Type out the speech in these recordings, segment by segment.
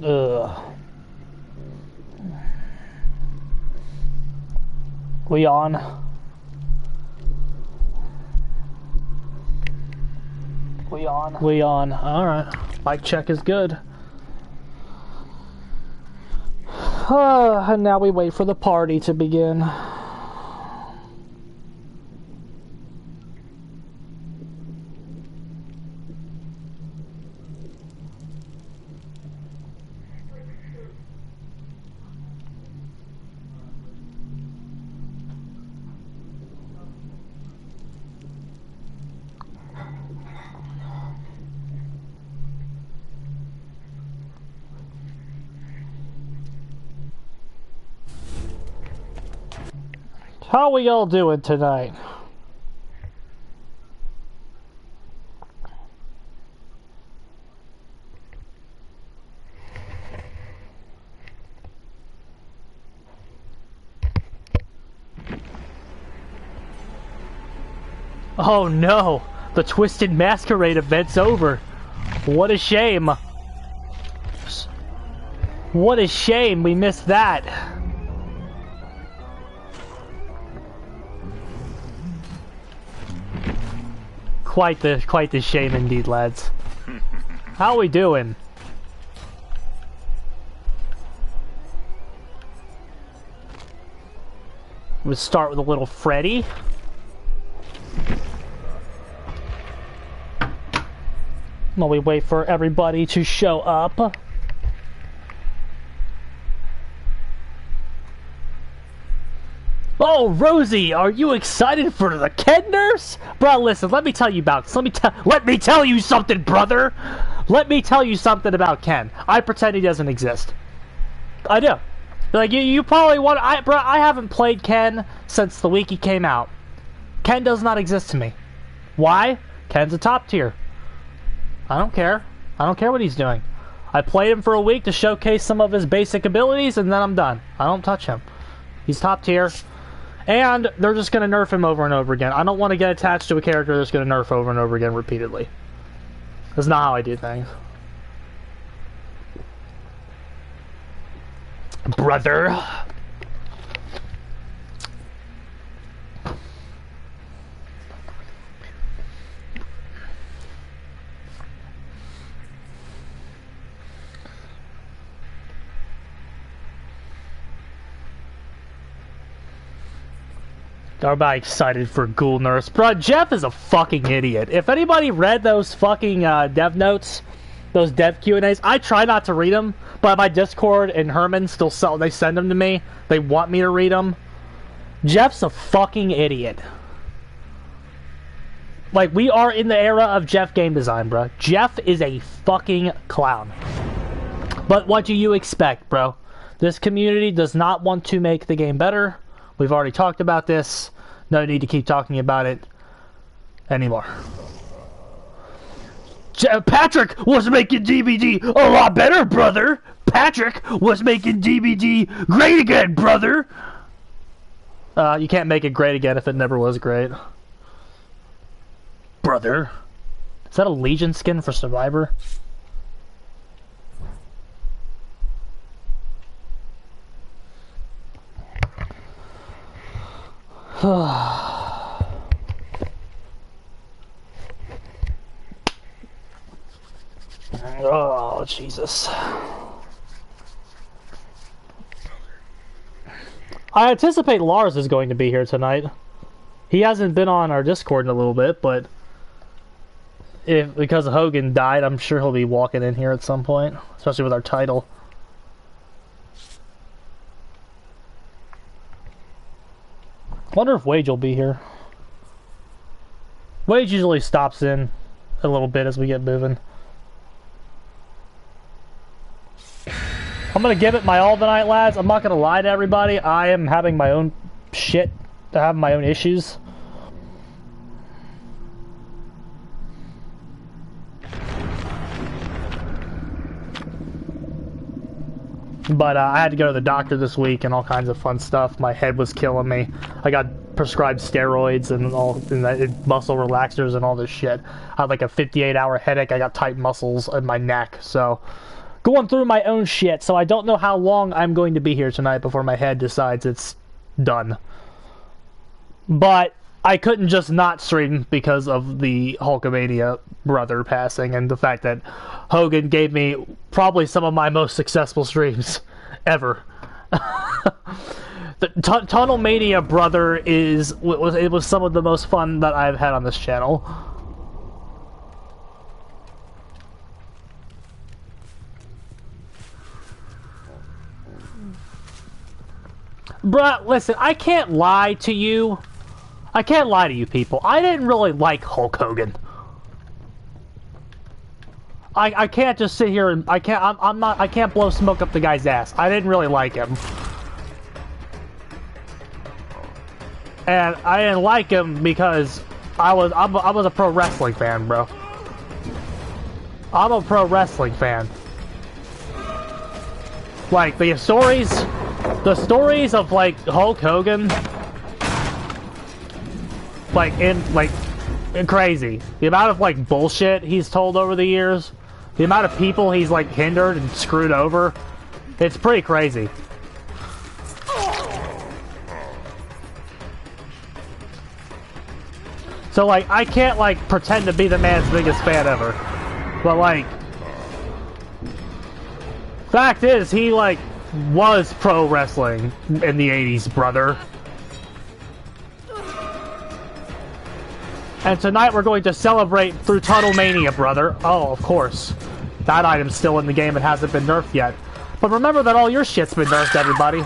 Ugh. We on? We on. Alright. Mic check is good. And now we wait for the party to begin. How we all doing tonight? Oh no! The Twisted Masquerade event's over. What a shame. What a shame we missed that. Quite the shame indeed, lads. How we doing? We'll start with a little Freddy. While we wait for everybody to show up. Oh, Rosie, are you excited for the Ken nurse? Bro, listen, let me tell you about this. Let me tell you something, brother. Let me tell you something about Ken. I pretend he doesn't exist. I do. Like, you probably want... Bro, I haven't played Ken since the week he came out. Ken does not exist to me. Why? Ken's a top tier. I don't care. I don't care what he's doing. I played him for a week to showcase some of his basic abilities, and then I'm done. I don't touch him. He's top tier. And they're just going to nerf him over and over again. I don't want to get attached to a character that's going to nerf over and over again repeatedly. That's not how I do things. Brother. Everybody excited for Ghoul Nurse. Bro, Jeff is a fucking idiot. If anybody read those fucking dev notes, those dev Q&As, I try not to read them, but my Discord and Herman still they send them to me. They want me to read them. Jeff's a fucking idiot. Like, we are in the era of Jeff game design, bro. Jeff is a fucking clown. But what do you expect, bro? This community does not want to make the game better. We've already talked about this. No need to keep talking about it anymore. Patrick was making DBD a lot better, brother. Patrick was making DBD great again, brother. You can't make it great again if it never was great. Brother. Is that a Legion skin for Survivor? Oh, Jesus. I anticipate Lars is going to be here tonight. He hasn't been on our Discord in a little bit, but because Hogan died, I'm sure he'll be walking in here at some point, especially with our title. Wonder if Wage will be here. Wage usually stops in a little bit as we get moving. I'm gonna give it my all tonight, lads. I'm not gonna lie to everybody. I am having my own shit. I have my own issues. But I had to go to the doctor this week and all kinds of fun stuff. My head was killing me. I got prescribed steroids and muscle relaxers and all this shit. I had like a 58-hour headache. I got tight muscles in my neck. So, going through my own shit, so I don't know how long I'm going to be here tonight before my head decides it's done. But I couldn't just not stream because of the Hulkamania brother passing and the fact that Hogan gave me probably some of my most successful streams ever. The Tunnelmania brother was some of the most fun that I've had on this channel. Bruh, listen, I can't lie to you. I can't lie to you people. I didn't really like Hulk Hogan. I can't just sit here and I can't blow smoke up the guy's ass. I didn't really like him. And I didn't like him because I was a pro wrestling fan, bro. I'm a pro wrestling fan. Like the stories of like Hulk Hogan, like crazy. The amount of like bullshit he's told over the years, the amount of people he's like hindered and screwed over, it's pretty crazy. So like I can't like pretend to be the man's biggest fan ever, but like fact is he like was pro wrestling in the 80s, brother. And tonight we're going to celebrate through Tunnelmania, brother. Oh, of course. That item's still in the game and hasn't been nerfed yet. But remember that all your shit's been nerfed, everybody.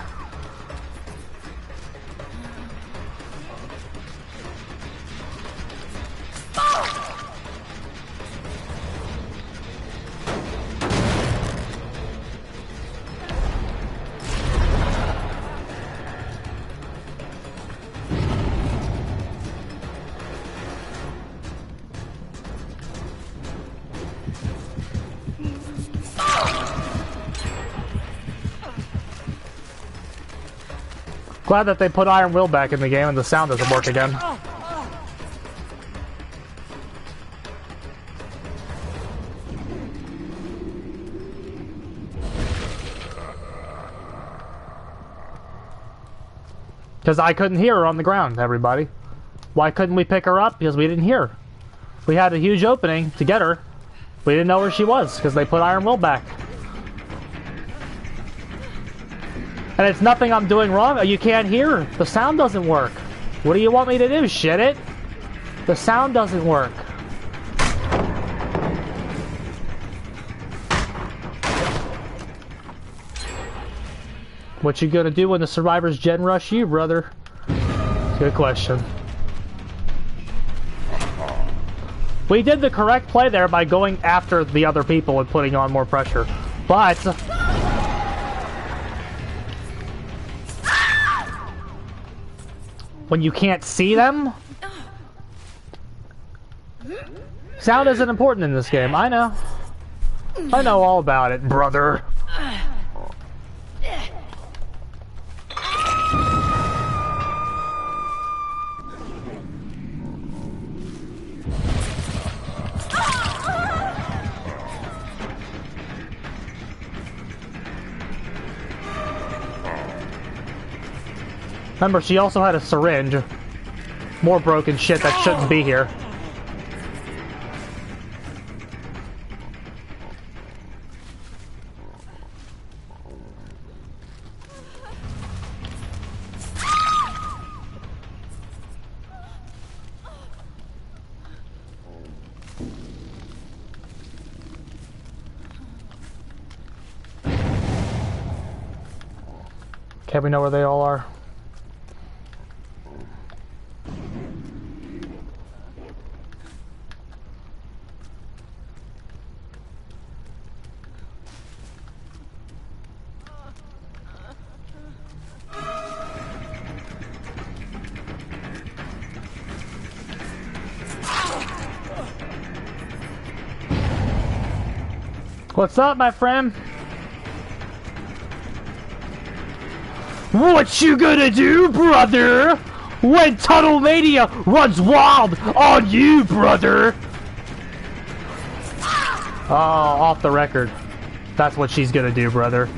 Glad that they put Iron Will back in the game and the sound doesn't work again. Because I couldn't hear her on the ground, everybody. Why couldn't we pick her up? Because we didn't hear her. We had a huge opening to get her. We didn't know where she was because they put Iron Will back. And it's nothing I'm doing wrong. You can't hear. The sound doesn't work. What do you want me to do? Shit it? The sound doesn't work. What you gonna do when the survivors gen rush you, brother? Good question. We did the correct play there by going after the other people and putting on more pressure. But when you can't see them, sound isn't important in this game. I know. I know all about it, brother. Remember, she also had a syringe. More broken shit that shouldn't be here. Okay, we know where they all are. What's up, my friend? What you gonna do, brother? When Tunnelmania runs wild on you, brother? Oh, off the record. That's what she's gonna do, brother.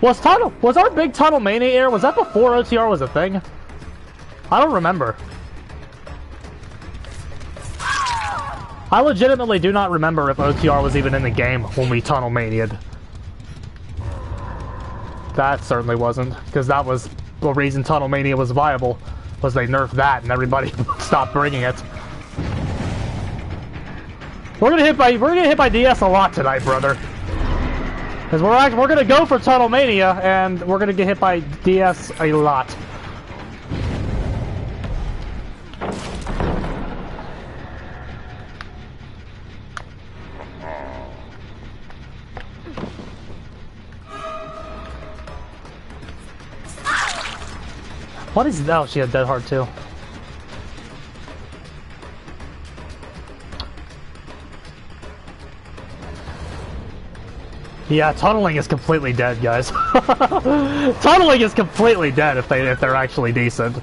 Was our big Tunnelmania era, was that before OTR was a thing? I don't remember. I legitimately do not remember if OTR was even in the game when we Tunnelmania'd. That certainly wasn't, because that was the reason Tunnelmania was viable, was they nerfed that and everybody stopped bringing it. We're gonna hit by DS a lot tonight, brother. Because we're gonna go for Tunnelmania, and we're gonna get hit by DS a lot. What is that? Oh, she had Dead Hard too. Yeah, tunneling is completely dead, guys. Tunneling is completely dead if they're actually decent.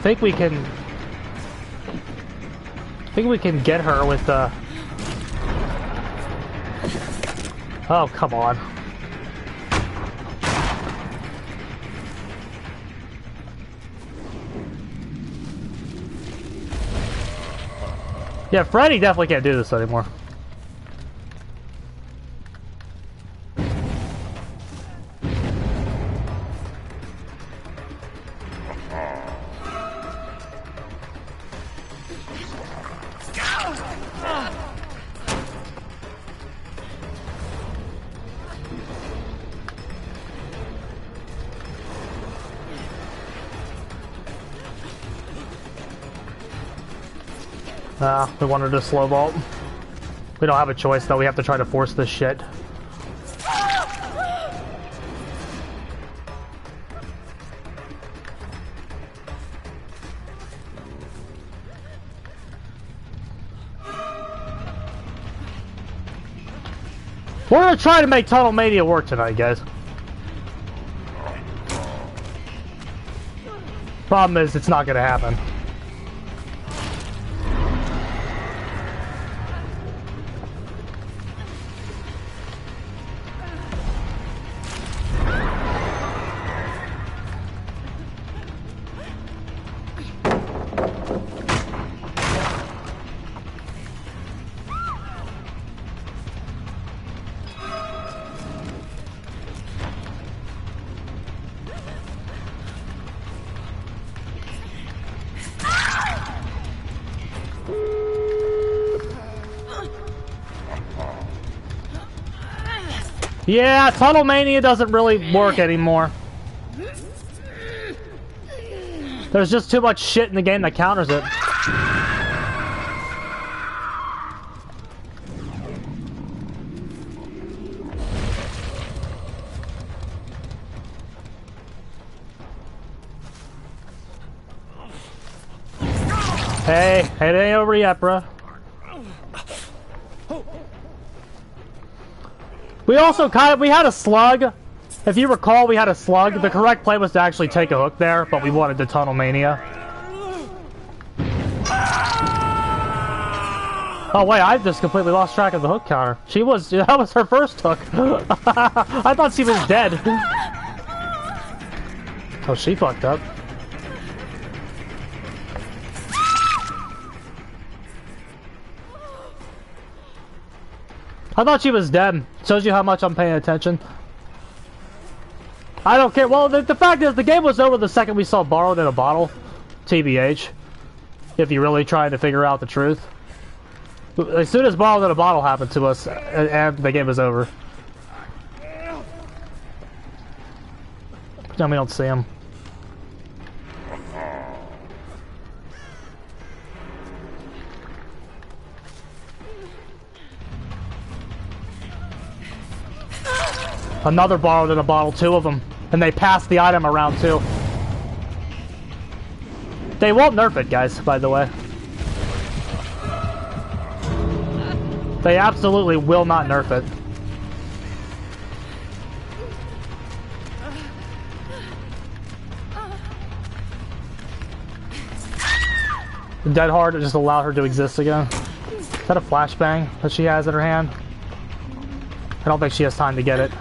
I think we can get her with the... Oh, come on. Yeah, Freddy definitely can't do this anymore. We wanted to slow vault. We don't have a choice though, we have to try to force this shit. We're gonna try to make Tunnelmania work tonight, guys. Problem is, it's not gonna happen. Yeah, Tunnelmania doesn't really work anymore. There's just too much shit in the game that counters it. Hey, it ain't over yet, bruh. We also we had a slug. If you recall, we had a slug. The correct play was to actually take a hook there, but we wanted the Tunnelmania. Oh wait, I just completely lost track of the hook counter. That was her first hook. I thought she was dead. Oh, she fucked up. I thought she was dead. Shows you how much I'm paying attention. I don't care. Well, the fact is, the game was over the second we saw borrowed in a bottle. TBH. If you're really trying to figure out the truth. As soon as borrowed in a bottle happened to us, and the game was over. Now we don't see him. Another borrowed in a bottle, 2 of them. And they passed the item around too. They won't nerf it, guys, by the way. They absolutely will not nerf it. Dead Hard just allowed her to exist again. Is that a flashbang that she has in her hand? I don't think she has time to get it.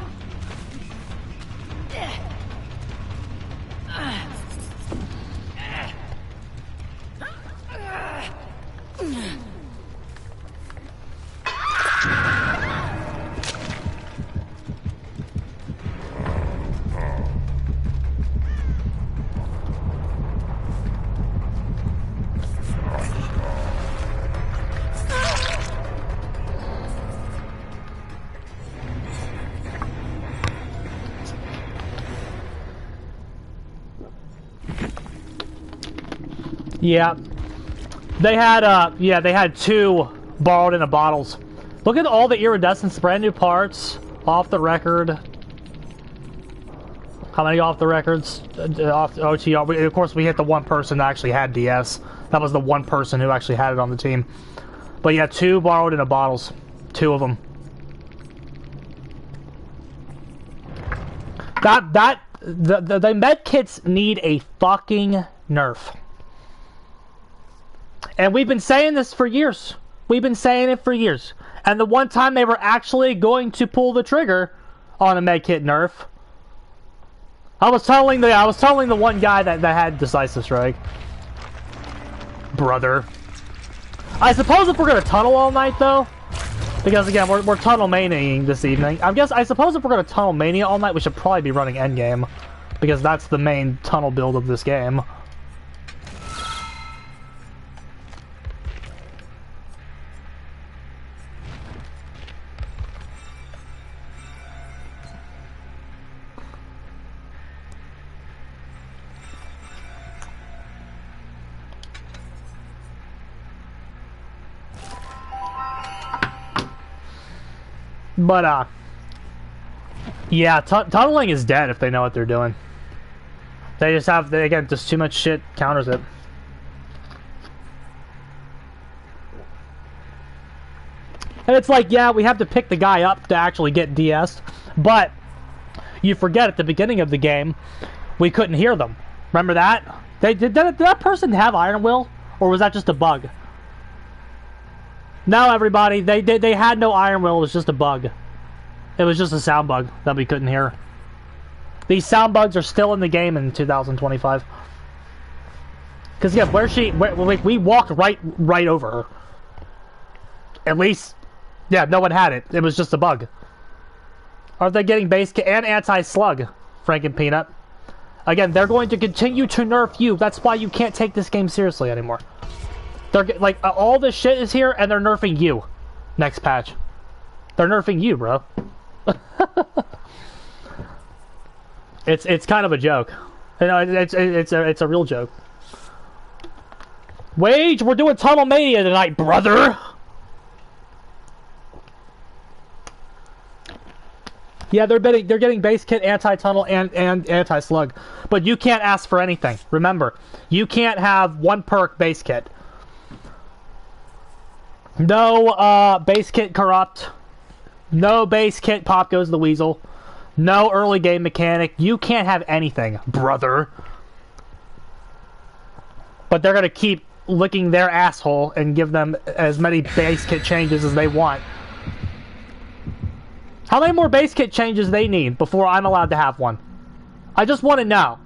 Yeah, they had 2 borrowed in a bottles. Look at all the iridescence, brand new parts, off the record. How many off the records? Off OTR. Of course, we hit the one person that actually had DS. That was the one person who actually had it on the team. But yeah, 2 borrowed in a bottles. 2 of them. The med kits need a fucking nerf. And we've been saying this for years. We've been saying it for years. And the one time they were actually going to pull the trigger on a medkit nerf, I was telling the one guy that had decisive strike. Brother. I suppose if we're gonna tunnel all night though, because again we're tunnelmaniaing this evening. I suppose if we're gonna tunnelmania all night, we should probably be running endgame, because that's the main tunnel build of this game. But, yeah, tunneling is dead if they know what they're doing. They again, just too much shit counters it. And it's like, yeah, we have to pick the guy up to actually get DS'd, but you forget at the beginning of the game, we couldn't hear them. Remember that? Did that person have Iron Will, or was that just a bug? No, everybody, they had no Iron Will, it was just a bug. It was just a sound bug that we couldn't hear. These sound bugs are still in the game in 2025. Because, yeah, we walked right over her. At least, yeah, no one had it. It was just a bug. Are they getting base kit and anti-slug, Frank and Peanut? Again, they're going to continue to nerf you. That's why you can't take this game seriously anymore. They're like all this shit is here, and they're nerfing you. Next patch, they're nerfing you, bro. It's kind of a joke. You know, it's a real joke. Wage, we're doing Tunnelmania tonight, brother. Yeah, they're getting base kit, anti-tunnel, and anti-slug, but you can't ask for anything. Remember, you can't have one perk base kit. No base kit corrupt. No base kit pop goes the weasel. No early game mechanic. You can't have anything, brother. But they're gonna keep licking their asshole and give them as many base kit changes as they want. How many more base kit changes they need before I'm allowed to have one? I just want to know.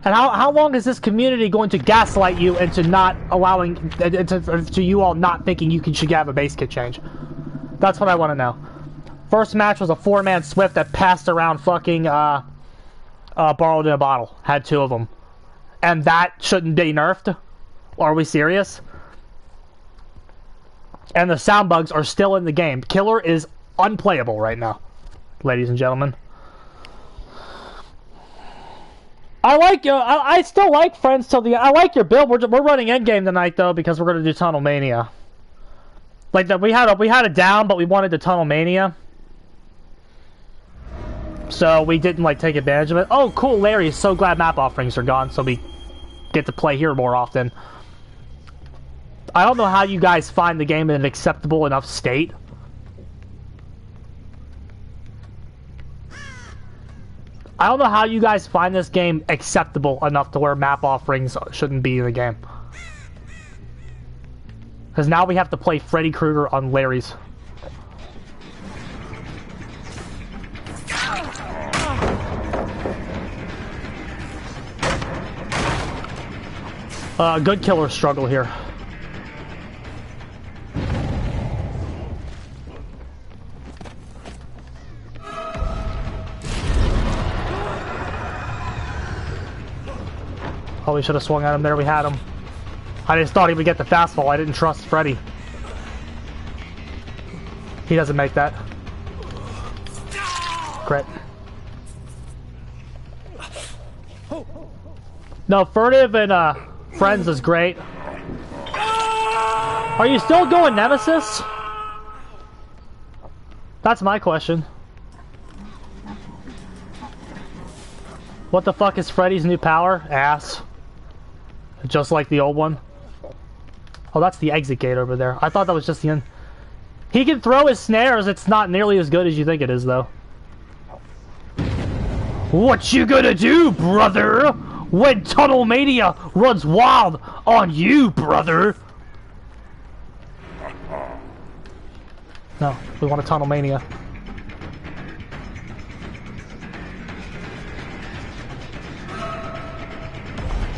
And how long is this community going to gaslight you into not allowing, to you all not thinking you should have a base kit change? That's what I want to know. First match was a 4-man Swift that passed around fucking borrowed in a bottle. Had 2 of them. And that shouldn't be nerfed? Are we serious? And the sound bugs are still in the game. Killer is unplayable right now, ladies and gentlemen. I like I still like Friends till the end. I like your build. We're running endgame tonight though because we're gonna do Tunnelmania. Like that we had it down, but we wanted the Tunnelmania. So we didn't like take advantage of it. Oh, cool, Larry! So glad map offerings are gone, so we get to play here more often. I don't know how you guys find the game in an acceptable enough state. I don't know how you guys find this game acceptable enough to where map offerings shouldn't be in the game. Because now we have to play Freddy Krueger on Larry's. Good killer struggle here. Oh, we should have swung at him there. We had him. I just thought he would get the fastball. I didn't trust Freddy. He doesn't make that. Crit. No, Furtive and Friends is great. Are you still going Nemesis? That's my question. What the fuck is Freddy's new power? Ass. Just like the old one. Oh, that's the exit gate over there. I thought that was just the end. He can throw his snares. It's not nearly as good as you think it is, though. What you gonna do, brother? When Tunnelmania runs wild on you, brother? No, we want a Tunnelmania.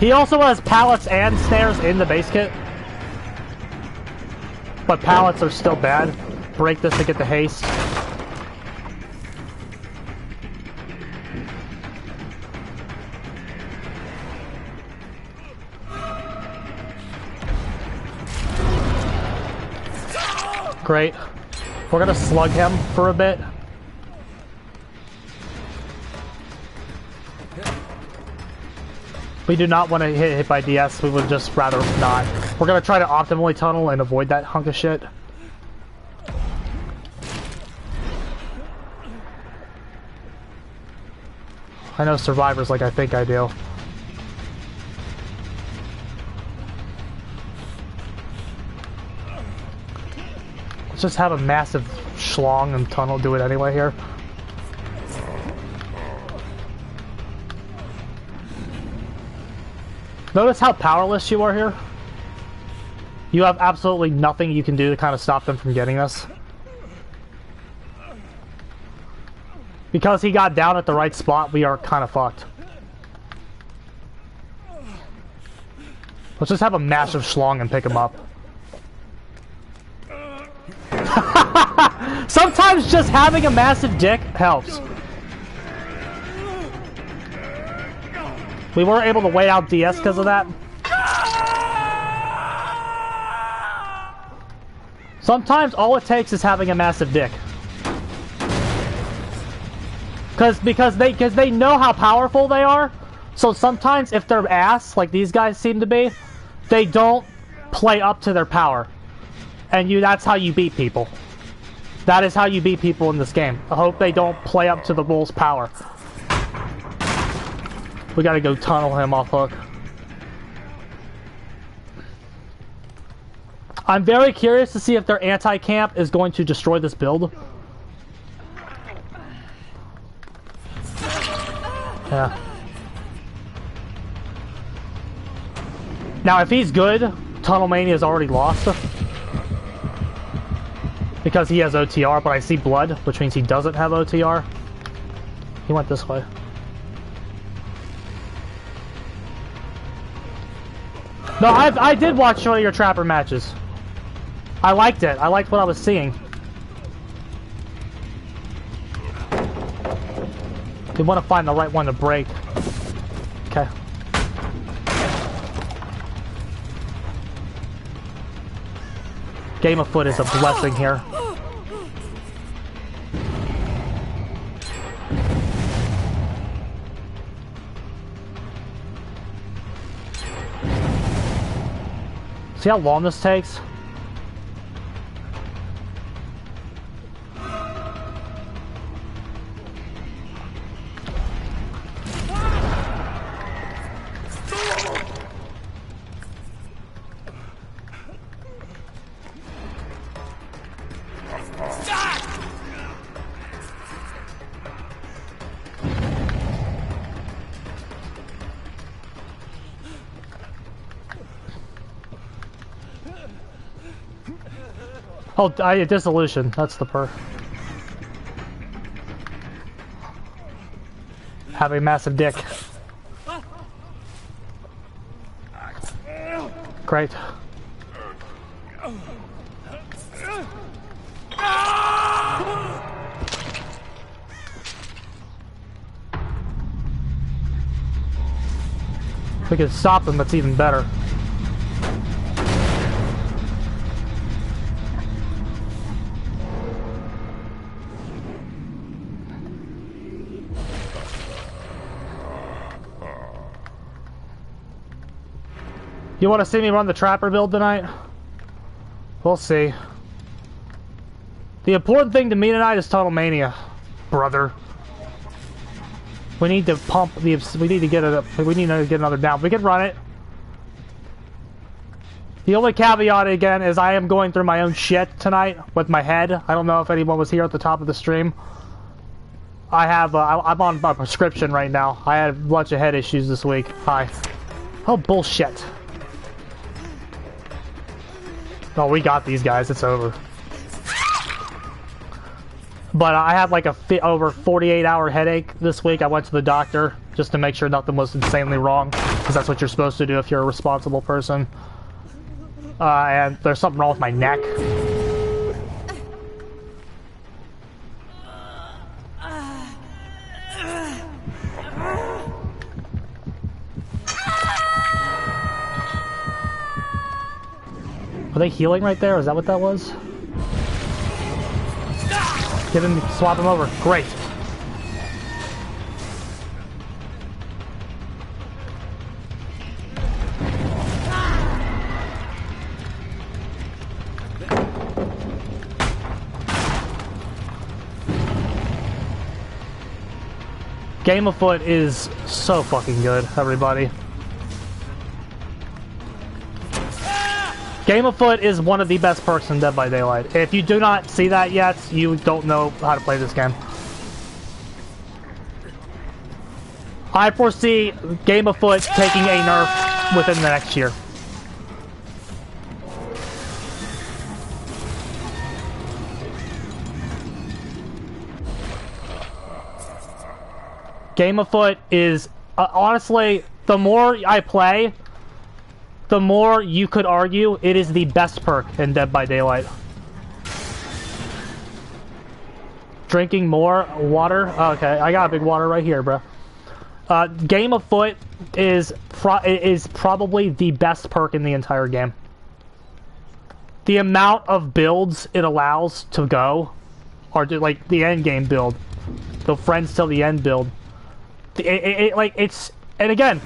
He also has pallets and snares in the base kit. But pallets are still bad. Break this to get the haste. Great. We're gonna slug him for a bit. We do not want to get hit by DS, we would just rather not. We're gonna try to optimally tunnel and avoid that hunk of shit. I know survivors like I think I do. Let's just have a massive schlong and tunnel do it anyway here. Notice how powerless you are here? You have absolutely nothing you can do to kind of stop them from getting this. Because he got down at the right spot, we are kind of fucked. Let's just have a massive schlong and pick him up. Sometimes just having a massive dick helps. We weren't able to wait out DS because of that. Sometimes all it takes is having a massive dick. Because they know how powerful they are. So sometimes if they're ass, like these guys seem to be, they don't play up to their power. And that's how you beat people. That is how you beat people in this game. I hope they don't play up to the bull's power. We gotta go tunnel him off hook. I'm very curious to see if their anti-camp is going to destroy this build. Yeah. Now, if he's good, Tunnelmania is already lost. Because he has OTR, but I see blood, which means he doesn't have OTR. He went this way. No, I did watch one of your Trapper matches. I liked it. I liked what I was seeing. We want to find the right one to break. Game of Foot is a blessing here. See how long this takes? Oh, dissolution. That's the perk. Have a massive dick. Great. If we could stop them, that's even better. You want to see me run the Trapper build tonight? We'll see. The important thing to me tonight is Tunnelmania, brother. We need to pump the. We need to get it up. We need to get another down. We can run it. The only caveat again is I am going through my own shit tonight with my head. I don't know if anyone was here at the top of the stream. I have. I'm on my prescription right now. I had a bunch of head issues this week. Hi. Oh bullshit. Oh, we got these guys. It's over. But I had like a over 48-hour headache this week. I went to the doctor just to make sure nothing was insanely wrong, because that's what you're supposed to do if you're a responsible person. And there's something wrong with my neck. Are they healing right there? Is that what that was? Give him, swap him over. Great. Game of Foot is so fucking good, everybody. Game of Foot is one of the best perks in Dead by Daylight. If you do not see that yet, you don't know how to play this game. I foresee Game of Foot taking a nerf within the next year. Game of Foot is, honestly, the more I play, the more you could argue it is the best perk in Dead by Daylight. Drinking more water? Oh, okay, I got a big water right here, bro. Game of Foot is probably the best perk in the entire game. The amount of builds it allows to go, or like the end game build, the friends till the end build. Like it's, and again,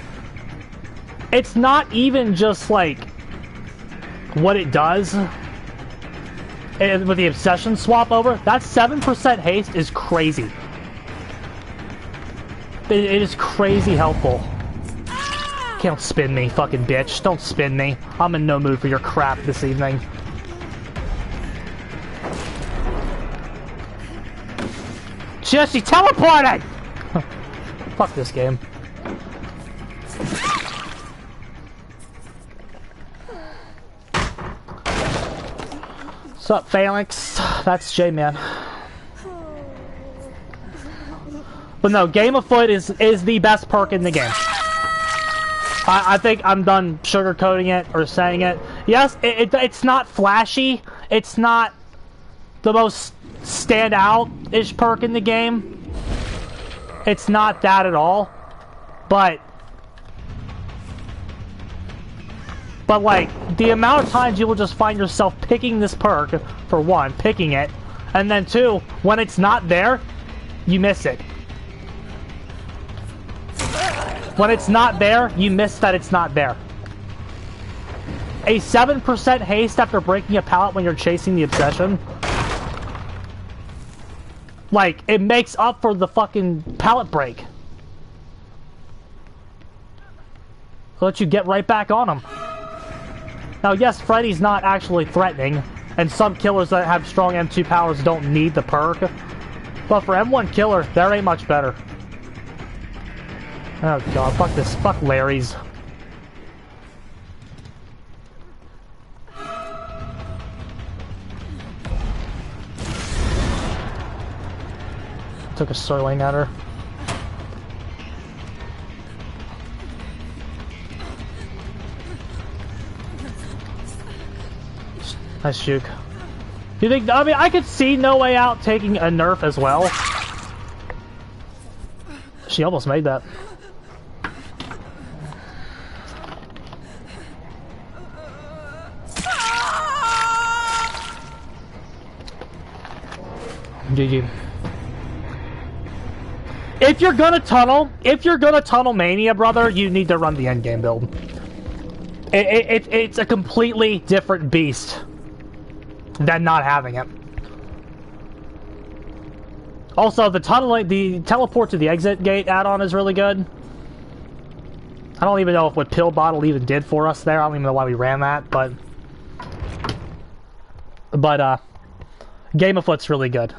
it's not even just like what it does. And with the obsession swap over, that 7% haste is crazy. It is crazy helpful. Can't spin me, fucking bitch. Don't spin me. I'm in no mood for your crap this evening. She teleported! Fuck this game. What's up, Phalanx? That's J-Man. But no, Game of Foot is the best perk in the game. I think I'm done sugarcoating it or saying it. Yes, it's not flashy. It's not the most stand-out-ish perk in the game. It's not that at all. But But like, the amount of times you will just find yourself picking this perk, for one, picking it, and then two, when it's not there, you miss it. When it's not there, you miss that it's not there. A 7% haste after breaking a pallet when you're chasing the obsession. Like, it makes up for the fucking pallet break. Let you get right back on them. Now, yes, Freddy's not actually threatening, and some killers that have strong M2 powers don't need the perk. But for M1 killer, there ain't much better. Oh god, fuck this. Fuck Larry's. Took a swing at her. Nice juke. Do you think? I mean, I could see No Way Out taking a nerf as well. She almost made that. GG. If you're gonna Tunnelmania, brother, you need to run the endgame build. It's a completely different beast than not having it. Also, the teleport to the exit gate add-on is really good. I don't even know if what Pill Bottle even did for us there. I don't even know why we ran that, but Game of Foot's really good.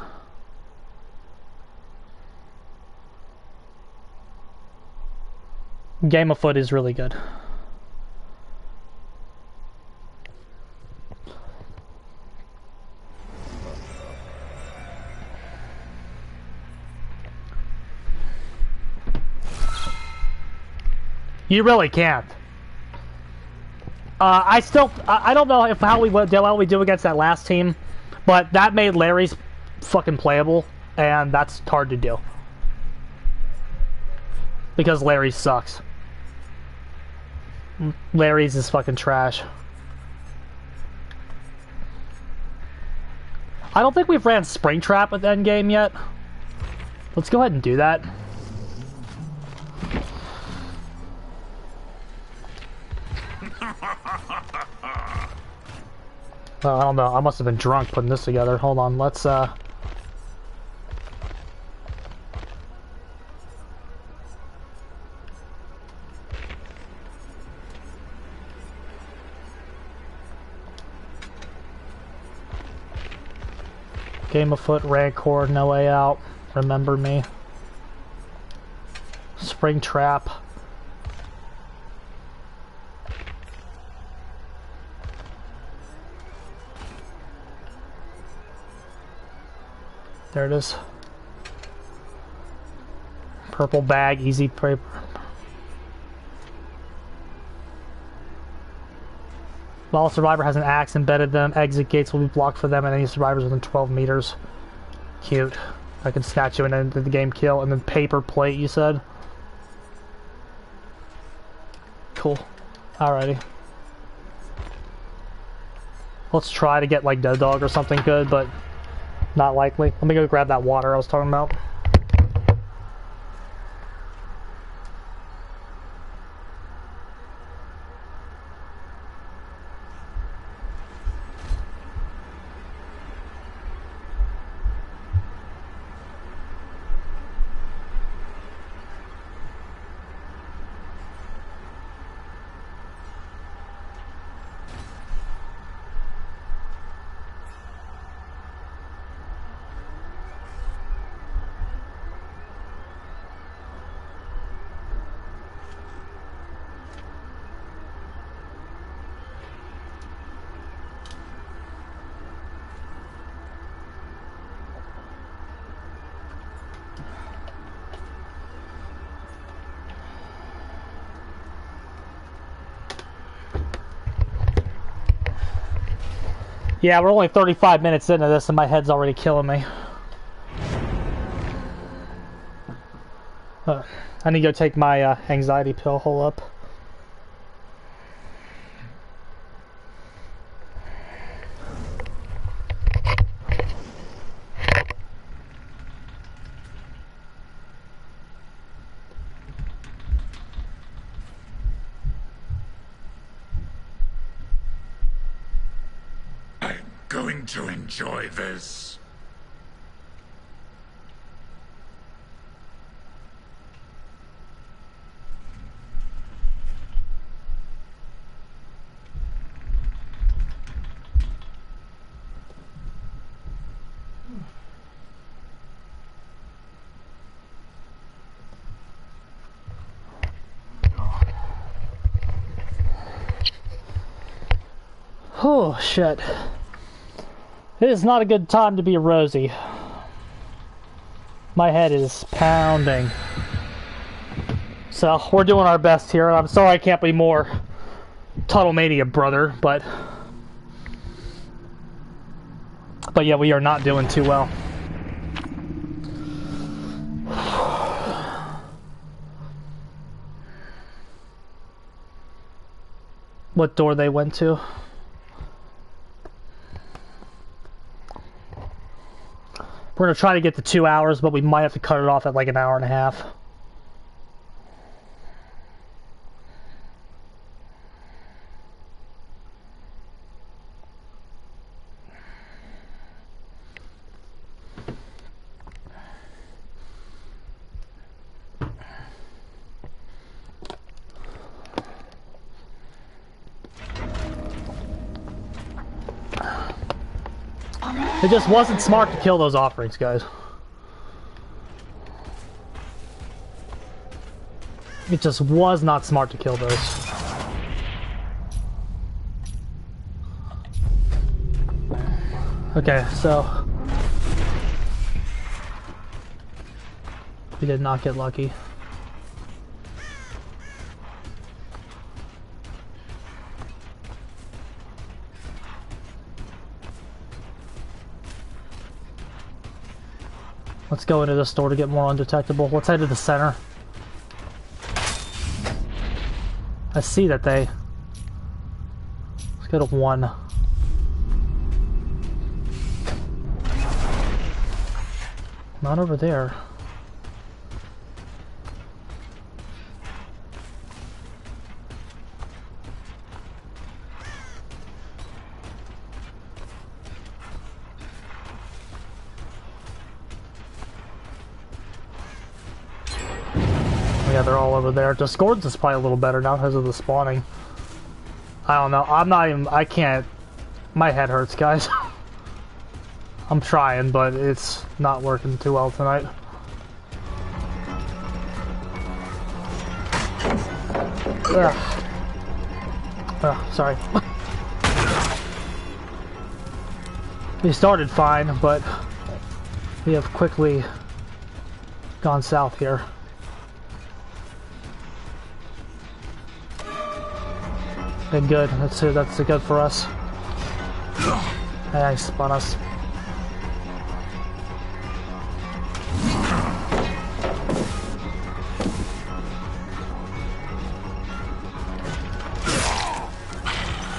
Game of Foot is really good. You really can't. I don't know how we do against that last team, but that made Larry's fucking playable, and that's hard to do. Because Larry sucks. Larry's is fucking trash. I don't think we've ran Springtrap at the endgame yet. Let's go ahead and do that. Well, I don't know. I must have been drunk putting this together. Hold on. Let's Game of Foot, Rancor, No Way Out, Remember Me, Springtrap. There it is. Purple bag, easy paper. While a survivor has an axe embedded them, exit gates will be blocked for them and any survivors within 12 meters. Cute. I can snatch you and end the game kill. And then paper plate, you said? Cool. Alrighty. Let's try to get like Dead Dog or something good, but not likely. Let me go grab that water I was talking about. Yeah, we're only 35 minutes into this and my head's already killing me. I need to go take my anxiety pill. Hold up. going to enjoy this. Oh, shit. It is not a good time to be a Rosie. My head is pounding. So, we're doing our best here, and I'm sorry I can't be more Tunnelmania, brother, but yeah, we are not doing too well. What door they went to? We're gonna try to get to 2 hours, but we might have to cut it off at like an hour and a half. It just wasn't smart to kill those offerings, guys. It just was not smart to kill those. Okay, so we did not get lucky. Let's go into the store to get more undetectable. Let's head to the center. I see that they... Let's go to 1. Not over there. Yeah, they're all over there. Discord's is probably a little better now because of the spawning. I don't know. I'm not even... I can't... My head hurts, guys. I'm trying, but it's not working too well tonight. Sorry. We started fine, but we have quickly gone south here. Been good. That's good for us. Hey, spun us.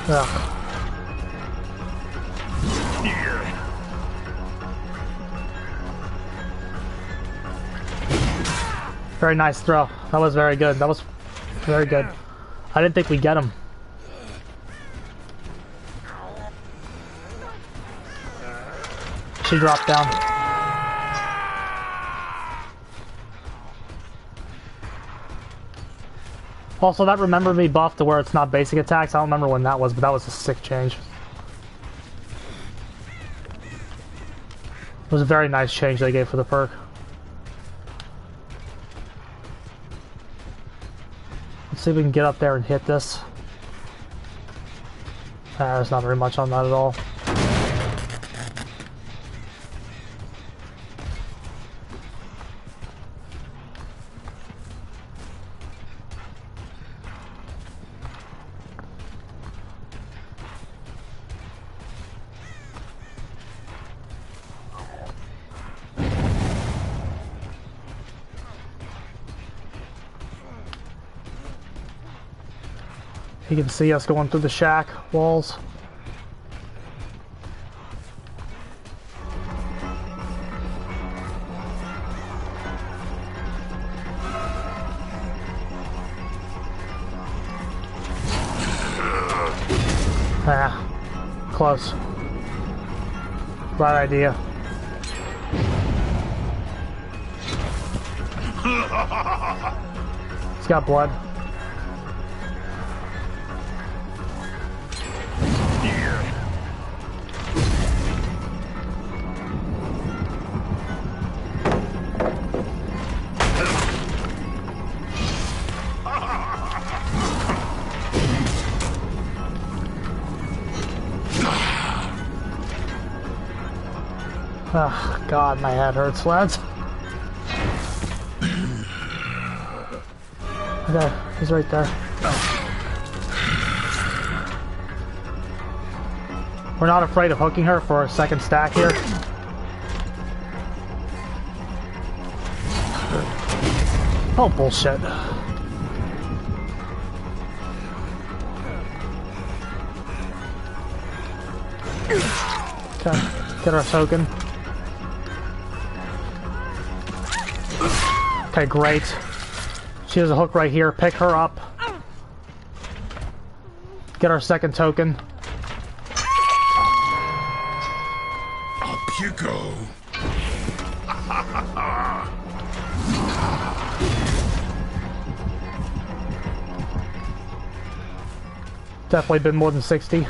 Ugh. Very nice throw. That was very good. That was very good. I didn't think we'd get him. She dropped down. Also, that Remember Me buff to where it's not basic attacks. I don't remember when that was, but that was a sick change. It was a very nice change they gave for the perk. Let's see if we can get up there and hit this. There's not very much on that at all. You can see us going through the shack walls. Ah, close. Bad idea. He's got blood. Oh, God, my head hurts, lads. Okay, he's right there. We're not afraid of hooking her for a second stack here. Oh, bullshit. Okay, get our token. Okay, great. She has a hook right here. Pick her up. Get our second token. Up you go. Definitely been more than 60.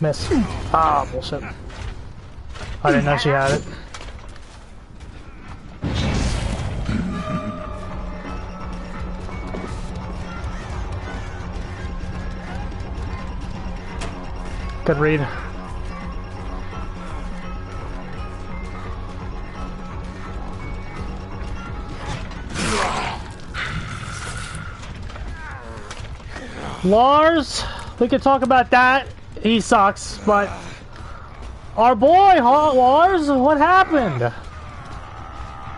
Miss. Ah, bullshit. I didn't know she had it. Good read. Lars, we could talk about that. He sucks, but our boy, huh, Lars, what happened?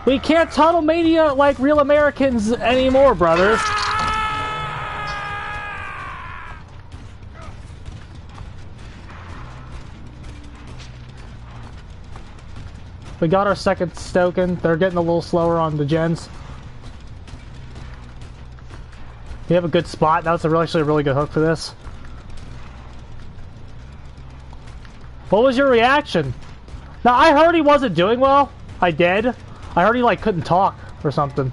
We can't Tunnelmania like real Americans anymore, brother. We got our second token. They're getting a little slower on the gens. We have a good spot. That was actually a really good hook for this. What was your reaction? Now, I heard he wasn't doing well. I did. I heard he, like, couldn't talk or something.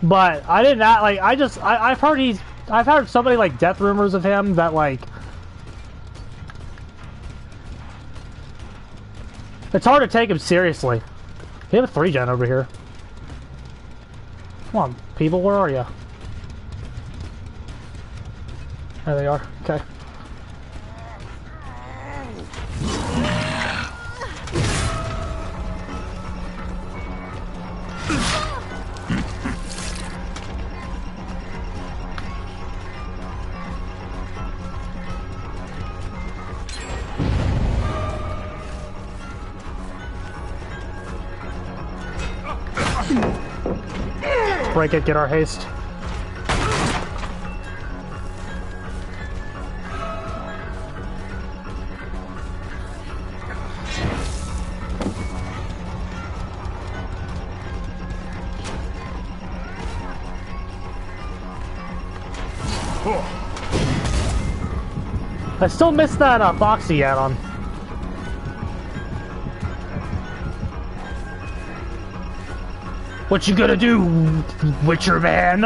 But I didn't, like, I've heard I've heard so many, like, death rumors of him that, like, it's hard to take him seriously. We have a 3-gen over here. Come on, people, where are you? There they are. Okay. Break it, get our haste. I still missed that Foxy add-on. What you gonna do, Witcher man?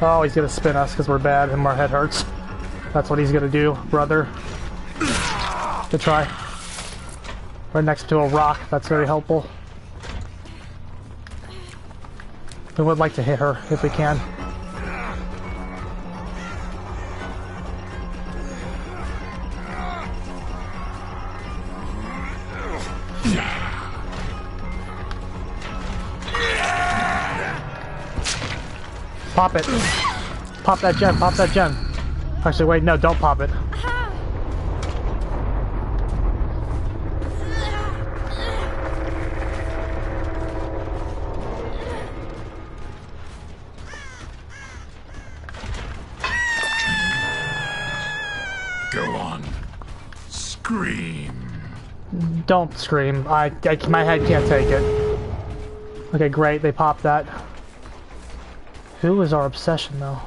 Oh, he's gonna spin us because we're bad and our head hurts. That's what he's gonna do, brother. Good try. Right next to a rock, that's very helpful. We would like to hit her if we can. Pop it. Pop that gem, pop that gem. Actually, wait, no, don't pop it. Go on. Scream. Don't scream. My head can't take it. Okay, great, they popped that. Who is our obsession, though?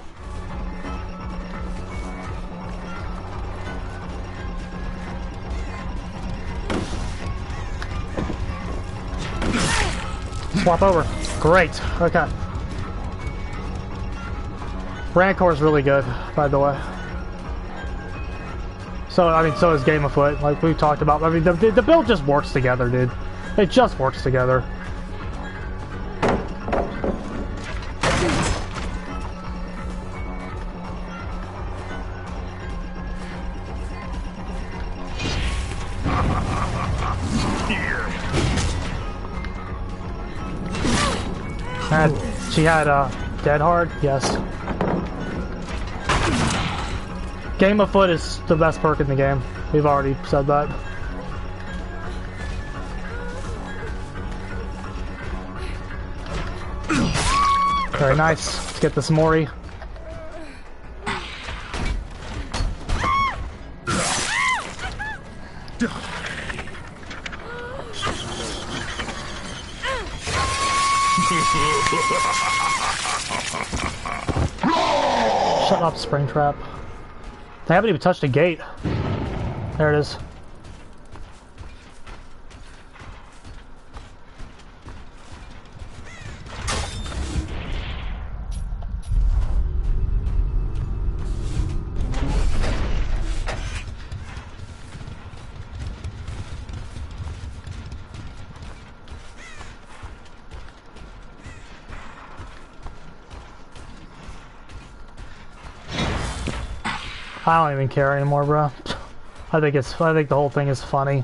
Swap over. Great. Okay. Rancor's really good, by the way. So, I mean, so is Game of Foot, like we talked about. I mean, the build just works together, dude. It just works together. She had Dead Hard, yes. Game of Foot is the best perk in the game. We've already said that. Very nice. Let's get this Mori. Shut up, Springtrap. They haven't even touched a gate. There it is. I don't even care anymore, bro. I think the whole thing is funny.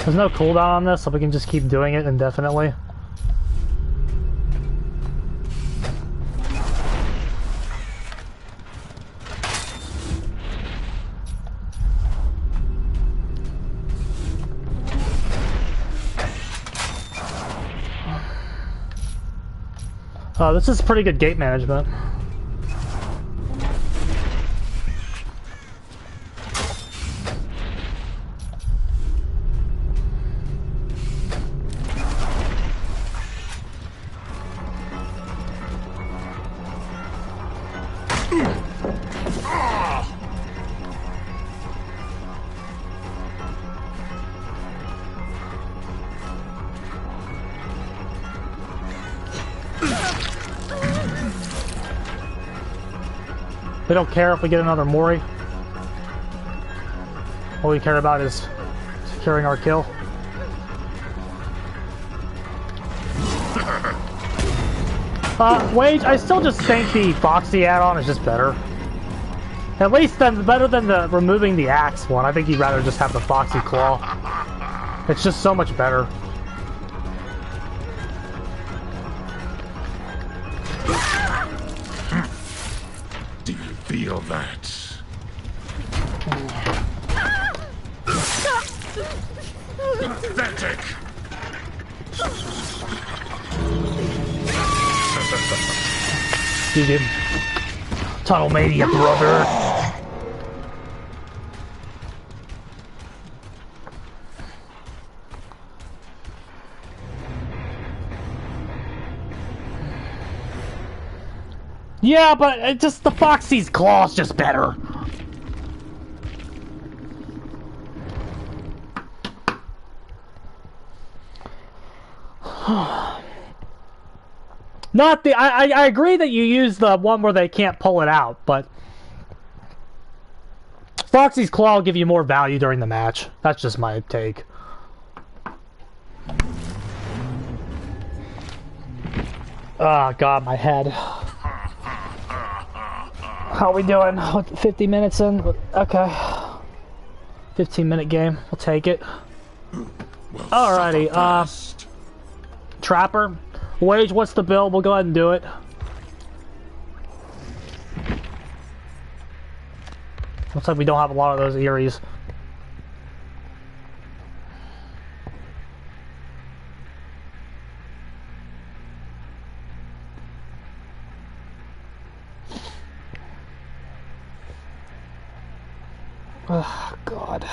There's no cooldown on this, so we can just keep doing it indefinitely. This is pretty good gate management. They don't care if we get another Mori. All we care about is securing our kill. Wage, I still just think the Foxy add-on is just better. At least better than the removing the axe one. I think you'd rather just have the Foxy Claw. It's just so much better. Feel that. Pathetic. GG. Tunnelmania, brother. Yeah, but it just the Foxy's claw's just better. Not the I agree that you use the one where they can't pull it out, but Foxy's claw will give you more value during the match. That's just my take. Oh god, my head. How are we doing? What, 50 minutes in? Okay. 15-minute game. We'll take it. Alrighty, Trapper. Wage, what's the bill? We'll go ahead and do it. Looks like we don't have a lot of those Eries. Oh, God.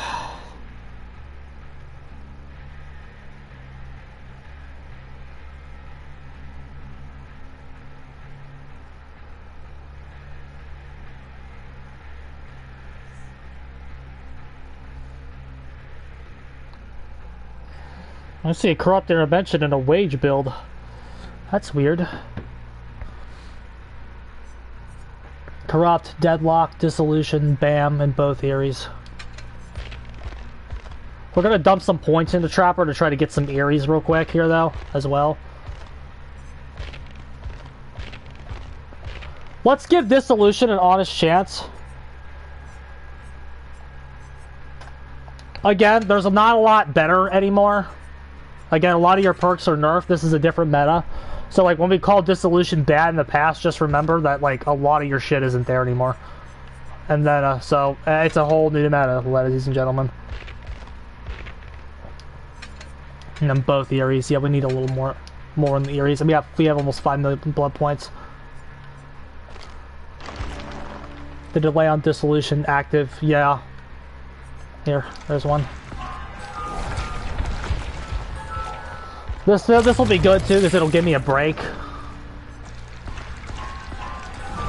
I see a corrupt intervention in a wage build. That's weird. Corrupt, deadlock, dissolution, bam, in both Ares. We're gonna dump some points into Trapper to try to get some Ares real quick here, though, as well. Let's give dissolution an honest chance. Again, there's not a lot better anymore. Again, a lot of your perks are nerfed. This is a different meta. So, like, when we called dissolution bad in the past, just remember that, like, a lot of your shit isn't there anymore. And then, it's a whole new meta, ladies and gentlemen. And then both Ares. Yeah, we need a little more in the Ares. And we have almost 5 million blood points. The delay on dissolution active. Yeah. Here, there's one. This will be good too, because it'll give me a break.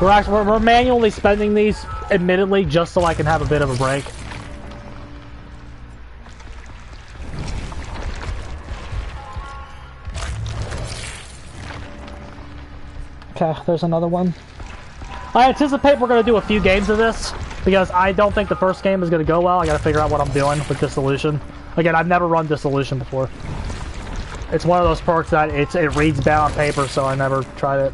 We're manually spending these, admittedly, just so I can have a bit of a break. Okay, there's another one. I anticipate we're going to do a few games of this, because I don't think the first game is going to go well. I got to figure out what I'm doing with Dissolution. Again, I've never run Dissolution before. It's one of those perks that it reads bad on paper, so I never tried it.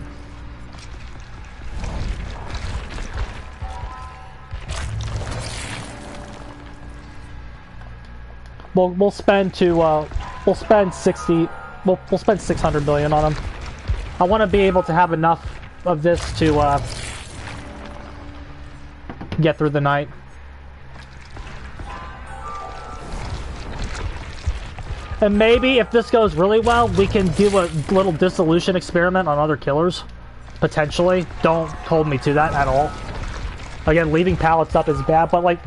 We'll spend 600 million on them. I want to be able to have enough of this to get through the night. And maybe, if this goes really well, we can do a little dissolution experiment on other killers. Potentially. Don't hold me to that at all. Again, leaving pallets up is bad, but like...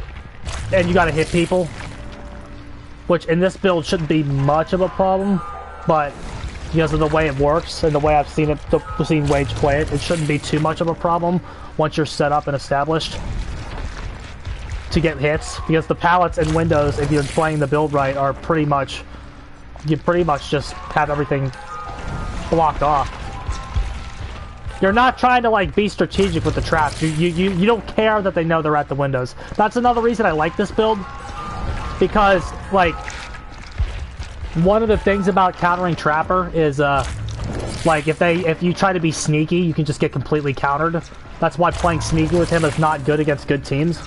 And you gotta hit people. Which, in this build, shouldn't be much of a problem. But, because of the way it works, and the way I've seen Wage play it, it shouldn't be too much of a problem once you're set up and established to get hits. Because the pallets and windows, if you're playing the build right, are pretty much... You pretty much just have everything blocked off. You're not trying to like be strategic with the traps. You don't care that they know they're at the windows. That's another reason I like this build, because like one of the things about countering Trapper is like if you try to be sneaky, you can just get completely countered. That's why playing sneaky with him is not good against good teams.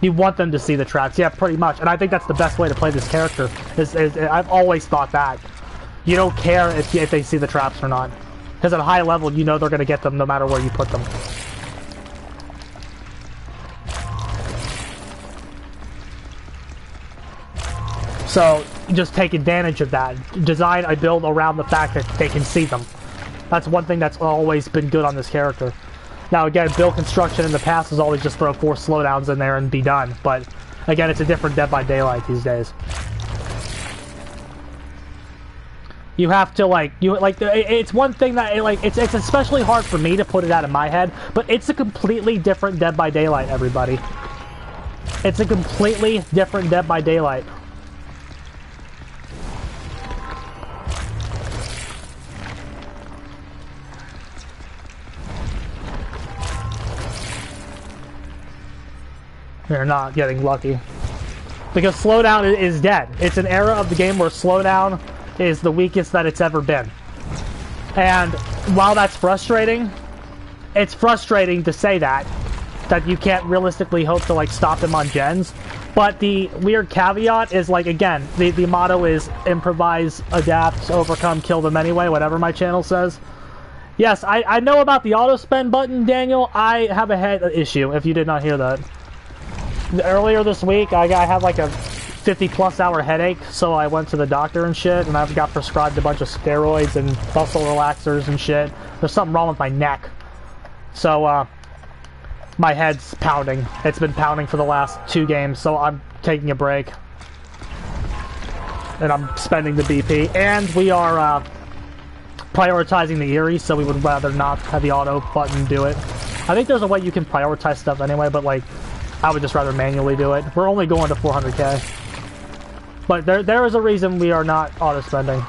You want them to see the traps, yeah, pretty much, and I think that's the best way to play this character. I've always thought that you don't care if they see the traps or not, because at a high level, you know they're going to get them no matter where you put them. So just take advantage of that. Design a build around the fact that they can see them. That's one thing that's always been good on this character. Now again, build construction in the past was always just throw 4 slowdowns in there and be done, but again, it's a different Dead by Daylight these days. You have to it's one thing that it's especially hard for me to put it out of my head, but it's a completely different Dead by Daylight, everybody. It's a completely different Dead by Daylight. They're not getting lucky. Because slowdown is dead. It's an era of the game where slowdown is the weakest that it's ever been. And while that's frustrating, it's frustrating to say that you can't realistically hope to like stop them on gens. But the weird caveat is like, again, the motto is improvise, adapt, overcome, kill them anyway, whatever my channel says. Yes, I know about the auto spend button, Daniel. I have a head issue, if you did not hear that. Earlier this week, I had like a 50+ hour headache, so I went to the doctor and shit, and I've got prescribed a bunch of steroids and muscle relaxers and shit. There's something wrong with my neck. So, My head's pounding. It's been pounding for the last 2 games, so I'm taking a break. And I'm spending the BP. And we are prioritizing the Eerie, so we would rather not have the auto button do it. I think there's a way you can prioritize stuff anyway, but like, I would just rather manually do it. We're only going to 400k. But there is a reason we are not auto spending.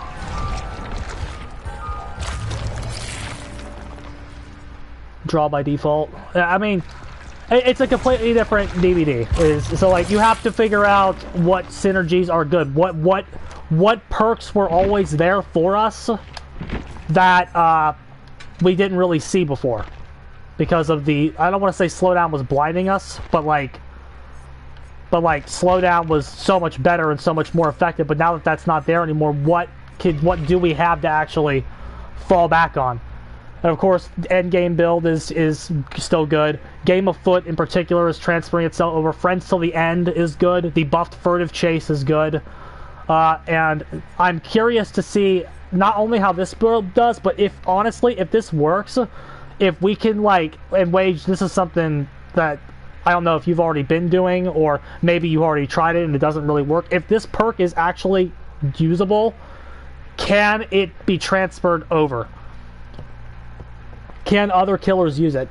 Draw by default. I mean, it's a completely different DVD. So like, you have to figure out what synergies are good. What perks were always there for us that we didn't really see before because of the, I don't want to say slowdown was blinding us, but like slowdown was so much better and so much more effective. But now that that's not there anymore, what do we have to actually fall back on? And of course, end game build is still good. Game of Foot in particular is transferring itself over. Friends Till the End is good. The buffed Furtive Chase is good. And I'm curious to see not only how this build does, but if honestly, if this works, if we can like, and Wage, this is something that I don't know if you've already been doing, or maybe you already tried it and it doesn't really work. If this perk is actually usable, can it be transferred over? Can other killers use it?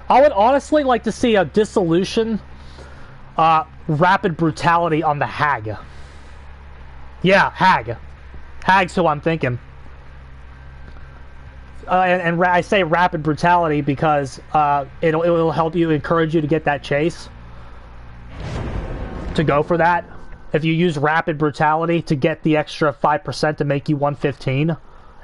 I would honestly like to see a dissolution, rapid brutality on the Hag. Yeah, Hag. Hag's who I'm thinking. And I say rapid brutality because it will help you, encourage you to get that chase. To go for that. If you use rapid brutality to get the extra 5% to make you 115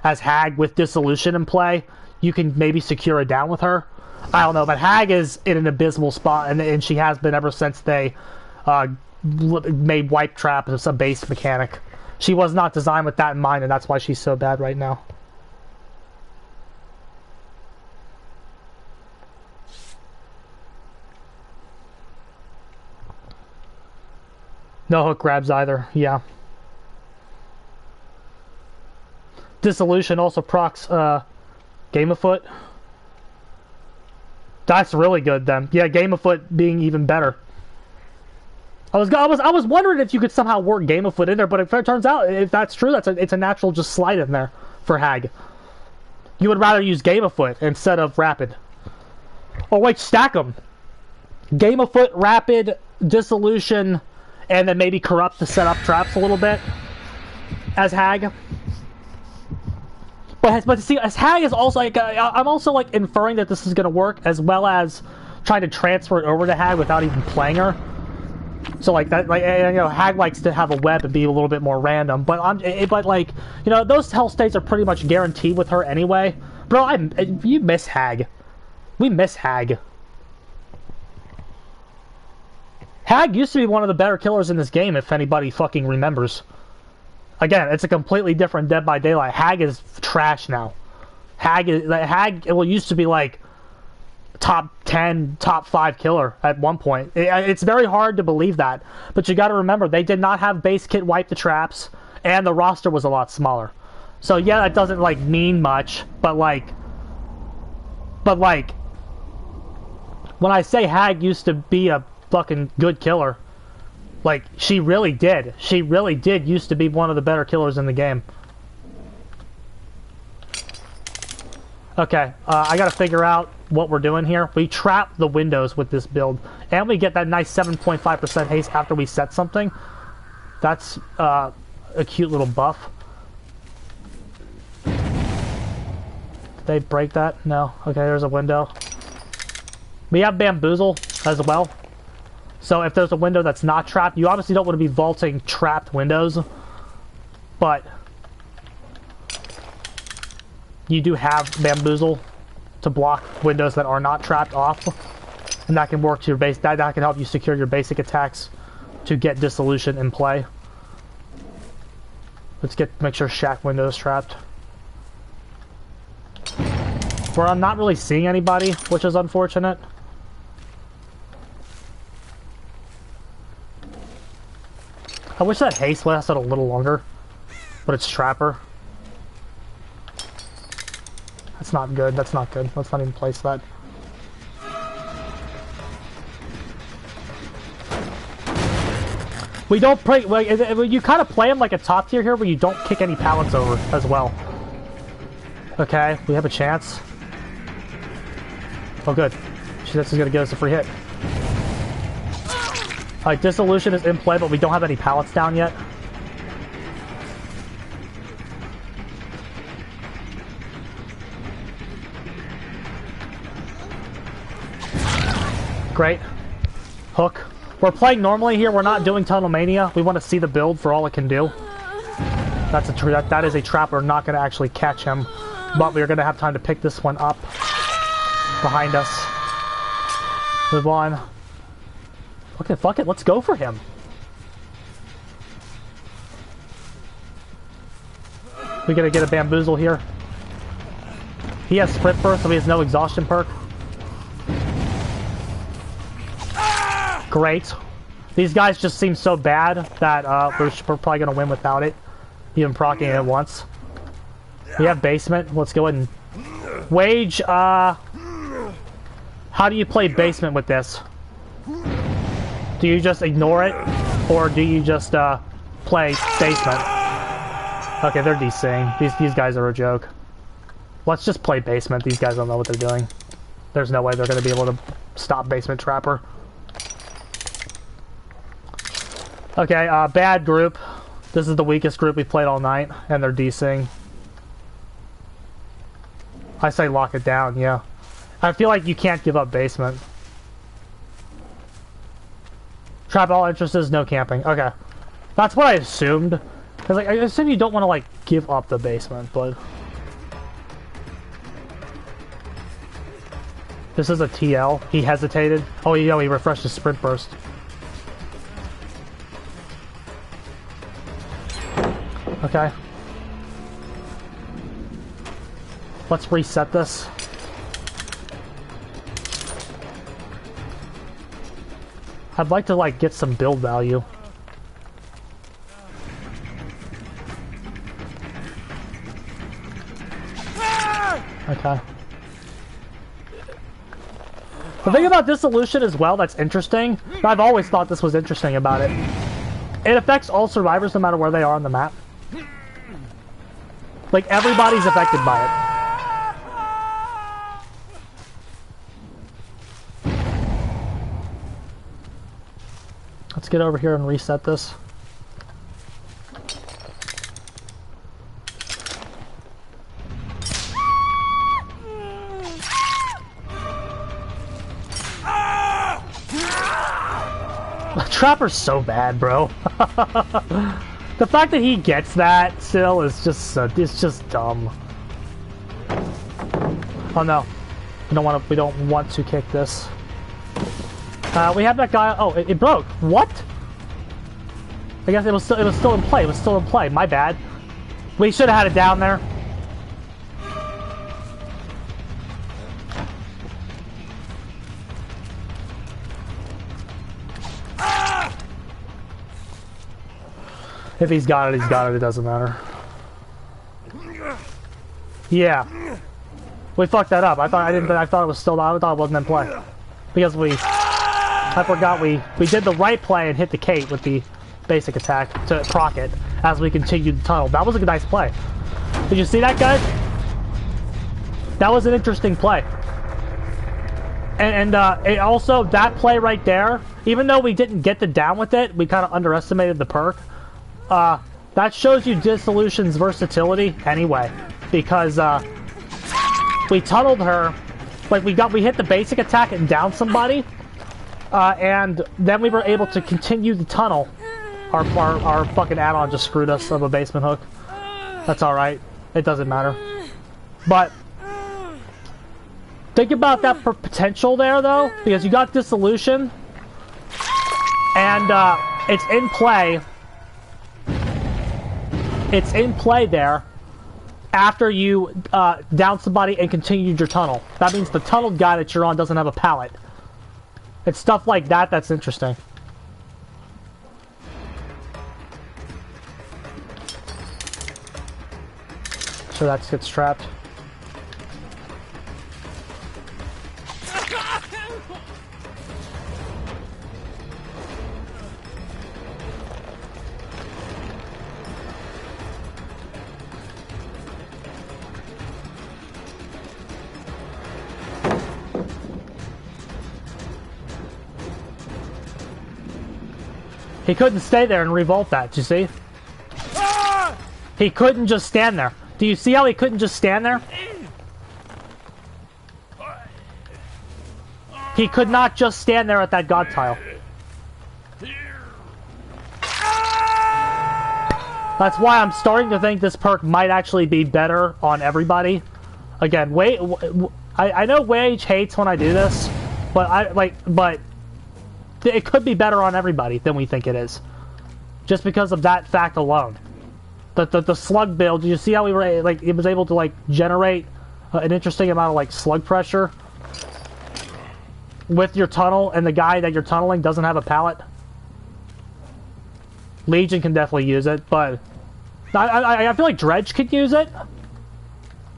as Hag with dissolution in play, you can maybe secure a down with her. I don't know, but Hag is in an abysmal spot, and she has been ever since they made Wipe Trap as a base mechanic. She was not designed with that in mind, and that's why she's so bad right now. No hook grabs either, yeah. Dissolution also procs Game of Foot. That's really good then. Yeah, Game of Foot being even better. I was wondering if you could somehow work Game of Foot in there, but if it turns out, if that's true, it's a natural just slide in there for Hag. You would rather use Game of Foot instead of Rapid. Oh wait, stack them. Game of Foot, Rapid, Dissolution, and then maybe Corrupt to set up traps a little bit as Hag. But see, as Hag is also like, I'm also like inferring that this is going to work, as well as trying to transfer it over to Hag without even playing her. So like that, like, you know, Hag likes to have a web and be a little bit more random. But but like, you know, those hell states are pretty much guaranteed with her anyway. Bro, you miss Hag. We miss Hag. Hag used to be one of the better killers in this game, if anybody fucking remembers. Again, it's a completely different Dead by Daylight. Hag is trash now. Hag used to be like top 10, top 5 killer at one point. It's very hard to believe that, but you got to remember they did not have base kit wipe the traps, and the roster was a lot smaller. So yeah, that doesn't like mean much, but like when I say Hag used to be a fucking good killer, like, she really did. She really did used to be one of the better killers in the game. Okay, I gotta figure out what we're doing here. We trap the windows with this build, and we get that nice 7.5% haste after we set something. That's a cute little buff. Did they break that? No. Okay, there's a window. We have Bamboozle as well. So if there's a window that's not trapped, you obviously don't want to be vaulting trapped windows, but you do have Bamboozle to block windows that are not trapped off, and that can work to your base. That can help you secure your basic attacks to get Dissolution in play. Let's make sure Shack window is trapped. Where I'm not really seeing anybody, which is unfortunate. I wish that haste lasted a little longer, but it's Trapper. That's not good. That's not good. Let's not even place that. We don't play. You kind of play him like a top tier here, where you don't kick any pallets over as well. Okay, we have a chance. Oh, good. This is gonna get us a free hit. Alright, Dissolution is in play, but we don't have any pallets down yet. Great. Hook. We're playing normally here. We're not doing Tunnelmania. We want to see the build for all it can do. That is a trap. We're not going to actually catch him, but we're going to have time to pick this one up behind us. Move on. Okay, fuck it. Let's go for him. We gotta get a bamboozle here. He has sprint burst, so he has no exhaustion perk. Great. These guys just seem so bad that we're probably gonna win without it. Even proccing it at once. We have basement. Let's go ahead and wage. How do you play basement with this? Do you just ignore it, or do you just play basement? Okay, they're DCing. These guys are a joke. Let's just play basement. These guys don't know what they're doing. There's no way they're going to be able to stop Basement Trapper. Okay, bad group. This is the weakest group we played all night, and they're DCing. I say lock it down, yeah. I feel like you can't give up basement. Trap all entrances, no camping. Okay. That's what I assumed. Because like, I assume you don't want to like give up the basement, but... This is a TL. He hesitated. Oh, you know, he refreshed his sprint burst. Okay. Let's reset this. I'd like to, like, get some build value. Okay. The thing about Dissolution as well that's interesting, I've always thought this was interesting about it, it affects all survivors no matter where they are on the map. Like, everybody's affected by it. Let's get over here and reset this. Trapper's so bad, bro. The fact that he gets that still is just it's just dumb. Oh no, we don't want to kick this. We have that guy. Oh, it broke. What? I guess it was still in play. It was still in play. My bad. We should have had it down there. If he's got it, he's got it. It doesn't matter. Yeah, we fucked that up. I thought it was still. I thought it wasn't in play because I forgot we did the right play and hit the Kate with the basic attack to proc it as we continued the tunnel. That was a nice play. Did you see that, guys? That was an interesting play. And it also, that play right there, even though we didn't get the down with it, we kind of underestimated the perk. That shows you Dissolution's versatility anyway, because we tunneled her, like we hit the basic attack and down somebody, and then we were able to continue the tunnel. Our fucking add-on just screwed us of a basement hook. That's alright. It doesn't matter. But think about that for potential there, though, because you got Dissolution, and it's in play. It's in play there after you down somebody and continued your tunnel. That means the tunneled guy that you're on doesn't have a pallet. It's stuff like that that's interesting. So that gets trapped. He couldn't stay there and revolt that, do you see? He couldn't just stand there. Do you see how he couldn't just stand there? He could not just stand there at that god tile. That's why I'm starting to think this perk might actually be better on everybody. Again, I know Wage hates when I do this, but it could be better on everybody than we think it is, just because of that fact alone. The slug build. Did you see how it was able to generate an interesting amount of slug pressure with your tunnel, and the guy that you're tunneling doesn't have a pallet? Legion can definitely use it, but I feel like Dredge could use it.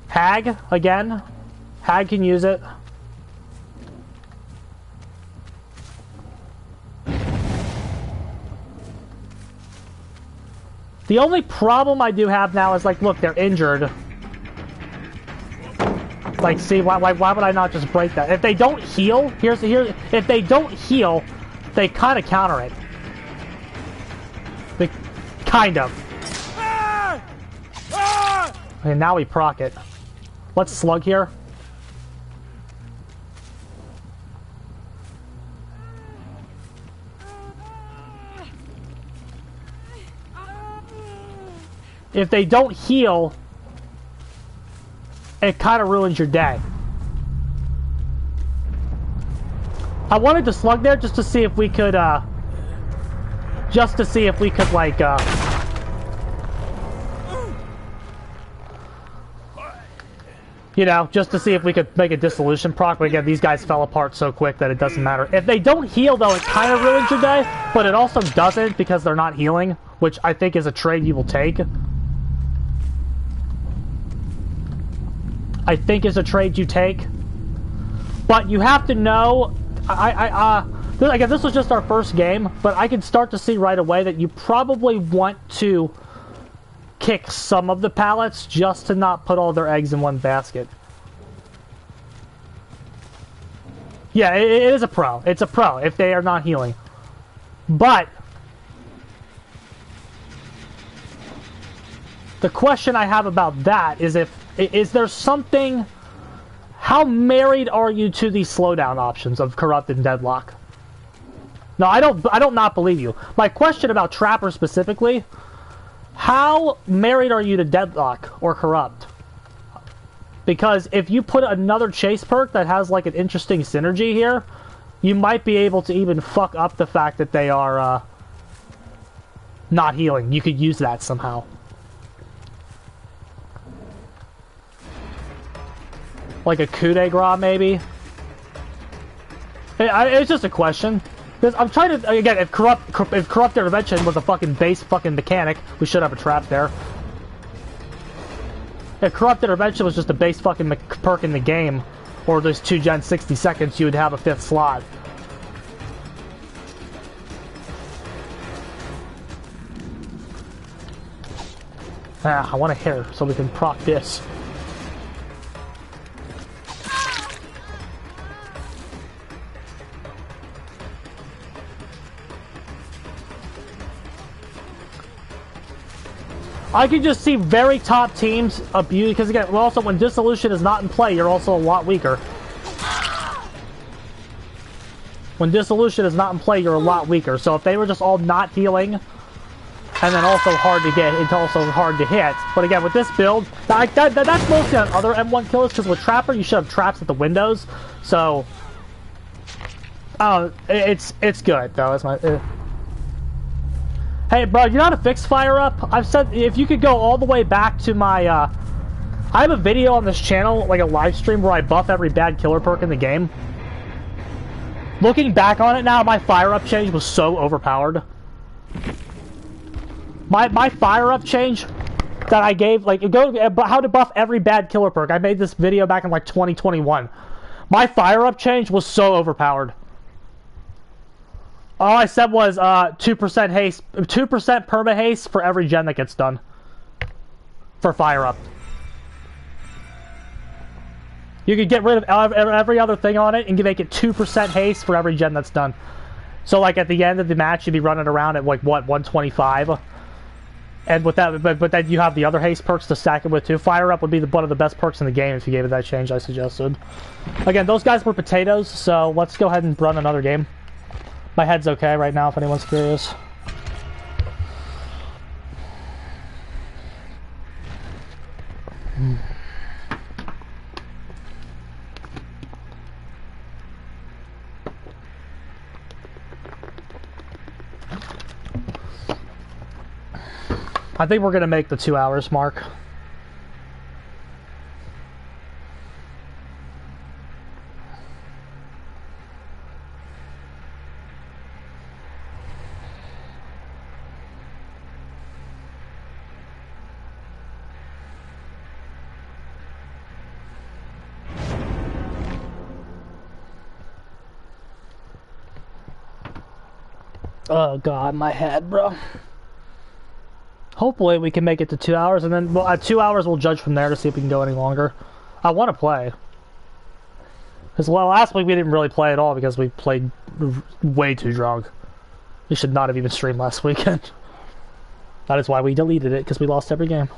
Hag again. Hag can use it. The only problem I do have now is, look, they're injured. See, why would I not just break that? If they don't heal, if they don't heal, they kind of counter it. Kind of. And now we proc it. Let's slug here. If they don't heal, it kind of ruins your day. I wanted to slug there just to see if we could, you know, just to see if we could make a dissolution proc, but again, these guys fell apart so quick that it doesn't matter. If they don't heal, though, it kind of ruins your day, but it also doesn't because they're not healing, which I think is a trade you will take. I think is a trade you take. But you have to know, again, this was just our first game, but I can start to see right away that you probably want to kick some of the pallets just to not put all their eggs in one basket. Yeah, it is a pro. It's a pro if they are not healing. But the question I have about that is is there something... How married are you to these slowdown options of Corrupt and Deadlock? No, I don't not believe you. My question about Trapper specifically, how married are you to Deadlock or Corrupt? Because if you put another chase perk that has an interesting synergy here, you might be able to even fuck up the fact that they are not healing. You could use that somehow. Like a coup de grace, maybe? It's just a question. Because I'm trying to, again, if Corrupt Intervention was a fucking base fucking mechanic, we should have a trap there. If Corrupt Intervention was just a base fucking perk in the game, or there's 2 gen 60 seconds, you would have a 5th slot. I want to hit her so we can proc this. I can just see very top teams abuse, because again, also when Dissolution is not in play, you're also a lot weaker. When Dissolution is not in play, you're a lot weaker. So if they were just all not healing, and then also hard to get, it's also hard to hit. But again, with this build, that's mostly on other M1 killers, because with Trapper, you should have traps at the windows. So, it's good, though. It's my... Hey, bro, you know how to fix fire up? I've said if you could go all the way back to my, I have a video on this channel, like a live stream, where I buff every bad killer perk in the game. Looking back on it now, my fire up change was so overpowered. My fire up change that I gave, like, how to buff every bad killer perk. I made this video back in, like, 2021. My fire-up change was so overpowered. All I said was, 2% haste, 2% perma-haste for every gen that gets done. For fire-up. You could get rid of every other thing on it and make it 2% haste for every gen that's done. So, like, at the end of the match, you'd be running around at, like, what, 125? And with that, but then you have the other haste perks to stack it with too. Fire Up would be one of the best perks in the game if you gave it that change I suggested. Again, those guys were potatoes, so let's go ahead and run another game. My head's okay right now if anyone's curious. I think we're gonna make the 2 hours mark. Oh god, my head, bro. Hopefully we can make it to 2 hours, and then at 2 hours we'll judge from there to see if we can go any longer. I want to play. Because, well, last week we didn't really play at all because we played way too drunk. We should not have even streamed last weekend. That is why we deleted it, because we lost every game.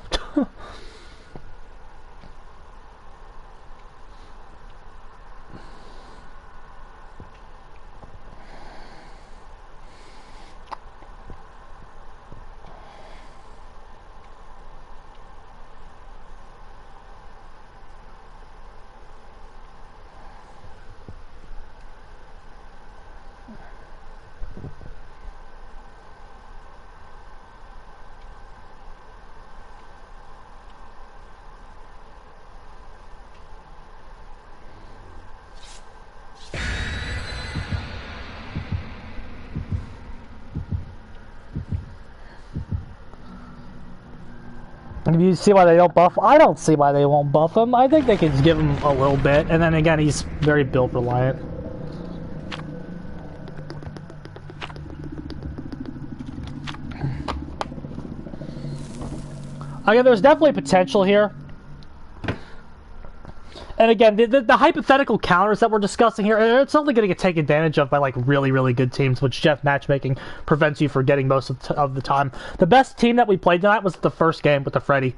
You see why they don't buff? I don't see why they won't buff him. I think they can just give him a little bit, and then again, he's very build reliant. Again, there's definitely potential here. And again, the hypothetical counters that we're discussing here, it's only going to get taken advantage of by, like, really, really good teams, which Jeff matchmaking prevents you from getting most of the time. The best team that we played tonight was the first game with the Freddy.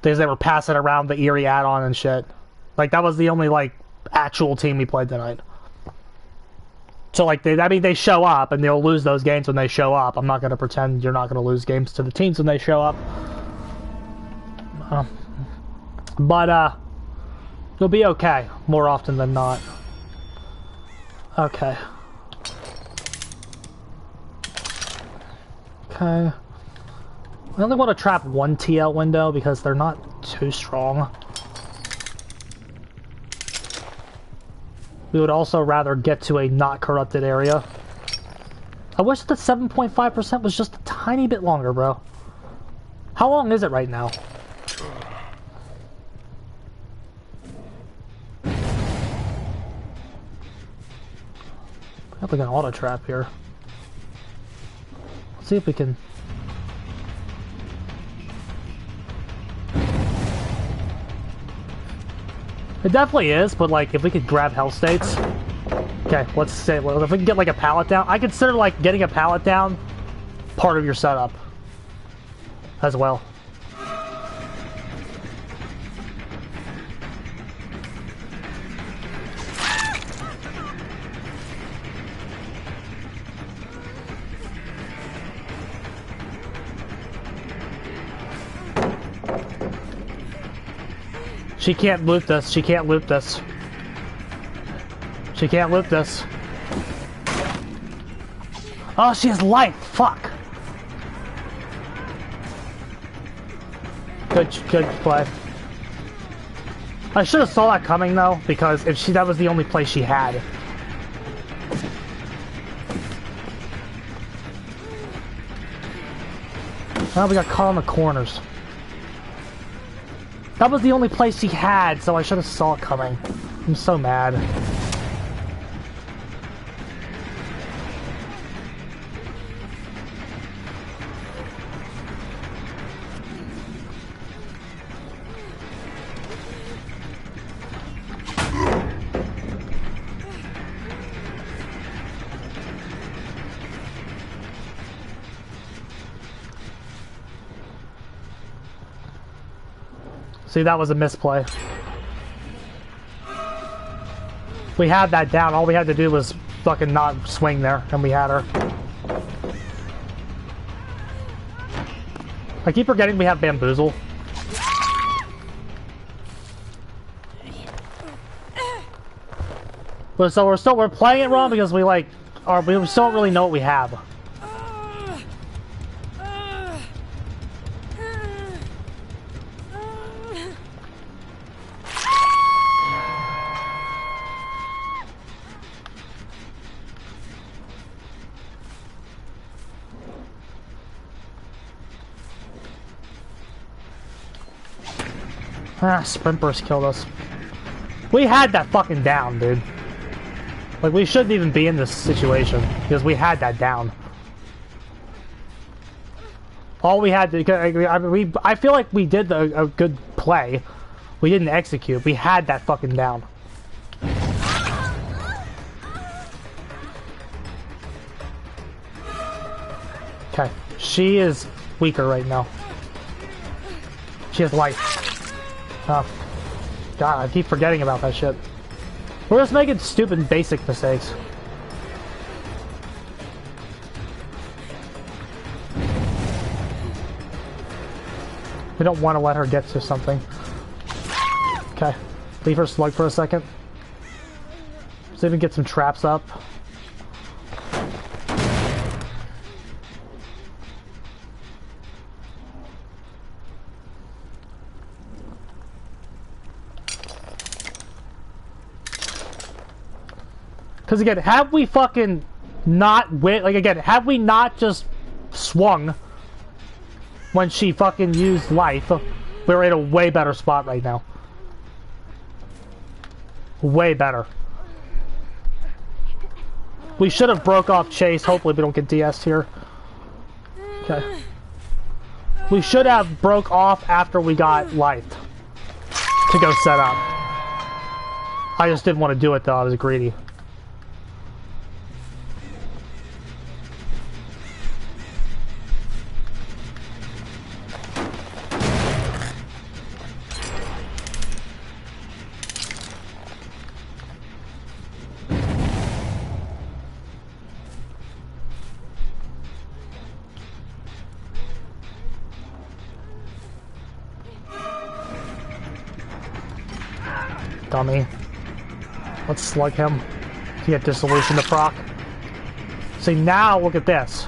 Because they were passing around the Eerie add-on and shit. Like, that was the only, like, actual team we played tonight. So, like, they show up, and they'll lose those games when they show up. I'm not going to pretend you're not going to lose games to the teams when they show up. You'll be okay, more often than not. Okay. Okay. I only want to trap one TL window because they're not too strong. We would also rather get to a not corrupted area. I wish the 7.5% was just a tiny bit longer, bro. How long is it right now? I have like an auto trap here. Let's see if we can. It definitely is, but like if we could grab hell states. Okay, let's say well, if we can get like a pallet down, I consider like getting a pallet down part of your setup as well. She can't loot this. She can't loot this. She can't loot this. Oh, she has life. Fuck. Good play. I should have saw that coming though, because if that was the only place she had. Now we got caught on the corners. That was the only place he had, so I should have saw it coming. I'm so mad. See, that was a misplay. We had that down. All we had to do was fucking not swing there, and we had her. I keep forgetting we have bamboozle. But so we're playing it wrong because we still don't really know what we have. Ah, sprint burst killed us. We had that fucking down, dude. Like, we shouldn't even be in this situation, because we had that down. All we had to... I feel like we did a good play. We didn't execute. We had that fucking down. Okay. She is weaker right now. She has life. Oh, God, I keep forgetting about that shit. We're just making stupid basic mistakes. We don't want to let her get to something. Okay. Leave her slug for a second. Let's even get some traps up. Because again, have we fucking not have we not just swung when she fucking used life, we're in a way better spot right now. Way better. We should have broke off chase. Hopefully we don't get DS'd here. Okay. We should have broke off after we got life to go set up. I just didn't want to do it though, I was greedy. Dummy. Let's slug him to get dissolution to proc. See, now look at this.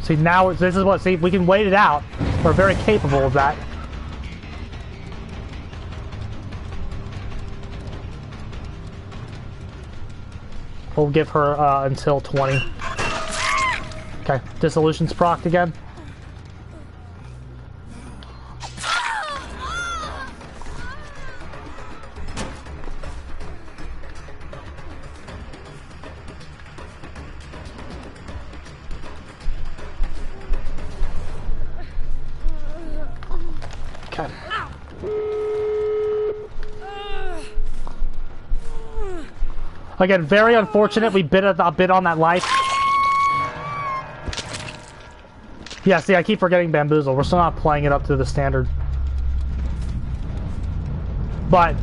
See, now this is what, see, we can wait it out. We're very capable of that. We'll give her until 20. Okay, dissolution's procced again. Okay. Again, very unfortunate we bit a bit on that life. Yeah, see, I keep forgetting bamboozle. We're still not playing it up to the standard. But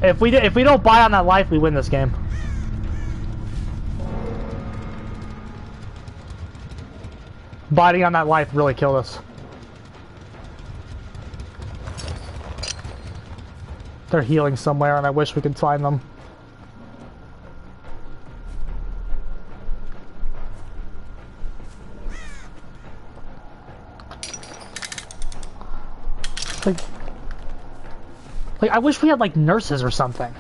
if we don't buy on that life, we win this game. Biting on that life really killed us. They're healing somewhere, and I wish we could find them. Like, I wish we had, like, nurses or something.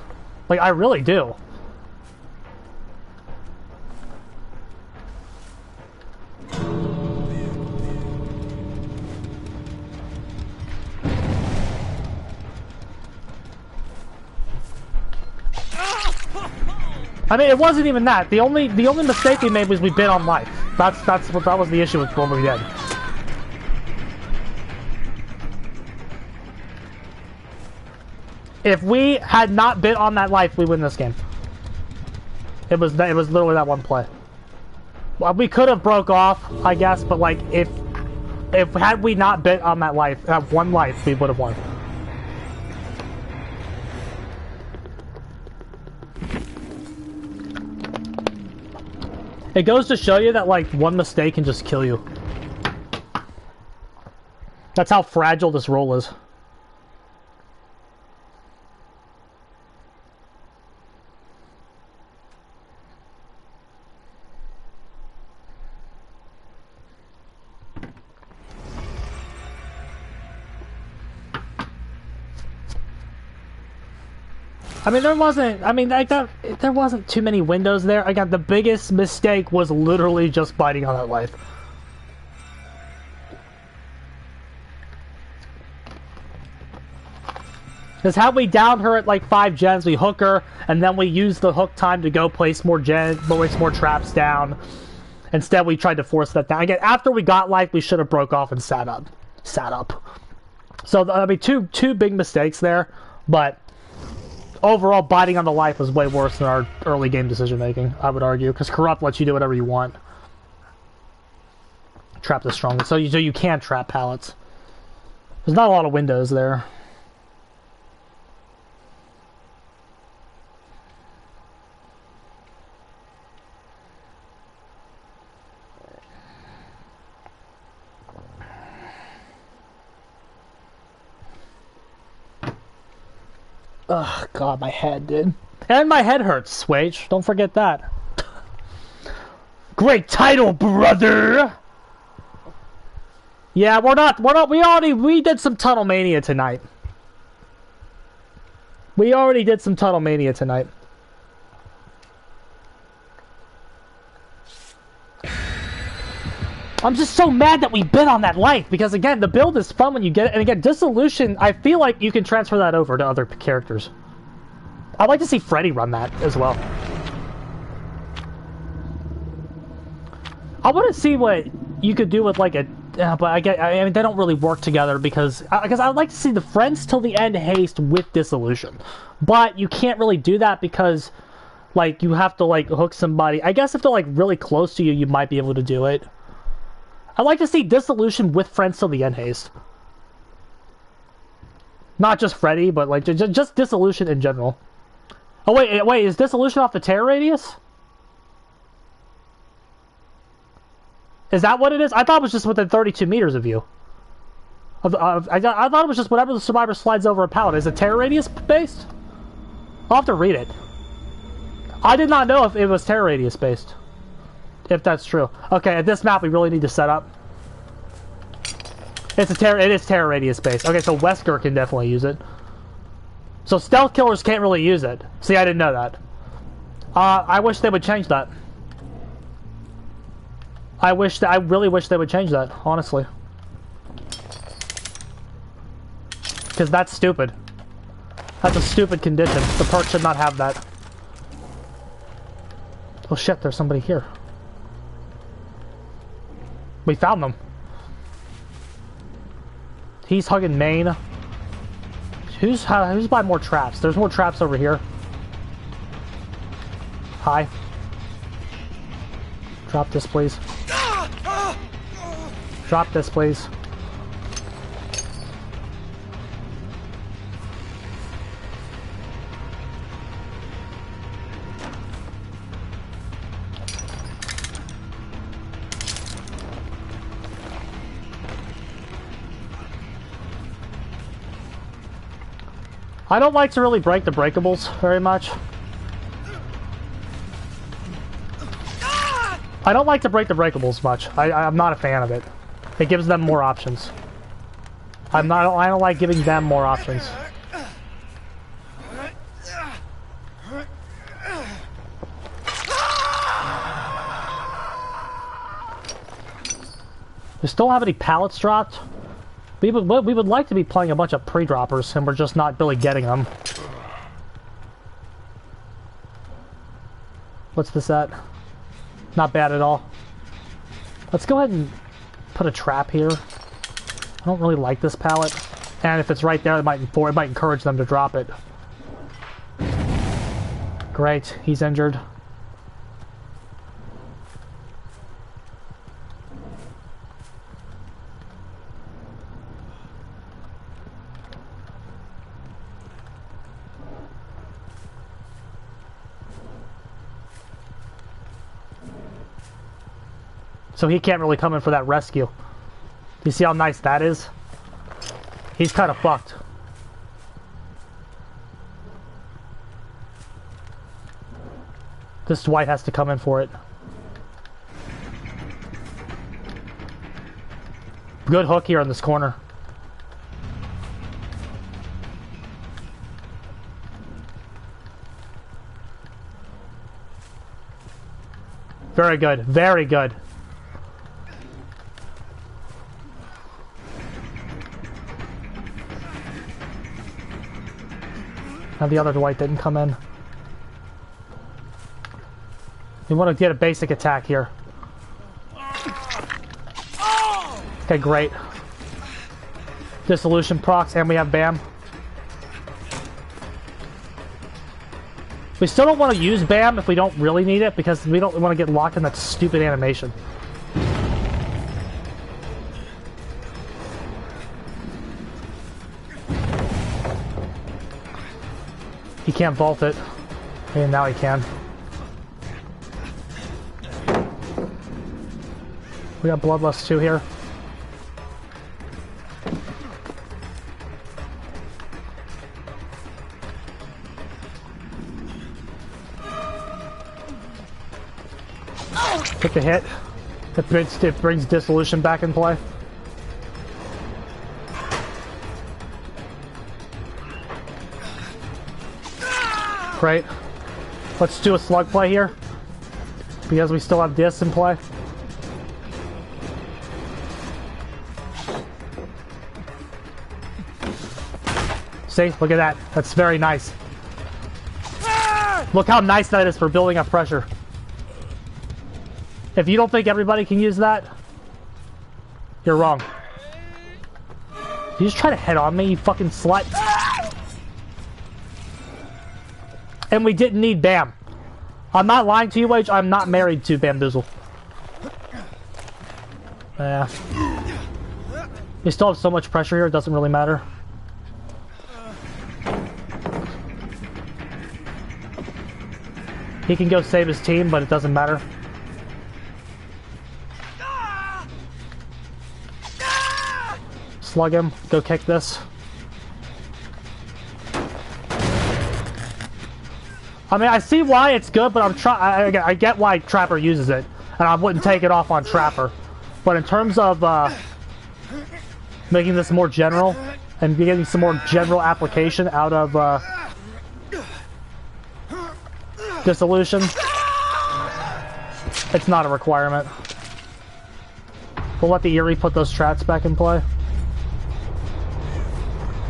Like, I really do. I mean, it wasn't even that. The only mistake we made was we bid on life. That was the issue with what we did. If we had not bid on that life, we win this game. It was literally that one play. Well, we could have broke off, I guess, but like if had we not bid on that life, that one life, we would have won. It goes to show you that like one mistake can just kill you. That's how fragile this role is. I mean, there wasn't too many windows there. Again, the biggest mistake was literally just biting on that life. Because how we downed her at like 5 gens, we hook her, and then we use the hook time to go place more traps down. Instead, we tried to force that down. Again, after we got life, we should have broke off and sat up. So, I mean, two big mistakes there, but overall, biting on the life was way worse than our early game decision making, I would argue, because Corrupt lets you do whatever you want. Trap the strongest, so you can trap pallets. There's not a lot of windows there. Ugh, God, my head, dude. And my head hurts, Swage. Don't forget that. Great title, brother! Yeah, we did some Tunnelmania tonight. We already did some Tunnelmania tonight. I'm just so mad that we bid on that life, because again, the build is fun when you get it, and again, Dissolution, I feel like you can transfer that over to other characters. I'd like to see Freddy run that as well. I want to see what you could do with like a, but I mean, they don't really work together because I'd like to see the Friends Till the End haste with Dissolution, but you can't really do that because, like, you have to like hook somebody. I guess if they're like really close to you, you might be able to do it. I'd like to see Dissolution with Friends Till the End haste. Not just Freddy, but like just Dissolution in general. Oh wait, is Dissolution off the terror radius? Is that what it is? I thought it was just within 32 meters of you. I thought it was just whenever the survivor slides over a pallet. Is it terror radius based? I'll have to read it. I did not know if it was terror radius based. If that's true. Okay, at this map we really need to set up. It is terror radius based. Okay, so Wesker can definitely use it. So stealth killers can't really use it. See, I didn't know that. I wish they would change that. I really wish they would change that, honestly. Because that's stupid. That's a stupid condition. The perk should not have that. Oh shit, there's somebody here. We found them. He's hugging main. Who's by more traps? There's more traps over here. Hi. Drop this, please. Drop this, please. I don't like to really break the breakables very much. I don't like to break the breakables much. I'm not a fan of it. It gives them more options. I don't like giving them more options. We still have any pallets dropped? We would like to be playing a bunch of pre-droppers, and we're just not really getting them. What's this at? Not bad at all. Let's go ahead and put a trap here. I don't really like this pallet. And if it's right there, it might encourage them to drop it. Great, he's injured. So he can't really come in for that rescue. You see how nice that is? He's kind of fucked. This Dwight has to come in for it. Good hook here in this corner. Very good. Very good. Now the other Dwight didn't come in. We want to get a basic attack here. Okay, great. Dissolution procs, and we have BAM. We still don't want to use BAM if we don't really need it, because we don't want to get locked in that stupid animation. He can't vault it. And now he can. We got Bloodlust 2 here. Took the hit. It brings Dissolution back in play. Great. Let's do a slug play here, because we still have Dis in play. See? Look at that. That's very nice. Look how nice that is for building up pressure. If you don't think everybody can use that, you're wrong. You just try to head on me, you fucking slut. And we didn't need BAM. I'm not lying to you, Wage. I'm not married to Bamboozle. Yeah. We still have so much pressure here, it doesn't really matter. He can go save his team, but it doesn't matter. Slug him. Go kick this. I mean, I see why it's good, but I get why Trapper uses it, and I wouldn't take it off on Trapper. But in terms of making this more general and getting some more general application out of Dissolution, it's not a requirement. We'll let the Eerie put those traps back in play.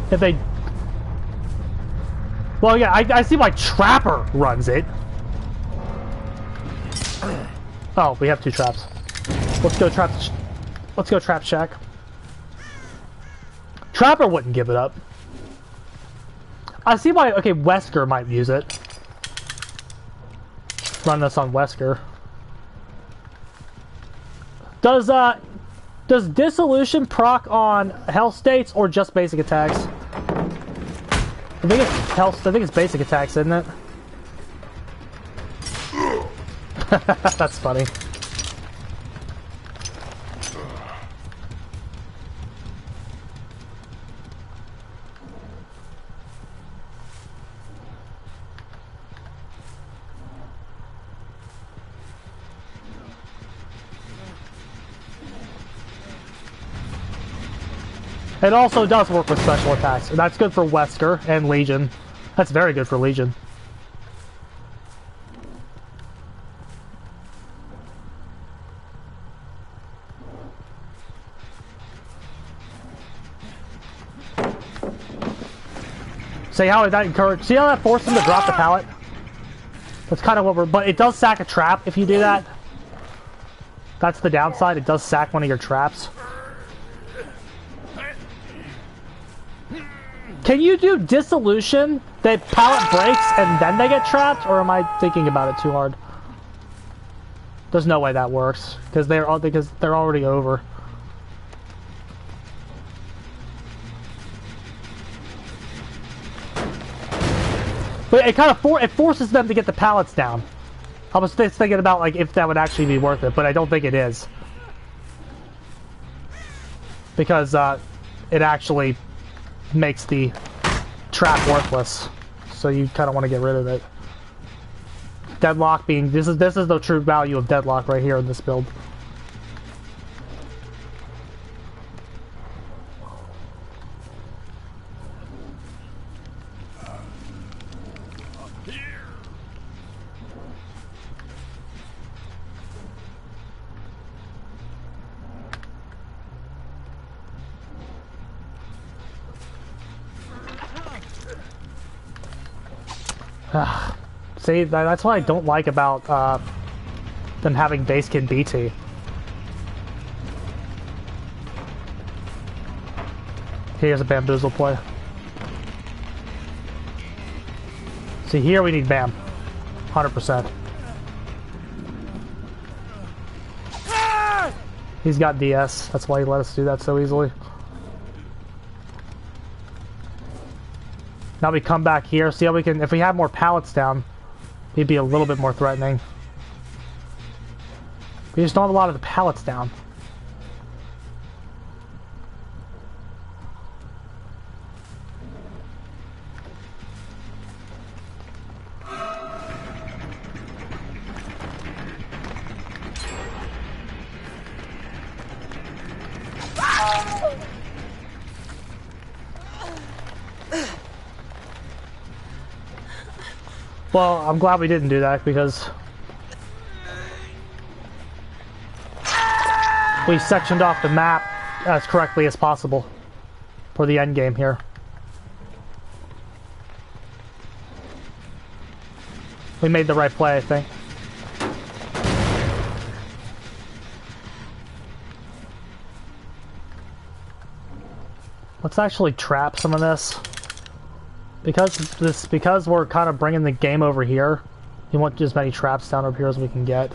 If they... Well, yeah, I see why Trapper runs it. Oh, we have 2 traps. Let's go trap shack. Trapper wouldn't give it up. I see why. Okay, Wesker might use it. Run this on Wesker. Does Dissolution proc on Hell States or just basic attacks? I think it's basic attacks, isn't it? That's funny. It also does work with special attacks, and that's good for Wesker and Legion. That's very good for Legion. See how that forced him to drop the pallet? That's kind of what we're... But it does sack a trap if you do that. That's the downside. It does sack one of your traps. Can you do dissolution that pallet breaks and then they get trapped? Or am I thinking about it too hard? There's no way that works. Because they're already over. But it kind of forces them to get the pallets down. I was thinking about like if that would actually be worth it, but I don't think it is. Because it actually makes the trap worthless. So you kind of want to get rid of it. Deadlock being this is the true value of deadlock right here in this build. See, that's what I don't like about them having base kit BT. Here's a bamboozle play. See, here we need BAM. 100%. He's got DS. That's why he let us do that so easily. Now we come back here, see how we can, if we have more pallets down, he'd be a little bit more threatening. We just don't have a lot of the pallets down. Well, I'm glad we didn't do that because we sectioned off the map as correctly as possible for the end game here. We made the right play, I think. Let's actually trap some of this. Because we're kind of bringing the game over here, we want as many traps down over here as we can get.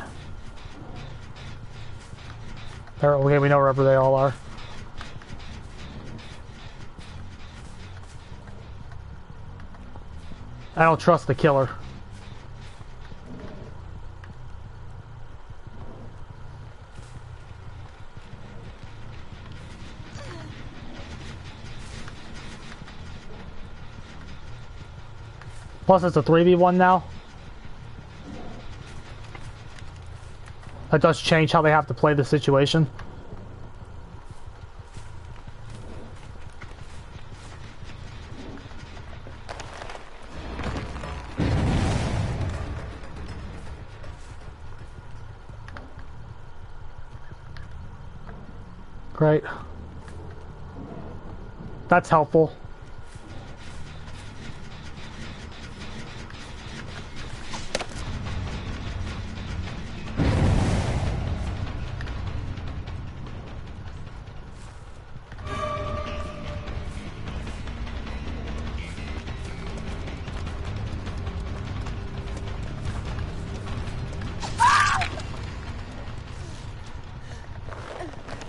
There, okay, we know wherever they all are. I don't trust the killer. Plus it's a 3v1 now. That does change how they have to play the situation. Great. That's helpful.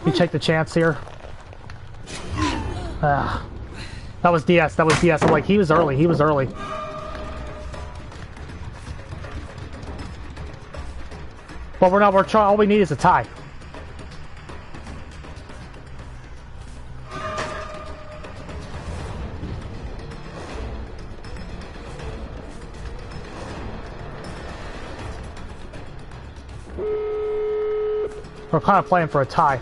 You take the chance here. That was DS. That was DS. I'm like, he was early. He was early. But we're not. We're trying. All we need is a tie. We're kind of playing for a tie.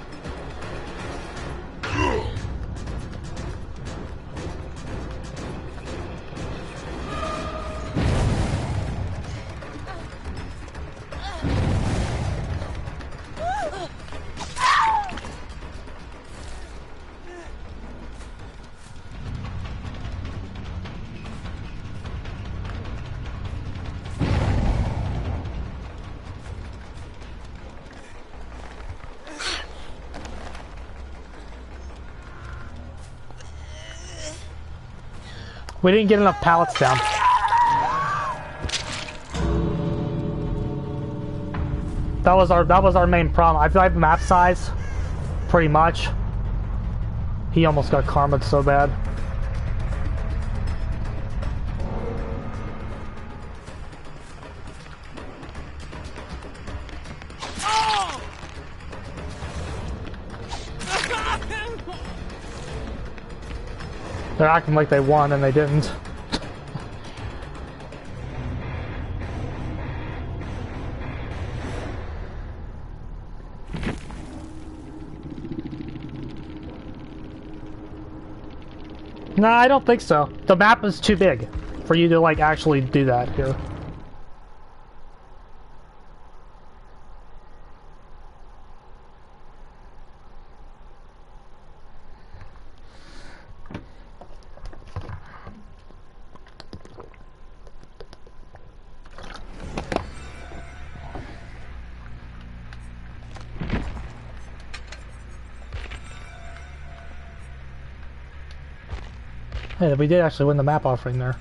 We didn't get enough pallets down. That was our main problem. I feel like map size, pretty much. He almost got karma'd so bad. They're acting like they won and they didn't. No, I don't think so. The map is too big for you to like actually do that here. Hey, we did actually win the map offering there.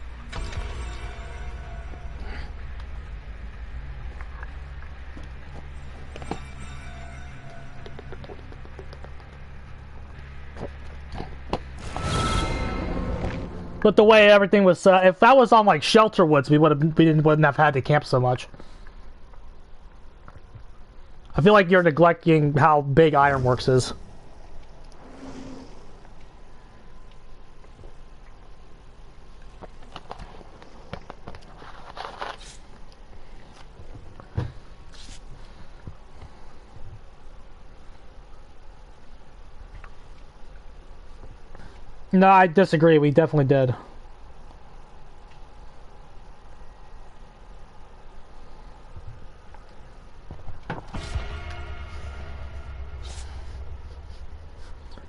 But the way everything was, if that was on like Shelter Woods, wouldn't have had to camp so much. I feel like you're neglecting how big Ironworks is. No, I disagree. We definitely did.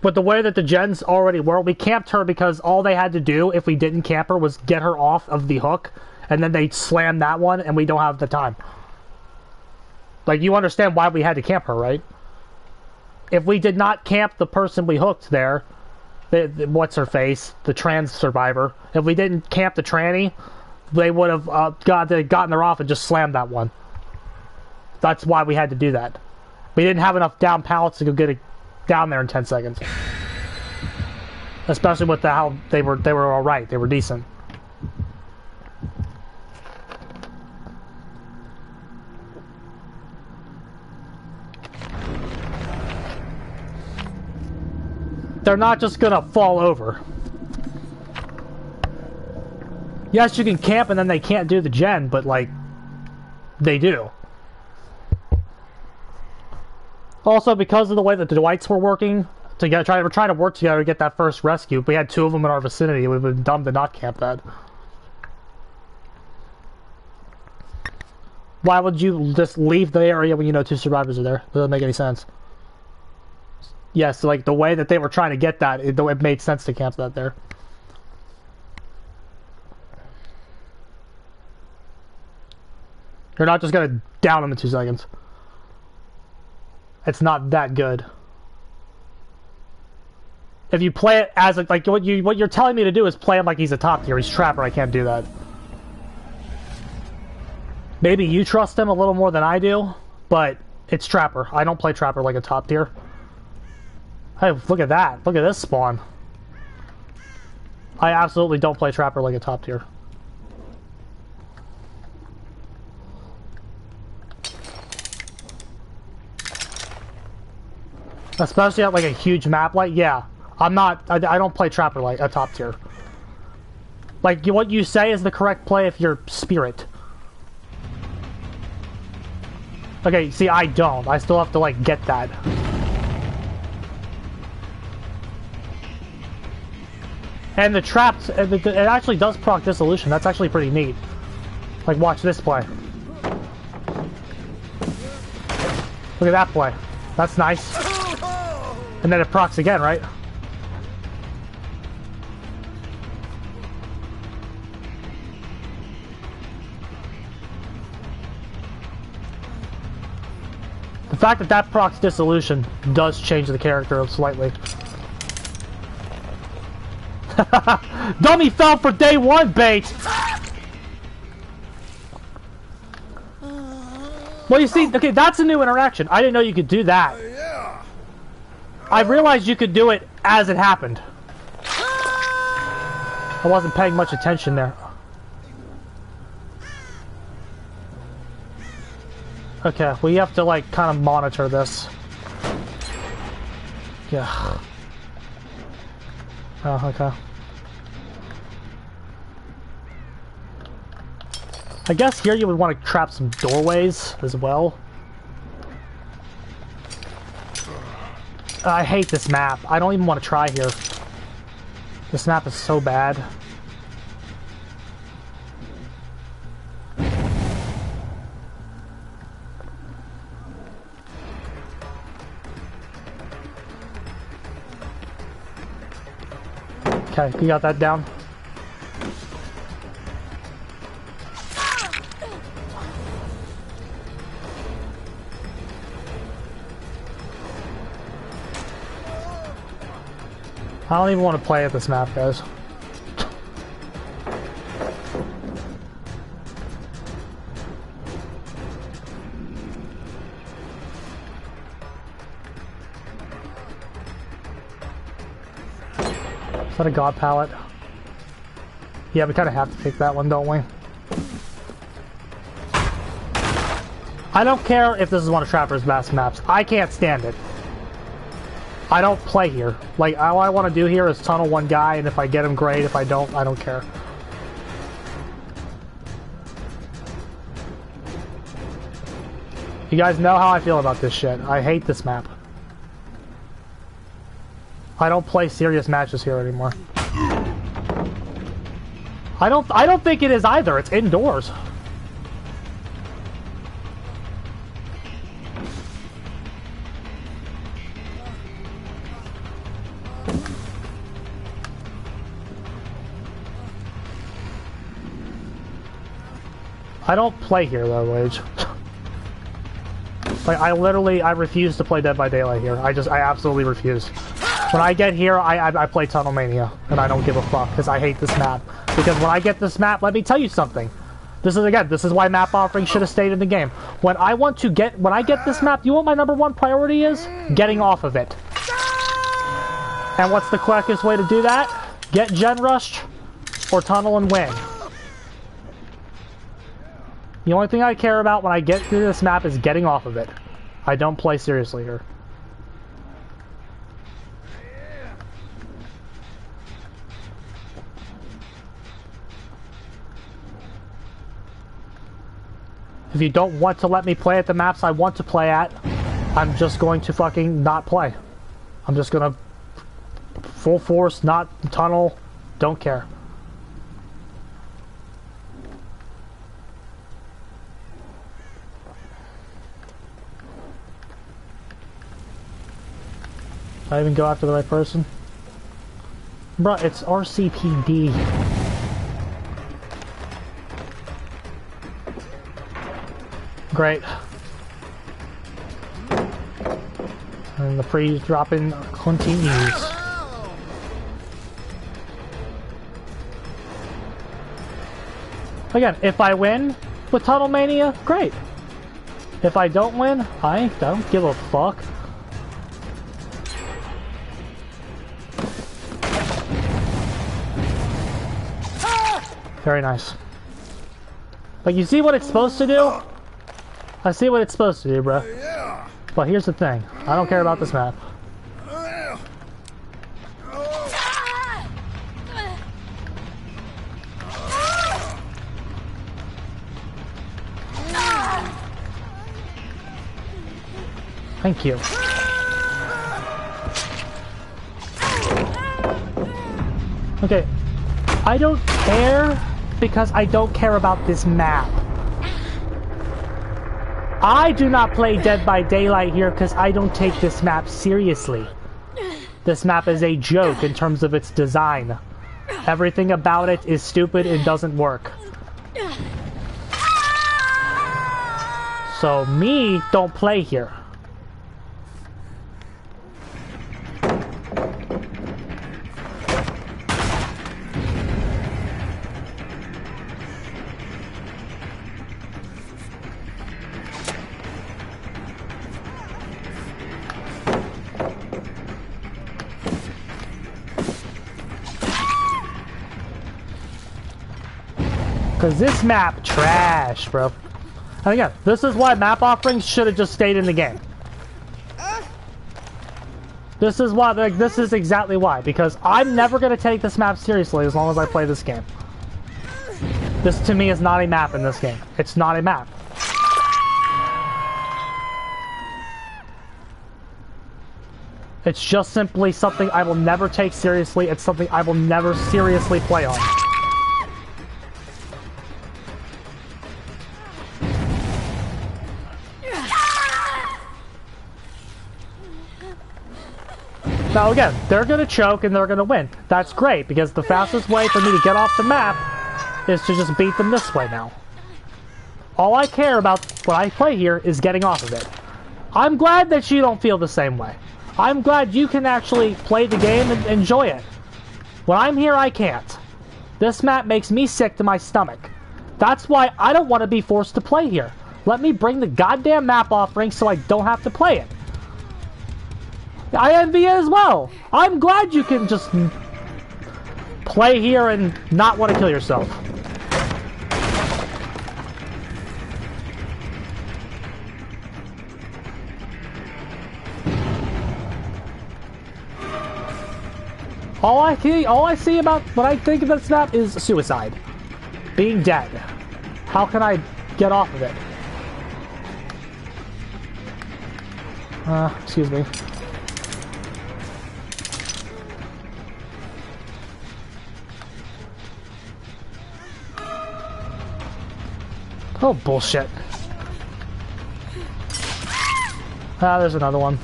But the way that the gens already were, we camped her because all they had to do, if we didn't camp her, was get her off of the hook, and then they slammed that one, and we don't have the time. Like, you understand why we had to camp her, right? If we did not camp the person we hooked there, what's her face, the trans survivor, if we didn't camp the tranny, they would have gotten her off and just slammed that one. That's why we had to do that. We didn't have enough down pallets to go get it down there in 10 seconds. Especially with how they were all right. They were decent. They're not just gonna fall over. Yes, you can camp and then they can't do the gen, but like, they do. Also, because of the way that the Dwights were working together, trying to work together to get that first rescue, we had 2 of them in our vicinity. It would have been dumb to not camp that. Why would you just leave the area when you know 2 survivors are there? It doesn't make any sense. Yes, like the way that they were trying to get that, it made sense to camp that there. You're not just gonna down them in 2 seconds. It's not that good. If you play it as a, like what you're telling me to do is play him like he's a top tier. He's Trapper. I can't do that. Maybe you trust him a little more than I do, but it's Trapper. I don't play Trapper like a top tier. Hey, look at that. Look at this spawn. I absolutely don't play Trapper like a top tier. Especially at like a huge map like, yeah. I don't play Trapper like a top tier. Like, what you say is the correct play if you're Spirit. Okay, see, I don't. I still have to, like, get that. And the traps, it actually does proc Dissolution. That's actually pretty neat. Like, watch this play. Look at that play. That's nice. And then it procs again, right? The fact that that procs Dissolution does change the character slightly. Dummy fell for day one bait! Well, you see, okay, that's a new interaction. I didn't know you could do that. I realized you could do it as it happened. I wasn't paying much attention there. Okay, we have to, like, kind of monitor this. Yeah. Oh, okay. I guess here you would want to trap some doorways as well. I hate this map. I don't even want to try here. This map is so bad. Okay, you got that down? I don't even want to play at this map, guys. Is that a god pallet? Yeah, we kind of have to take that one, don't we? I don't care if this is one of Trapper's best maps. I can't stand it. I don't play here. Like, all I want to do here is tunnel one guy, and if I get him, great. If I don't care. You guys know how I feel about this shit. I hate this map. I don't play serious matches here anymore. I don't think it is either. It's indoors. I don't play here though, Wage. Like, I refuse to play Dead by Daylight here. I absolutely refuse. When I get here, I play Tunnelmania, and I don't give a fuck, because I hate this map. Because when I get this map, let me tell you something. This is why map offering should have stayed in the game. When I get this map, you know what my #1 priority is? Getting off of it. And what's the quickest way to do that? Get Gen Rushed, or tunnel and win. The only thing I care about when I get through this map is getting off of it. I don't play seriously here. If you don't want to let me play at the maps I want to play at, I'm just going to fucking not play. I'm just gonna full force, not tunnel, don't care. Did I even go after the right person? Bruh, it's RCPD. Great. And the freeze dropping continues. Again, if I win with Tunnelmania, great. If I don't win, I don't give a fuck. Very nice. But you see what it's supposed to do? I see what it's supposed to do, bro. But here's the thing. I don't care about this map. Thank you. Okay. I don't care because I don't care about this map. I do not play Dead by Daylight here because I don't take this map seriously. This map is a joke in terms of its design. Everything about it is stupid and doesn't work. So me, don't play here. Because this map, trash, bro. And again, this is why map offerings should have just stayed in the game. This is why, like, this is exactly why. Because I'm never going to take this map seriously as long as I play this game. This, to me, is not a map in this game. It's not a map. It's just simply something I will never take seriously. It's something I will never seriously play on. Now again, they're going to choke and they're going to win. That's great, because the fastest way for me to get off the map is to just beat them this way now. All I care about when I play here is getting off of it. I'm glad that you don't feel the same way. I'm glad you can actually play the game and enjoy it. When I'm here, I can't. This map makes me sick to my stomach. That's why I don't want to be forced to play here. Let me bring the goddamn map offering so I don't have to play it. I envy it as well. I'm glad you can just play here and not want to kill yourself. All I see about when I think of this map is suicide. Being dead. How can I get off of it? Excuse me. Oh, bullshit. There's another one.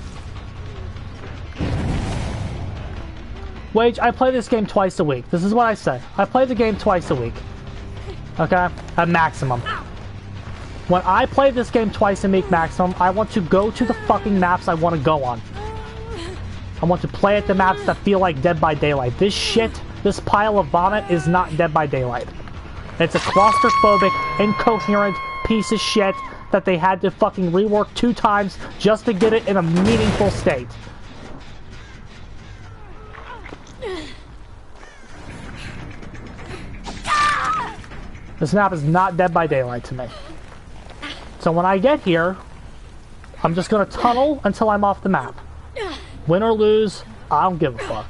Wage, I play this game twice a week. This is what I say. I play the game twice a week. Okay? At maximum. When I play this game twice a week maximum, I want to go to the fucking maps I want to go on. I want to play at the maps that feel like Dead by Daylight. This shit, this pile of vomit is not Dead by Daylight. It's a claustrophobic, incoherent piece of shit that they had to fucking rework 2 times just to get it in a meaningful state. This map is not Dead by Daylight to me. So when I get here, I'm just gonna tunnel until I'm off the map. Win or lose, I don't give a fuck.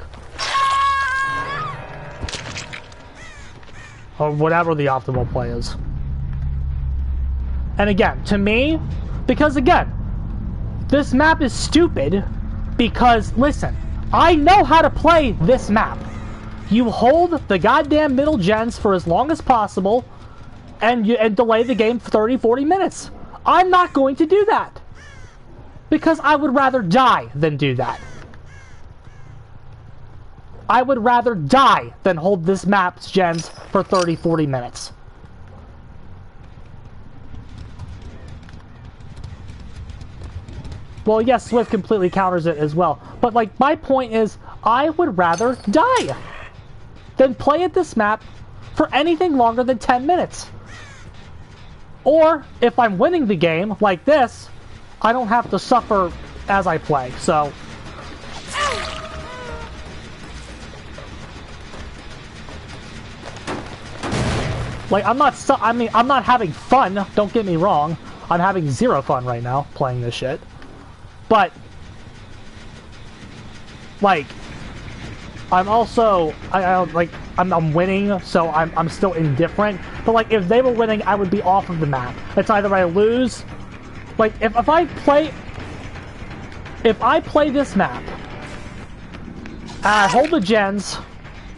Or whatever the optimal play is. And again, to me, because again, this map is stupid because, listen, I know how to play this map. You hold the goddamn middle gens for as long as possible and delay the game for 30-40 minutes. I'm not going to do that. Because I would rather die than do that. I would rather die than hold this map's gens for 30-40 minutes. Well, yes, Swift completely counters it as well. But, like, my point is, I would rather die than play at this map for anything longer than 10 minutes. Or, if I'm winning the game, like this, I don't have to suffer as I play, so... Like, I'm not having fun, don't get me wrong. I'm having zero fun right now, playing this shit. But... Like... I'm also... I'm winning, so I'm still indifferent. But, like, if they were winning, I would be off of the map. It's either I lose... Like, if I play... If I play this map... And I hold the gens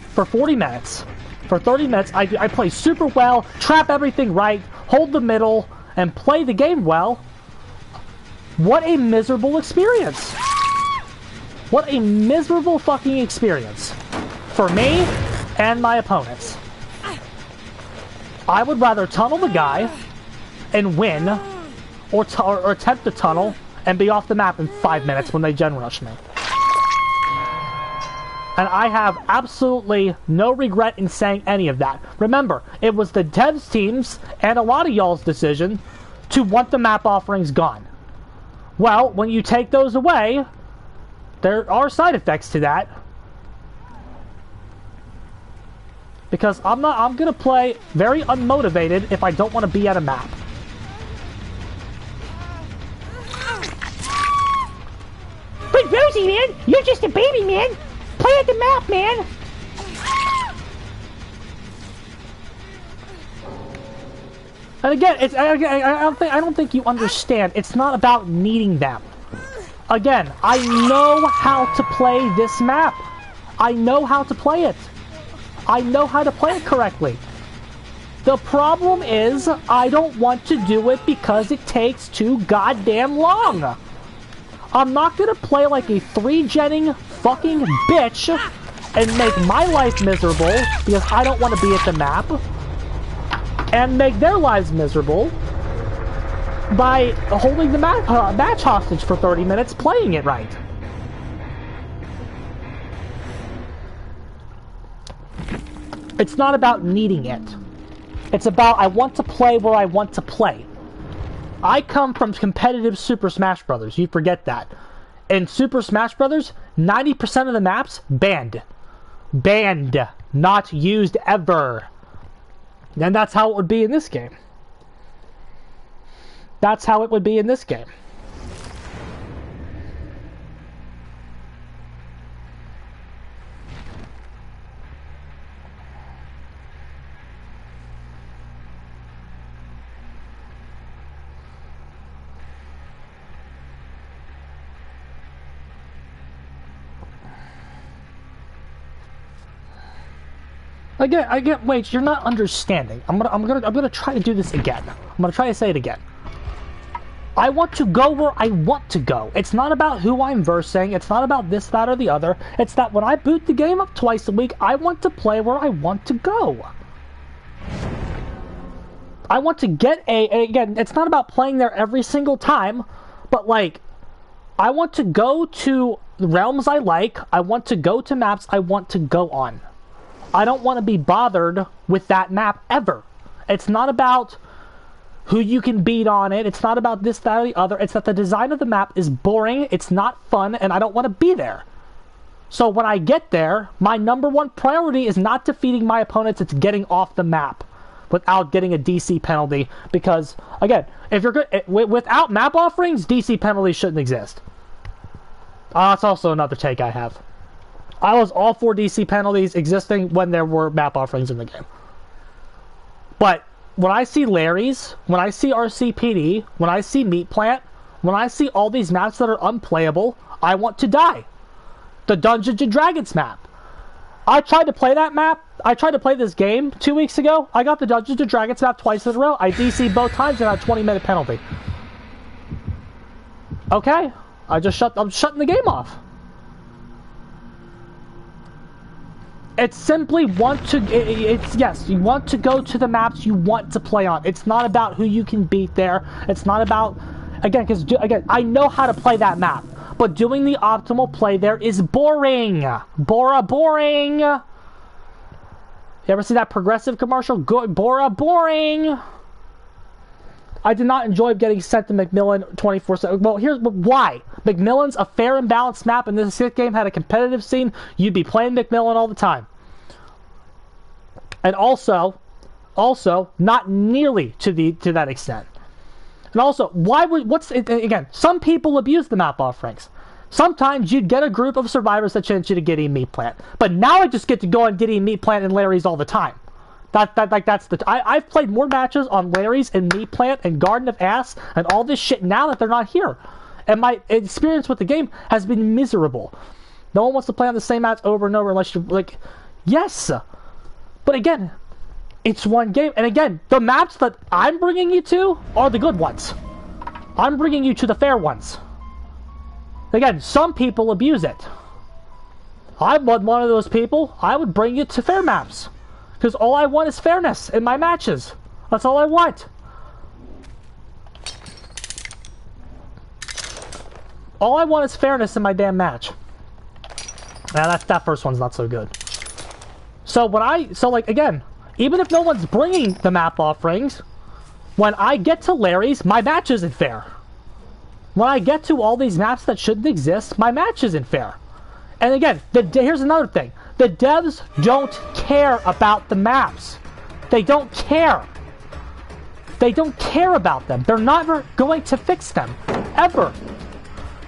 for 40 minutes... For 30 minutes, I play super well, trap everything right, hold the middle, and play the game well. What a miserable experience. What a miserable fucking experience. For me and my opponents. I would rather tunnel the guy and win, or attempt to tunnel and be off the map in 5 minutes when they gen rush me. And I have absolutely no regret in saying any of that. Remember, it was the devs teams and a lot of y'all's decision to want the map offerings gone. Well, when you take those away, there are side effects to that. Because I'm gonna play very unmotivated if I don't want to be at a map. But Rosie, man, you're just a baby, man. Play at the map, man. And again, I don't think you understand. It's not about needing them. Again, I know how to play this map. I know how to play it. I know how to play it correctly. The problem is, I don't want to do it because it takes too goddamn long. I'm not gonna play like a 3-genning fucking bitch and make my life miserable because I don't want to be at the map and make their lives miserable by holding the match hostage for 30 minutes playing it right. It's not about needing it. It's about I want to play where I want to play. I come from competitive Super Smash Brothers. You forget that. In Super Smash Brothers, 90% of the maps, banned. Banned. Not used ever. And that's how it would be in this game. That's how it would be in this game. Again, wait, you're not understanding. I'm gonna try to do this again. I'm gonna try to say it again. I want to go where I want to go. It's not about who I'm versing. It's not about this, that, or the other. It's that when I boot the game up twice a week, I want to play where I want to go. I want to get again, it's not about playing there every single time, but like, I want to go to realms I like. I want to go to maps I want to go on. I don't want to be bothered with that map ever. It's not about who you can beat on it. It's not about this, that, or the other. It's that the design of the map is boring, it's not fun, and I don't want to be there. So when I get there, my number one priority is not defeating my opponents, it's getting off the map without getting a DC penalty. Because, again, if you're good without map offerings, DC penalties shouldn't exist. That's also another take I have. I was all for DC penalties existing when there were map offerings in the game. But when I see Larry's, when I see RCPD, when I see Meat Plant, when I see all these maps that are unplayable, I want to die. The Dungeons and Dragons map. I tried to play that map. I tried to play this game 2 weeks ago. I got the Dungeons and Dragons map twice in a row. I DC'd both times and had a 20-minute penalty. Okay, I'm shutting the game off. It's simply yes, you want to go to the maps you want to play on. It's not about who you can beat there. It's not about, again, I know how to play that map, but doing the optimal play there is boring. Boring. You ever see that Progressive commercial? Good, boring. I did not enjoy getting sent to McMillan 24/7. Well, here's why. McMillan's a fair and balanced map, and this game had a competitive scene. You'd be playing McMillan all the time. And also, not nearly to that extent. And also, again, some people abuse the map offerings. Sometimes you'd get a group of survivors that sent you to Giddy and Meat Plant. But now I just get to go on Giddy and Meat Plant and Larry's all the time. I've played more matches on Larry's and Meat Plant and Garden of Ass and all this shit now that they're not here. And my experience with the game has been miserable. No one wants to play on the same maps over and over unless you're like, yes. But again, it's one game. And again, the maps that I'm bringing you to are the good ones. I'm bringing you to the fair ones. Again, some people abuse it. I'm one of those people. I would bring you to fair maps. Because all I want is fairness in my matches. That's all I want. All I want is fairness in my damn match. Now that first one's not so good. So again, even if no one's bringing the map offerings, when I get to Larry's, my match isn't fair. When I get to all these maps that shouldn't exist, my match isn't fair. And again, here's another thing. The devs don't care about the maps. They don't care. They don't care about them. They're never going to fix them. Ever.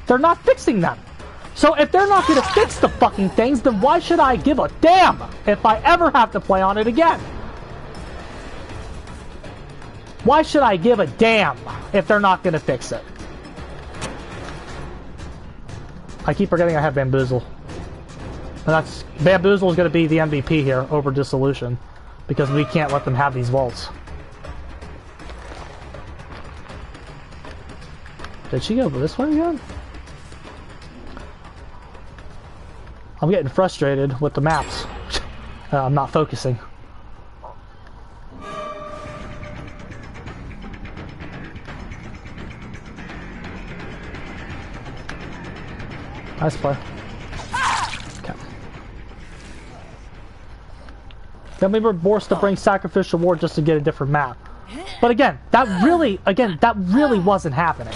They're not fixing them. So if they're not going to fix the fucking things, then why should I give a damn if I ever have to play on it again? Why should I give a damn if they're not going to fix it? I keep forgetting I have Bamboozle. And Bamboozle is going to be the MVP here over Dissolution. Because we can't let them have these vaults. Did she go this way again? I'm getting frustrated with the maps. I'm not focusing. Nice play. Okay. Then we were forced to bring Sacrificial Ward just to get a different map. But again, that really wasn't happening.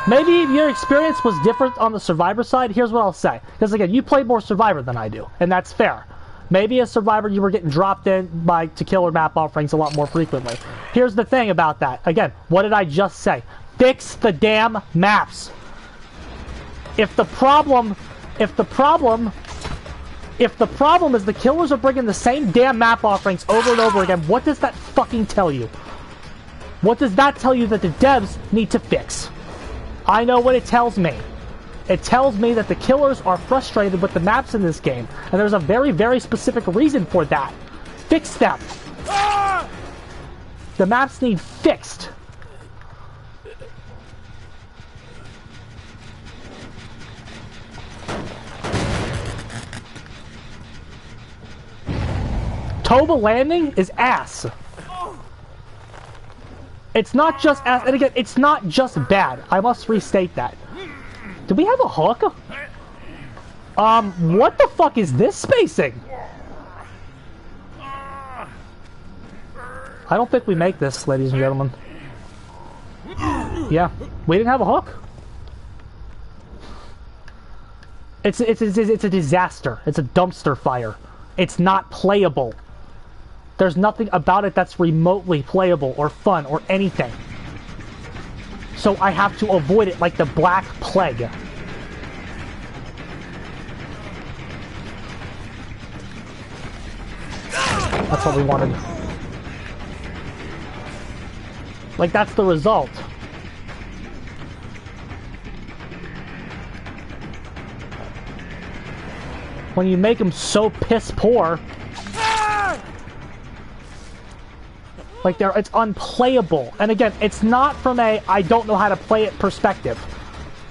Maybe your experience was different on the Survivor side. Here's what I'll say. Because again, you played more Survivor than I do. And that's fair. Maybe as Survivor you were getting dropped in to killer map offerings a lot more frequently. Here's the thing about that. Again, what did I just say? Fix the damn maps. If the problem is the killers are bringing the same damn map offerings over and over again, what does that fucking tell you? What does that tell you that the devs need to fix? I know what it tells me. It tells me that the killers are frustrated with the maps in this game, and there's a very, very specific reason for that. Fix them. The maps need fixed. Toba Landing is ass. It's not just ass, and again, it's not just bad. I must restate that. Do we have a hook? What the fuck is this spacing? I don't think we make this, ladies and gentlemen. Yeah, we didn't have a hook. It's a disaster. It's a dumpster fire. It's not playable. There's nothing about it that's remotely playable or fun or anything. So I have to avoid it like the Black Plague. That's what we wanted. Like, that's the result. When you make them so piss poor, like it's unplayable. And again, it's not from a I don't know how to play it perspective.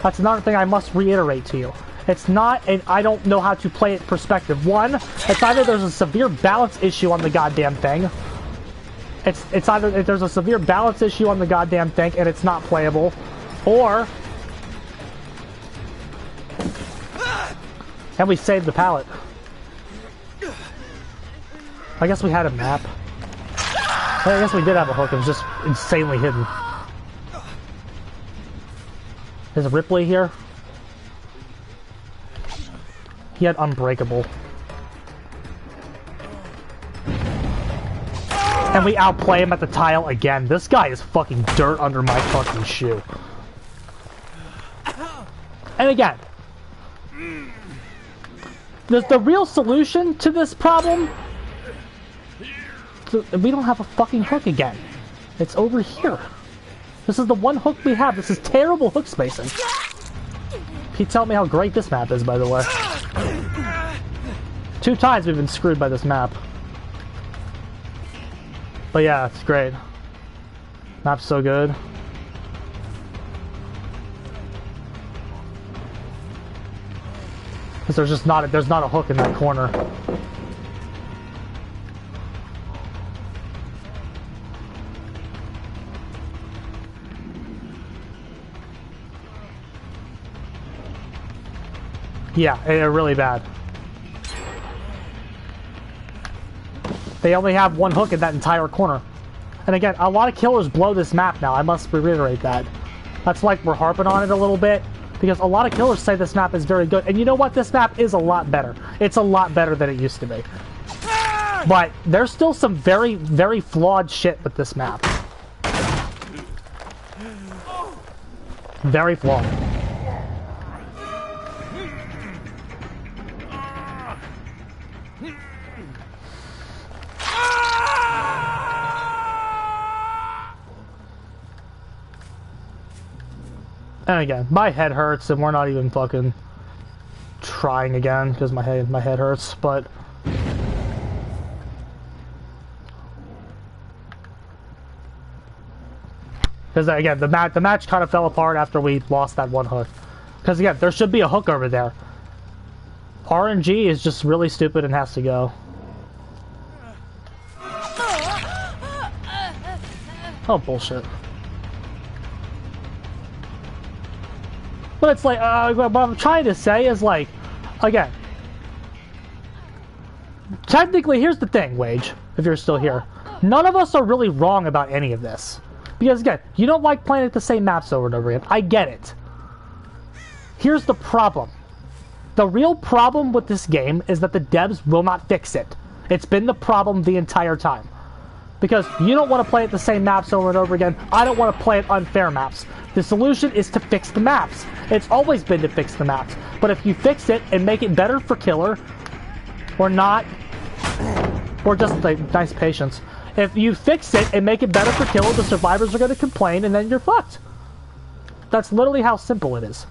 That's another thing I must reiterate to you. It's not an I don't know how to play it perspective. One, it's either there's a severe balance issue on the goddamn thing. It's either there's a severe balance issue on the goddamn thing and it's not playable, or and we saved the pallet. I guess we had a map. I guess we did have a hook. It was just insanely hidden. There's a Ripley here. He had Unbreakable. And we outplay him at the tile again. This guy is fucking dirt under my fucking shoe. And again, the real solution to this problem, we don't have a fucking hook again. It's over here. This is the one hook we have. This is terrible hook spacing. Pete, tell me how great this map is, by the way. 2 times we've been screwed by this map. But yeah, it's great. Map's so good. Because there's not a hook in that corner. Yeah, they're really bad. They only have one hook in that entire corner. And again, a lot of killers blow this map now. I must reiterate that. That's like we're harping on it a little bit. Because a lot of killers say this map is very good. And you know what? This map is a lot better. It's a lot better than it used to be. But there's still some very, very flawed shit with this map. Very flawed. And again, my head hurts, and we're not even fucking trying again because my head hurts. But because again, the match kind of fell apart after we lost that one hook. Because again, there should be a hook over there. RNG is just really stupid and has to go. Oh bullshit. But it's like, what I'm trying to say is like, again, technically, here's the thing, Wage, if you're still here. None of us are really wrong about any of this. Because again, you don't like playing at the same maps over and over again. I get it. Here's the problem. The real problem with this game is that the devs will not fix it. It's been the problem the entire time. Because you don't want to play at the same maps over and over again. I don't want to play at unfair maps. The solution is to fix the maps. It's always been to fix the maps. But if you fix it and make it better for killer, or not, or just like nice patience. If you fix it and make it better for killer, the survivors are going to complain and then you're fucked. That's literally how simple it is.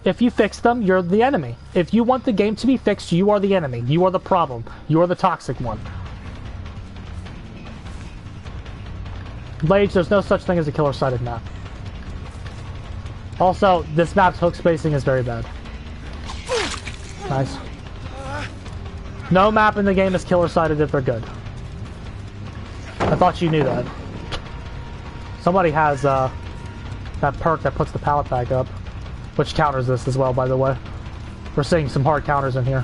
If you fix them, you're the enemy. If you want the game to be fixed, you are the enemy. You are the problem. You are the toxic one. Lage, there's no such thing as a killer-sided map. Also, this map's hook spacing is very bad. Nice. No map in the game is killer-sided if they're good. I thought you knew that. Somebody has that perk that puts the pallet back up. Which counters this as well, by the way. We're seeing some hard counters in here.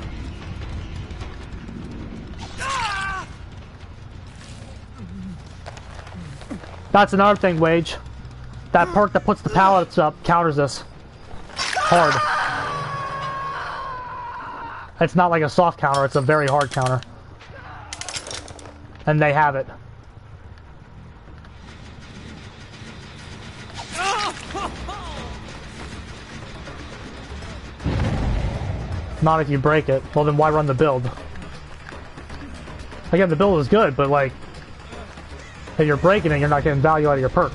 That's another thing, Wage. That perk that puts the pallets up counters this. Hard. It's not like a soft counter, it's a very hard counter. And they have it. Not if you break it. Well, then why run the build? Again, the build is good, but like, if you're breaking it, you're not getting value out of your perk.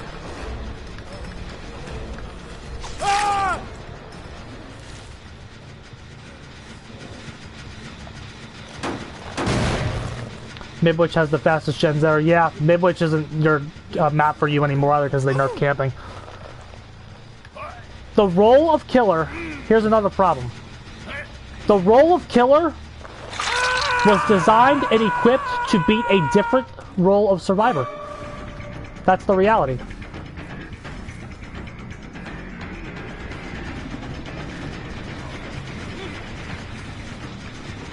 Midwich has the fastest gens there. Yeah, Midwich isn't your map for you anymore either because they nerfed camping. The role of killer, here's another problem. The role of killer was designed and equipped to beat a different role of survivor. That's the reality.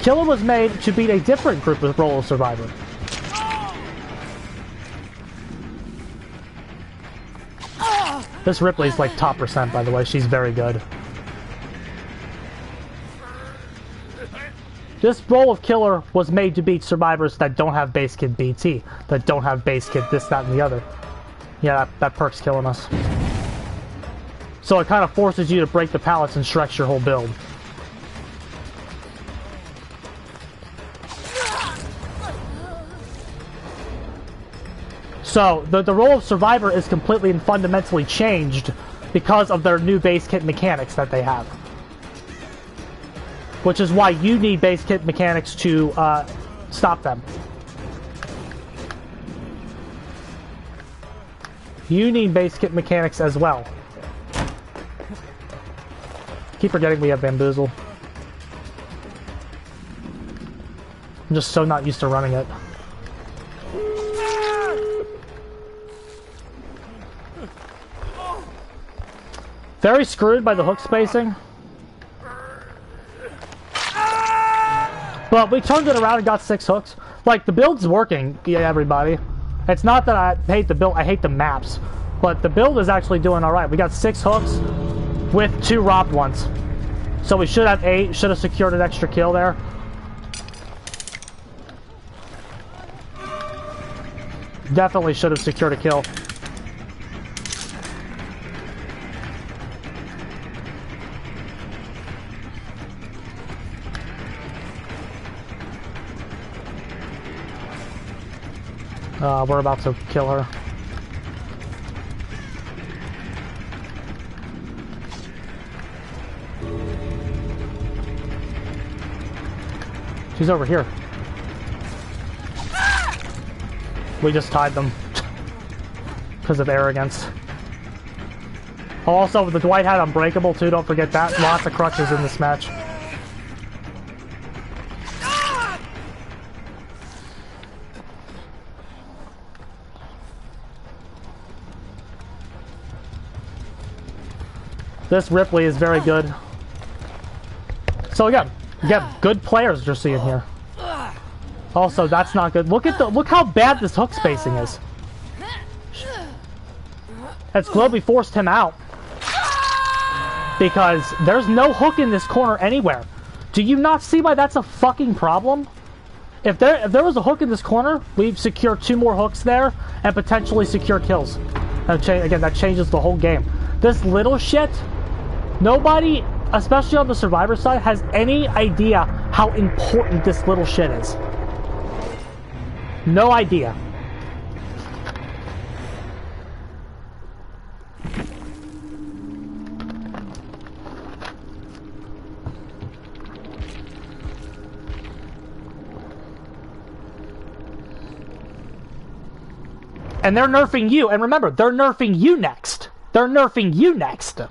Killer was made to beat a different group of role of survivor. This Ripley's like top percent, by the way. She's very good. This role of killer was made to beat survivors that don't have base kit BT, that don't have base kit this, that, and the other. Yeah, that perk's killing us. So it kind of forces you to break the pallets and stretch your whole build. So the role of survivor is completely and fundamentally changed because of their new base kit mechanics that they have. Which is why you need base kit mechanics to stop them. You need base kit mechanics as well. Keep forgetting we have Bamboozle. I'm just so not used to running it. Very screwed by the hook spacing. But we turned it around and got 6 hooks. Like, the build's working, yeah, everybody. It's not that I hate the build, I hate the maps. But the build is actually doing alright. We got 6 hooks with 2 robbed ones. So we should have 8. Should have secured an extra kill there. Definitely should have secured a kill. We're about to kill her. She's over here. We just tied them. Because of arrogance. Also, the Dwight had Unbreakable too, don't forget that. Lots of crutches in this match. This Ripley is very good. So again, good players you're seeing here. Also, that's not good. Look how bad this hook spacing is. That's Globey forced him out. Because there's no hook in this corner anywhere. Do you not see why that's a fucking problem? If there was a hook in this corner, we'd secure 2 more hooks there and potentially secure kills. Again, that changes the whole game. This little shit, nobody, especially on the survivor side, has any idea how important this little shit is. No idea. And they're nerfing you. And remember, they're nerfing you next. They're nerfing you next.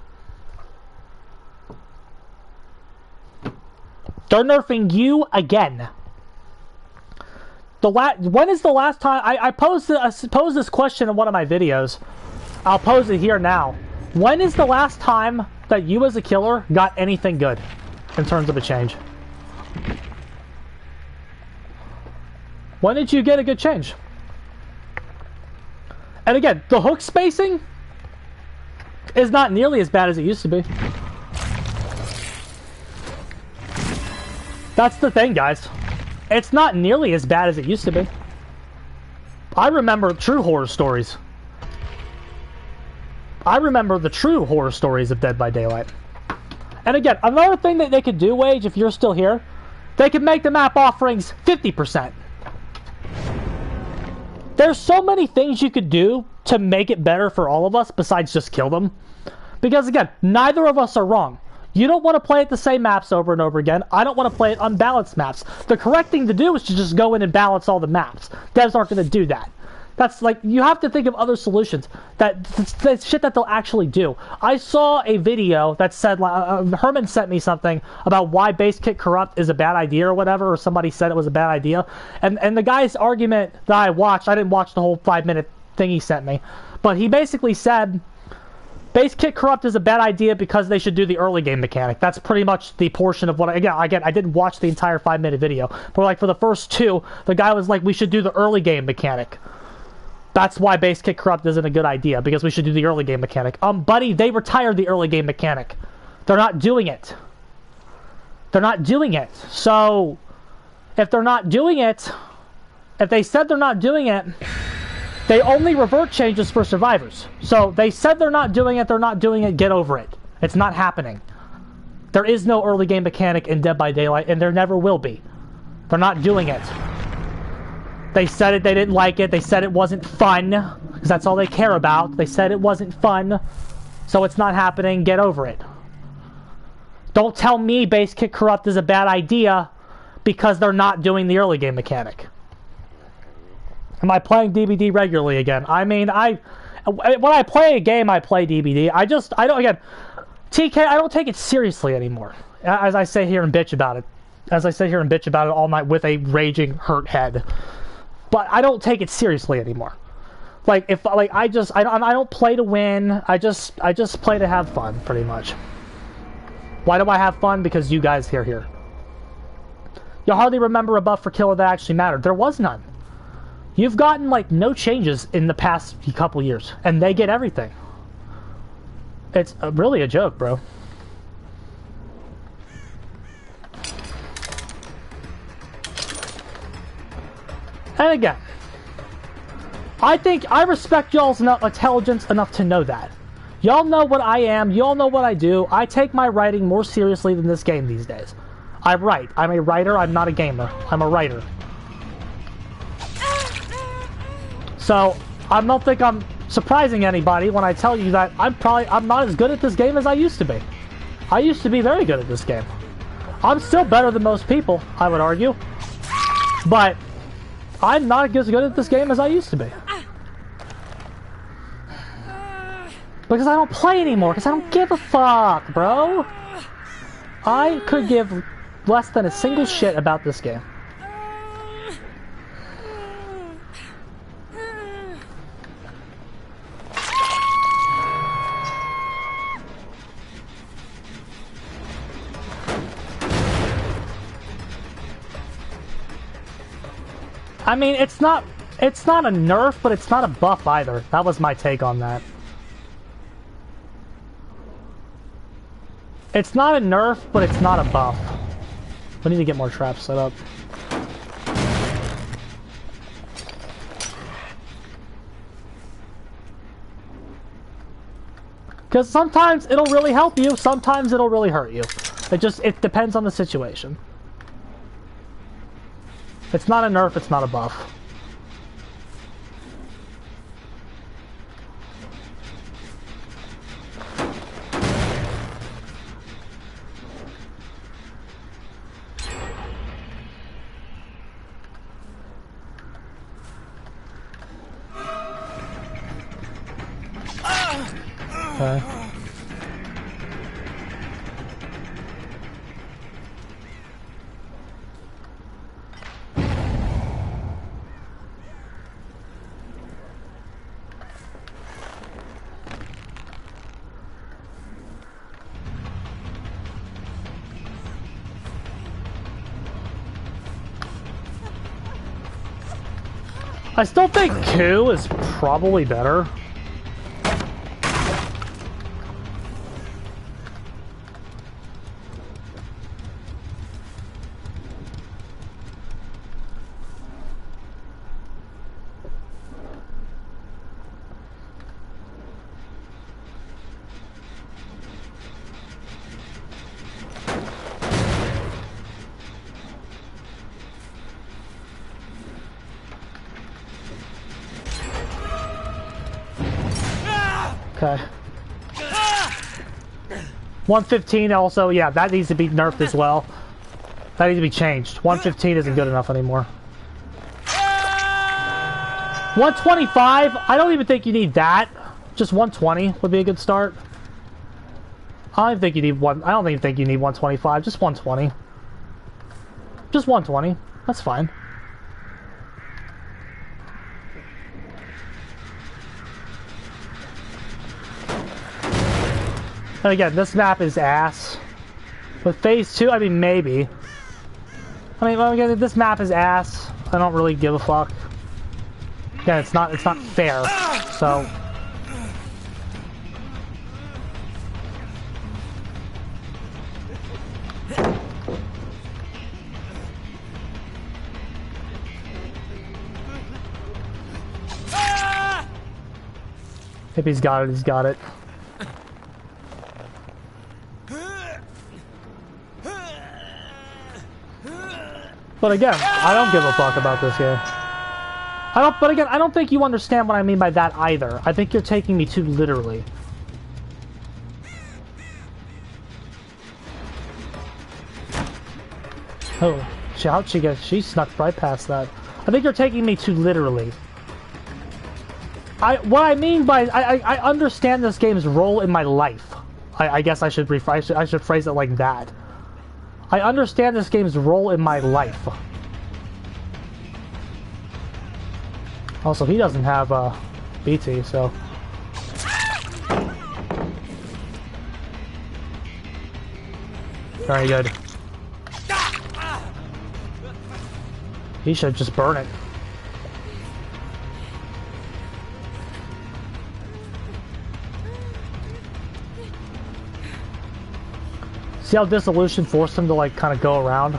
They're nerfing you again. When is the last time... I posed this question in one of my videos. I'll pose it here now. When is the last time that you as a killer got anything good in terms of a change? When did you get a good change? And again, the hook spacing is not nearly as bad as it used to be. That's the thing, guys. It's not nearly as bad as it used to be. I remember true horror stories. I remember the true horror stories of Dead by Daylight. And again, another thing that they could do, Wage, if you're still here, they could make the map offerings 50%. There's so many things you could do to make it better for all of us besides just kill them. Because again, neither of us are wrong. You don't want to play it the same maps over and over again. I don't want to play it unbalanced maps. The correct thing to do is to just go in and balance all the maps. Devs aren't going to do that. That's like, you have to think of other solutions. That's shit that they'll actually do. I saw a video that said, Herman sent me something about why base kit corrupt is a bad idea or whatever, or somebody said it was a bad idea. And the guy's argument that I watched, I didn't watch the whole 5-minute thing he sent me, but he basically said, base kit corrupt is a bad idea because they should do the early game mechanic. That's pretty much the portion of what again, I didn't watch the entire 5-minute video, but like for the first 2, the guy was like, we should do the early game mechanic. That's why base kit corrupt isn't a good idea, because we should do the early game mechanic. Buddy, they retired the early game mechanic. They're not doing it. They're not doing it. So, if they're not doing it, if they said they're not doing it, they only revert changes for survivors. So, they said they're not doing it, get over it. It's not happening. There is no early game mechanic in Dead by Daylight, and there never will be. They're not doing it. They said it, they didn't like it, they said it wasn't fun, because that's all they care about. They said it wasn't fun, so it's not happening, get over it. Don't tell me base kit corrupt is a bad idea, because they're not doing the early game mechanic. Am I playing DBD regularly again? I mean, when I play a game, I play DBD. I don't, again, TK, I don't take it seriously anymore. As I sit here and bitch about it. As I sit here and bitch about it all night with a raging, hurt head. But I don't take it seriously anymore. Like, I don't play to win. I just play to have fun, pretty much. Why do I have fun? Because you guys are here. You hardly remember a buff for killer that actually mattered. There was none. You've gotten, like, no changes in the past couple years, and they get everything. It's really a joke, bro. And again, I think I respect y'all's intelligence enough to know that. Y'all know what I am, y'all know what I do. I take my writing more seriously than this game these days. I write. I'm a writer, I'm not a gamer. I'm a writer. So, I don't think I'm surprising anybody when I tell you that I'm not as good at this game as I used to be. I used to be very good at this game. I'm still better than most people, I would argue. But I'm not as good at this game as I used to be. Because I don't play anymore, because I don't give a fuck, bro. I could give less than a single shit about this game. I mean, it's not a nerf, but it's not a buff either. That was my take on that. It's not a nerf, but it's not a buff. We need to get more traps set up. Because sometimes it'll really help you, sometimes it'll really hurt you. It depends on the situation. It's not a nerf, it's not a buff. Okay. I still think Q is probably better. Okay. 115 also, yeah, that needs to be nerfed as well. That needs to be changed. 115 isn't good enough anymore. 125, I don't even think you need that. Just 120 would be a good start. I don't think you need 125, just 120. Just 120, that's fine. And again, this map is ass. With phase 2, I mean, maybe. I mean, well, again, this map is ass. I don't really give a fuck. Again, it's not fair. So. If he's got it, he's got it. But again, I don't give a fuck about this game. But again, I don't think you understand what I mean by that either. I think you're taking me too literally. Oh, how'd she get? She snuck right past that. I think you're taking me too literally. What I mean by I understand this game's role in my life. I guess I should I should phrase it like that. I understand this game's role in my life. Also, he doesn't have BT, so. Very good. He should just burn it. See how dissolution forced him to like kind of go around?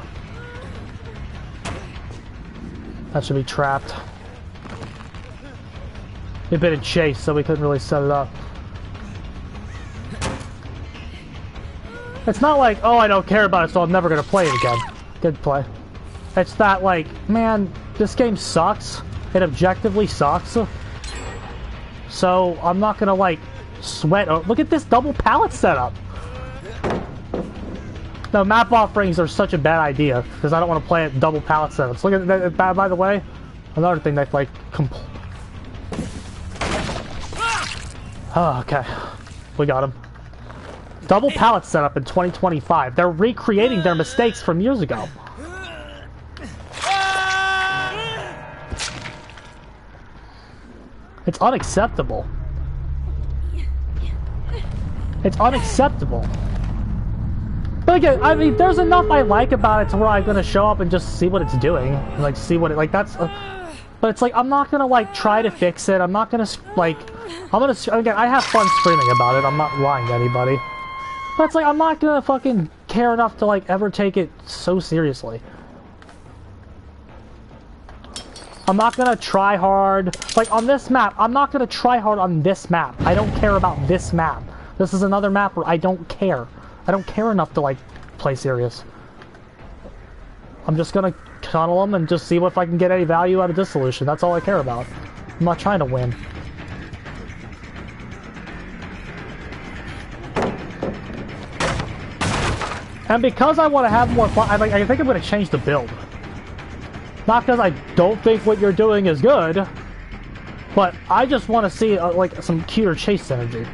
That should be trapped. We've been in chase, so we couldn't really set it up. It's not like, oh, I don't care about it, so I'm never gonna play it again. Good play. It's that like, man, this game sucks. It objectively sucks. So I'm not gonna like sweat. Oh, look at this double pallet setup. No, map offerings are such a bad idea because I don't want to play it double pallet setups. Look at that. By the way, another thing that's like oh, okay, we got him. Double pallet setup in 2025. They're recreating their mistakes from years ago. It's unacceptable. It's unacceptable. But again, I mean, there's enough I like about it to where I'm gonna show up and just see what it's doing, and, like see what it like. That's, but it's like I'm not gonna like try to fix it. I'm not gonna like. I'm gonna again. I have fun streaming about it. I'm not lying to anybody. But it's like I'm not gonna fucking care enough to like ever take it so seriously. I'm not gonna try hard. Like on this map, I'm not gonna try hard on this map. I don't care about this map. This is another map where I don't care. I don't care enough to like play serious. I'm just gonna tunnel them and just see if I can get any value out of dissolution. That's all I care about. I'm not trying to win. And because I want to have more fun, I think I'm going to change the build. Not because I don't think what you're doing is good, but I just want to see like some cuter chase synergy.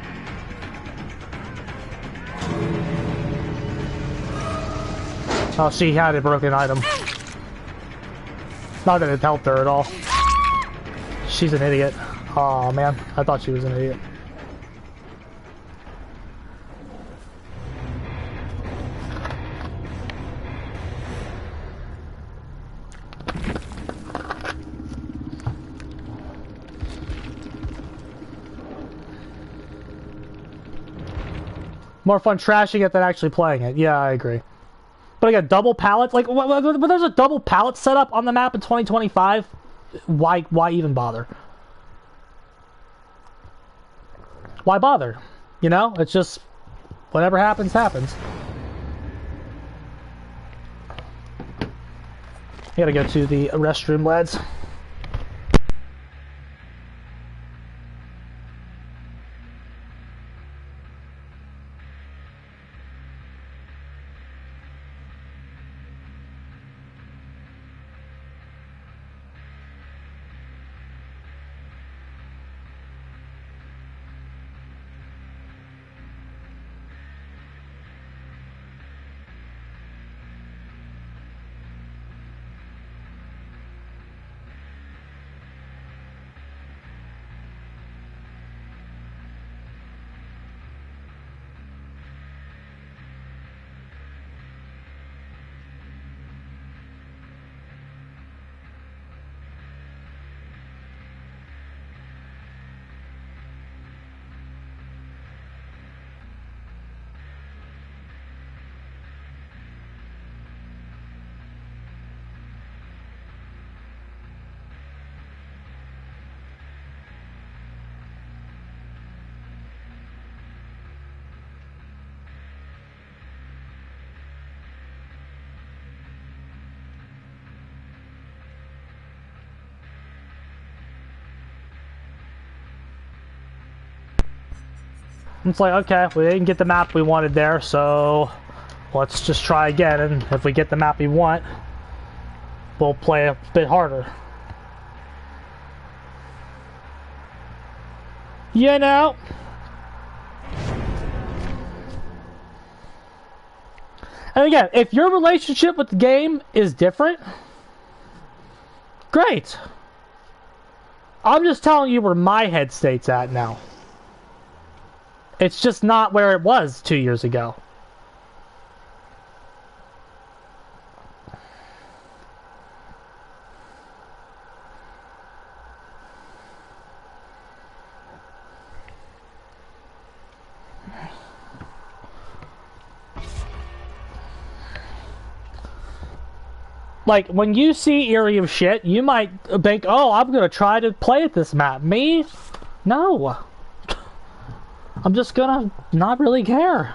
Oh, she had a broken item. Not that it helped her at all. She's an idiot. Oh man, I thought she was an idiot. More fun trashing it than actually playing it. Yeah, I agree. But again, double pallets, like, when there's a double pallet setup on the map in 2025, why even bother? Why bother? You know, it's just, whatever happens, happens. I gotta go to the restroom, lads. It's like, okay, we didn't get the map we wanted there, so let's just try again, and if we get the map we want, we'll play a bit harder. You know? And again, if your relationship with the game is different, great. I'm just telling you where my head state's at now. It's just not where it was 2 years ago. Like, when you see Eerie of Shit, you might think, oh, I'm gonna try to play at this map. Me? No. I'm just gonna not really care.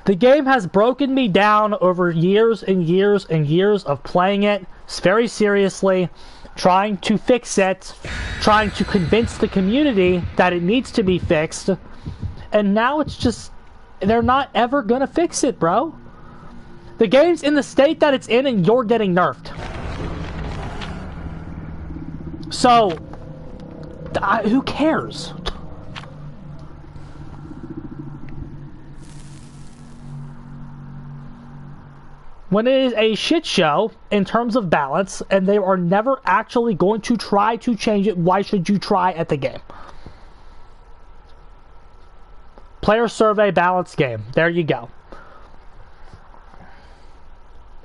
The game has broken me down over years and years and years of playing it very seriously, trying to fix it, trying to convince the community that it needs to be fixed, and now it's just, they're not ever gonna fix it, bro. The game's in the state that it's in and you're getting nerfed. So, who cares? When it is a shit show in terms of balance, and they are never actually going to try to change it, why should you try at the game? Player survey balanced game. There you go.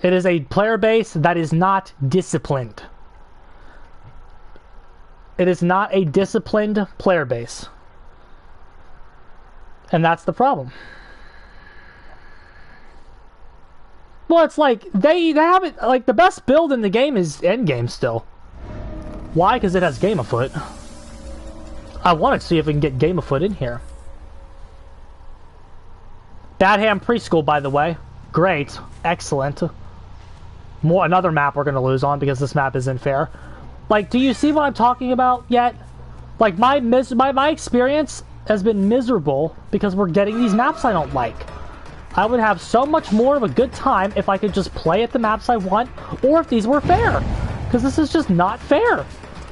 It is a player base that is not disciplined. It is not a disciplined player base. And that's the problem. Well, it's like, they have it, like, the best build in the game is endgame still. Why? Because it has Game Afoot. I want to see if we can get Game Afoot in here. Bad Ham Preschool, by the way. Great. Excellent. Another map we're going to lose on because this map isn't fair. Like, do you see what I'm talking about yet? Like, my experience has been miserable because we're getting these maps I don't like. I would have so much more of a good time if I could just play at the maps I want, or if these were fair. Because this is just not fair.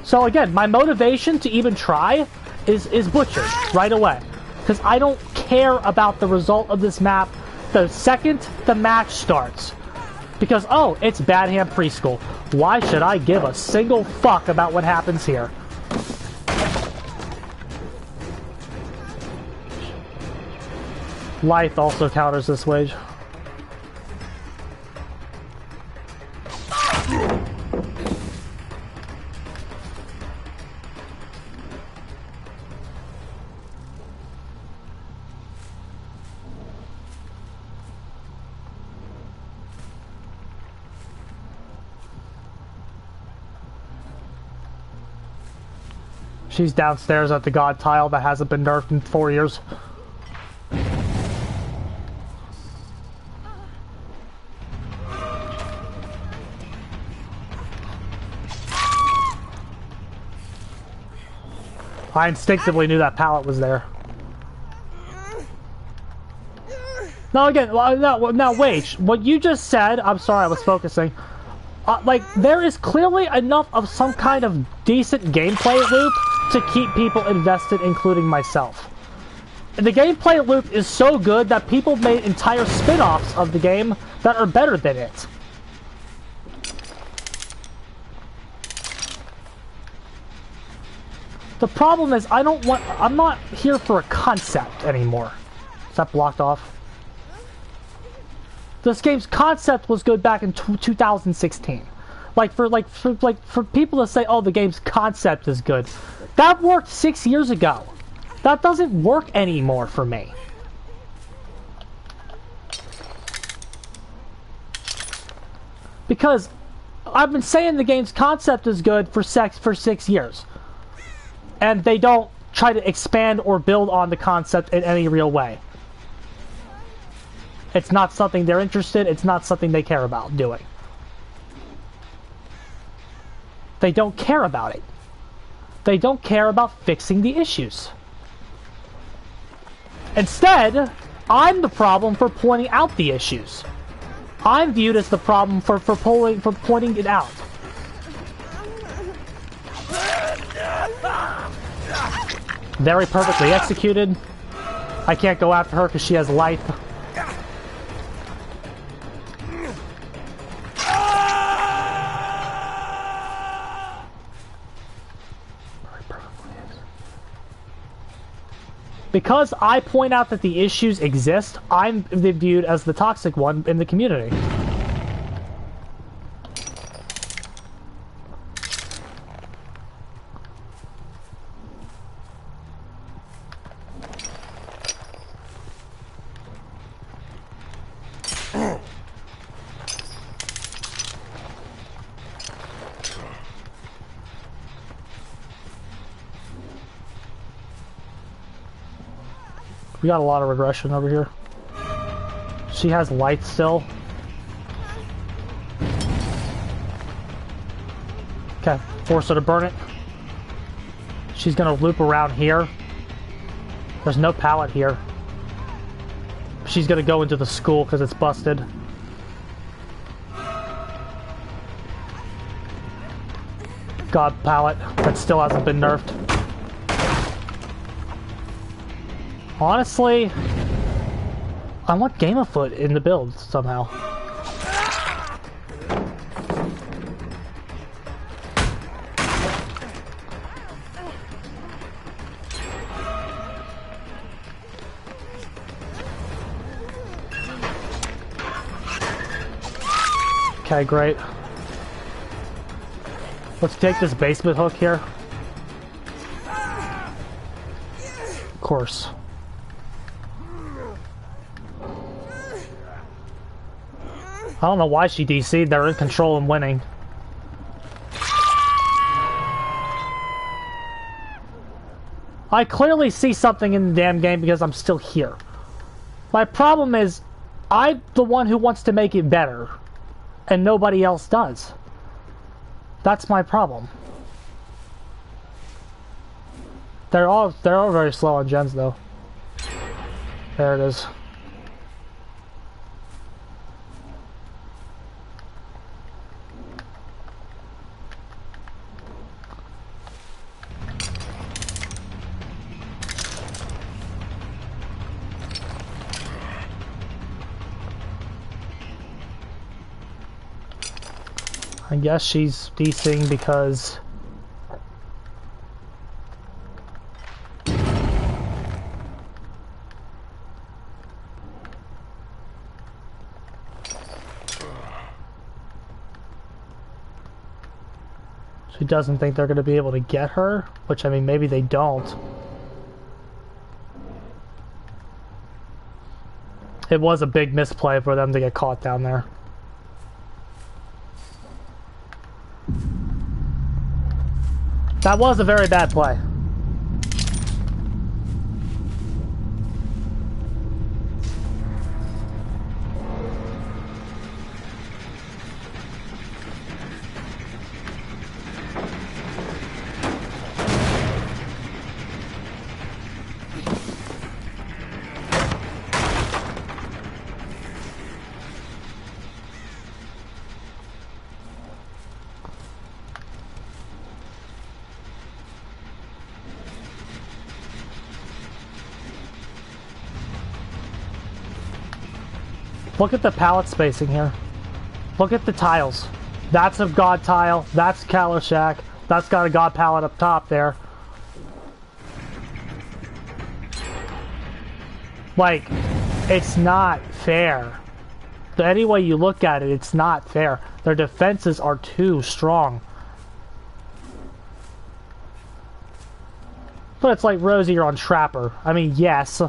So again, my motivation to even try is butchered right away. Because I don't care about the result of this map the second the match starts. Because, oh, it's Bad Ham Preschool. Why should I give a single fuck about what happens here? Life also counters this wage. She's downstairs at the god tile that hasn't been nerfed in 4 years. I instinctively knew that pallet was there. Now again, now wait, what you just said, I'm sorry, I was focusing. Like, there is clearly enough of some kind of decent gameplay loop to keep people invested, including myself. The gameplay loop is so good that people made entire spin-offs of the game that are better than it. The problem is, I'm not here for a concept anymore. Is that blocked off? This game's concept was good back in 2016. For people to say, oh, the game's concept is good. That worked 6 years ago. That doesn't work anymore for me. Because I've been saying the game's concept is good for 6 years. And they don't try to expand or build on the concept in any real way. It's not something they're interested in. It's not something they care about doing. They don't care about it. They don't care about fixing the issues. Instead, I'm the problem for pointing out the issues. I'm viewed as the problem for pointing it out. Very perfectly executed. I can't go after her because she has life. Because I point out that the issues exist, I'm viewed as the toxic one in the community. We got a lot of regression over here. She has light still. Okay, force her to burn it. She's gonna loop around here. There's no pallet here. She's gonna go into the school because it's busted. God pallet that still hasn't been nerfed. Honestly, I want Game Afoot in the build somehow. Okay, great. Let's take this basement hook here. Of course. I don't know why she DC'd. They're in control and winning. I clearly see something in the damn game because I'm still here. My problem is, I'm the one who wants to make it better, and nobody else does. That's my problem. They're all very slow on gens though. There it is. I guess she's DCing because she doesn't think they're going to be able to get her, which I mean maybe they don't. It was a big misplay for them to get caught down there. That was a very bad play. Look at the pallet spacing here. Look at the tiles. That's a god tile. That's Kalishak. That's got a god pallet up top there. Like, it's not fair. Any way you look at it, it's not fair. Their defenses are too strong. But it's like Rosie, you're on Trapper. I mean, yes.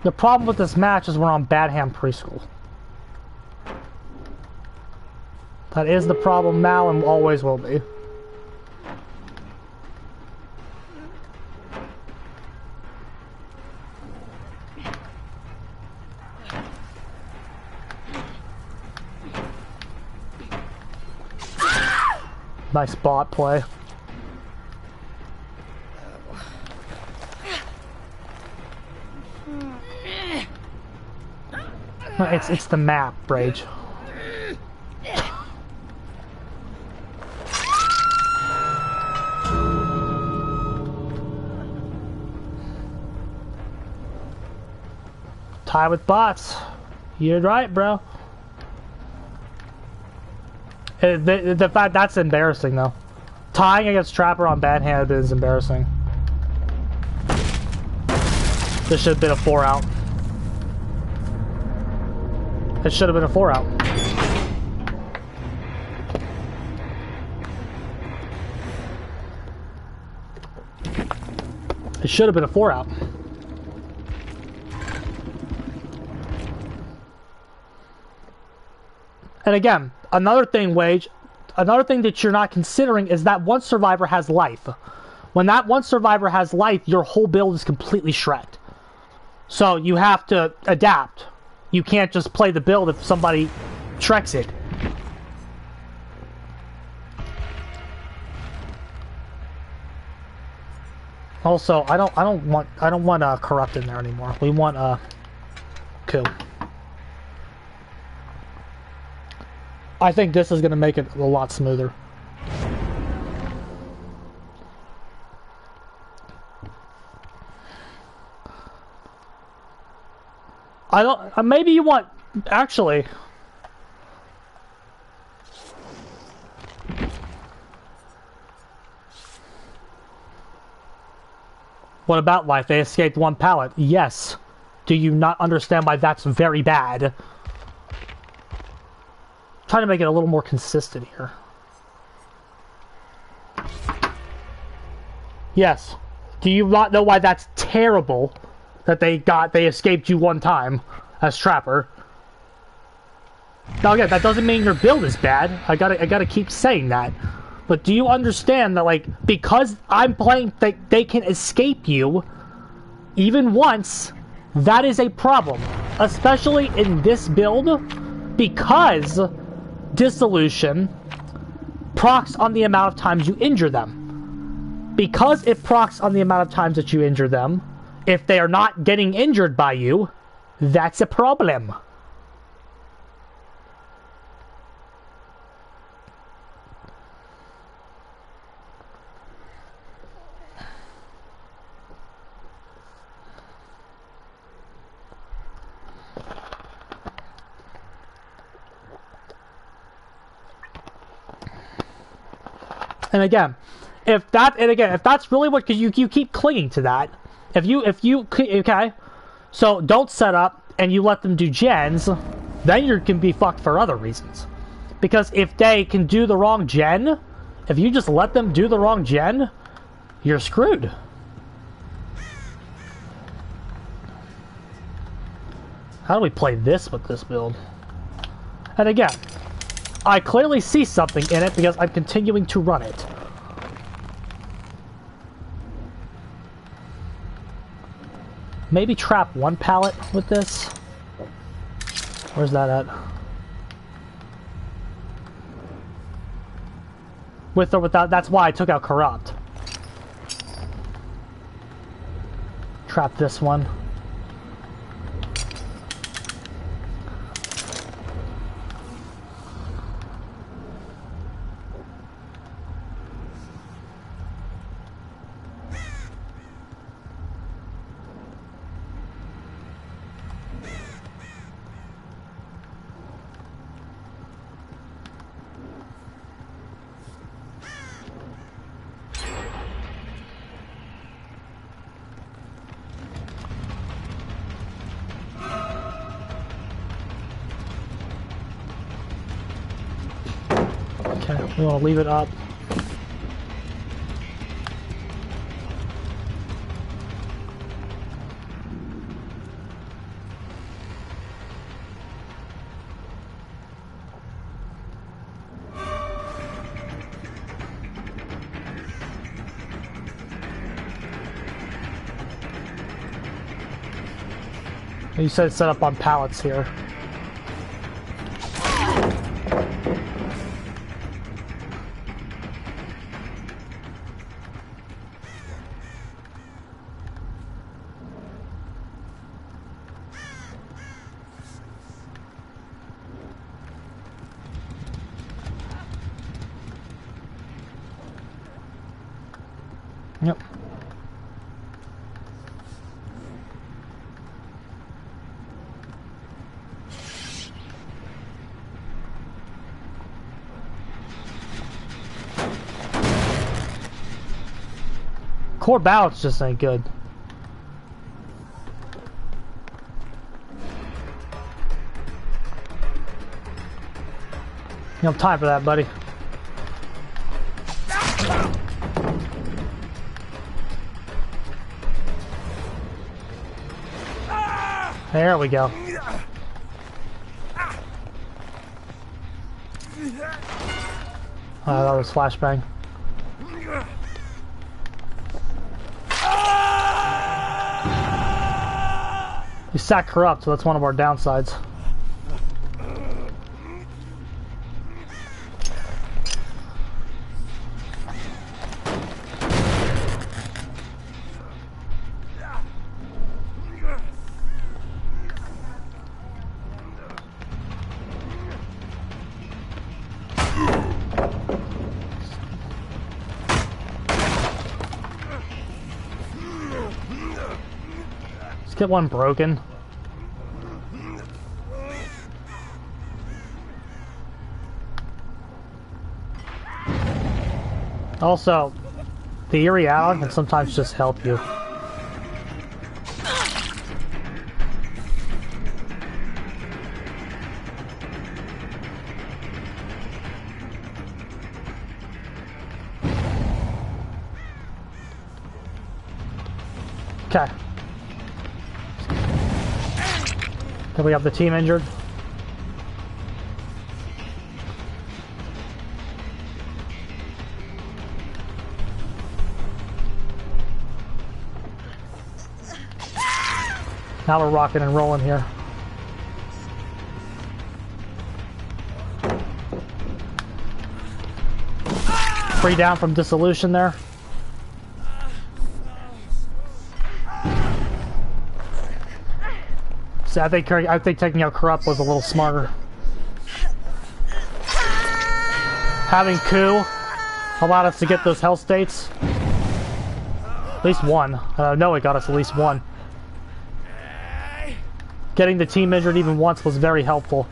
The problem with this match is we're on Badham Preschool. That is the problem now and always will be. Nice bot play. It's the map, Rage. Tie with bots. You're right, bro. The fact that's embarrassing, though. Tying against Trapper on bad-handed is embarrassing. This should have been a 4-out. It should have been a 4-out. It should have been a 4-out. And again, another thing that you're not considering is that one survivor has life. When that one survivor has life, your whole build is completely shreked. So you have to adapt. You can't just play the build if somebody shreks it. Also, I don't want corrupt in there anymore. We want coup. I think this is going to make it a lot smoother. I don't... maybe you want... Actually... What about life? They escaped one pallet. Yes. Do you not understand why that's very bad? Trying to make it a little more consistent here. Yes. Do you not know why that's terrible? That they escaped you one time as Trapper. Now again, that doesn't mean your build is bad. I gotta keep saying that. But do you understand that, like, because I'm playing, they can escape you even once, that is a problem. Especially in this build, because Dissolution procs on the amount of times you injure them. Because it procs on the amount of times that you injure them, if they are not getting injured by you, that's a problem. And again, if that's really what, because you keep clinging to that. Okay, so don't set up and you let them do gens, then you can be fucked for other reasons. Because if they can do the wrong gen, if you just let them do the wrong gen, you're screwed. How do we play this with this build? And again, I clearly see something in it because I'm continuing to run it. Maybe trap one pallet with this? Where's that at? With or without, that's why I took out Corrupt. Trap this one. We want to leave it up. You said set up on pallets here. Yep. Core balance just ain't good. You don't have time for that, buddy. There we go. That was flashbang. We sat corrupt, so that's one of our downsides. Get one broken. Also, the eerie hour can sometimes just help you. Okay. Then we have the team injured. Now we're rocking and rolling here. Free down from dissolution there. So I think taking out Corrupt was a little smarter. Having Coup allowed us to get those hell states. At least one. No, it got us at least one. Getting the team injured even once was very helpful.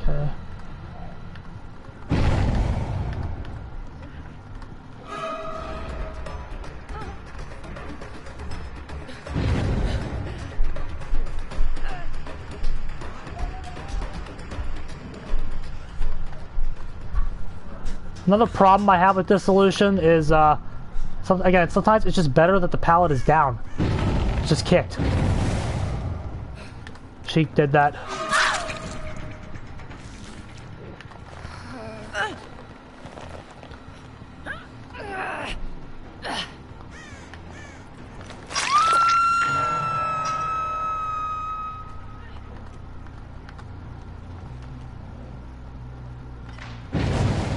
Okay. Another problem I have with this solution is, sometimes it's just better that the pallet is down. It's just kicked. She did that.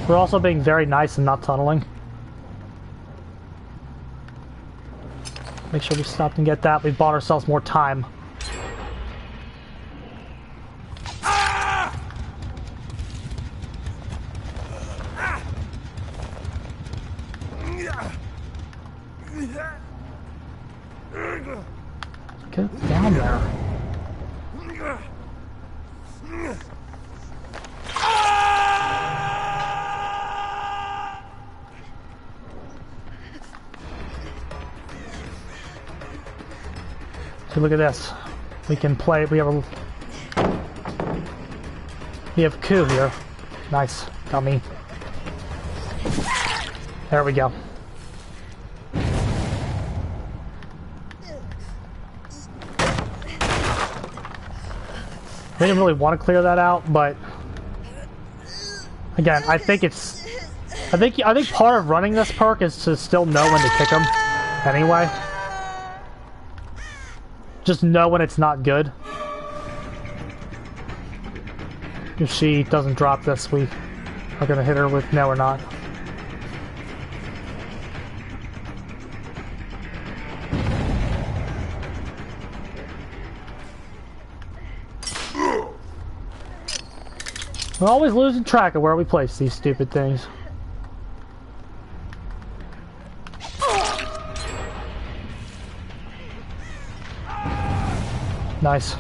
We're also being very nice and not tunneling. Make sure we stopped and get that. We bought ourselves more time. Get down there. So look at this. We can play. We have Coup here. Nice. Got me. There we go. I didn't really want to clear that out, but again, I think part of running this perk is to still know when to kick them. Anyway. Just know when it's not good. If she doesn't drop this, we are gonna hit her with no or not. We're always losing track of where we place these stupid things. Nice.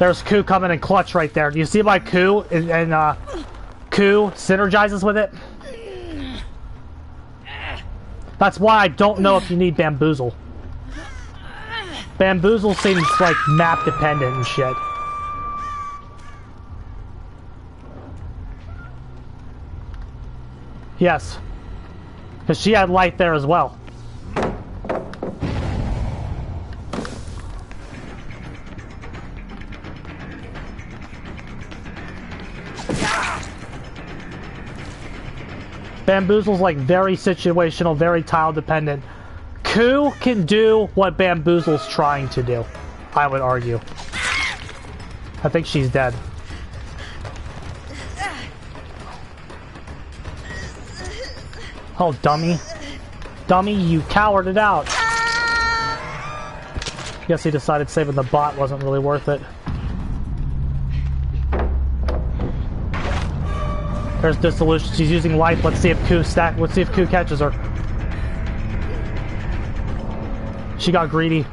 There's Ku coming in clutch right there. Do you see my Ku and Ku synergizes with it? That's why I don't know if you need Bamboozle. Bamboozle seems like map dependent and shit. Yes. Because she had light there as well. Bamboozle's like very situational, very tile dependent. Ku can do what Bamboozle's trying to do, I would argue. I think she's dead. Oh, dummy. Dummy, you cowered out. Guess he decided saving the bot wasn't really worth it. There's Dissolution. She's using life. Let's see if Ku let's see if Ku catches her. She got greedy.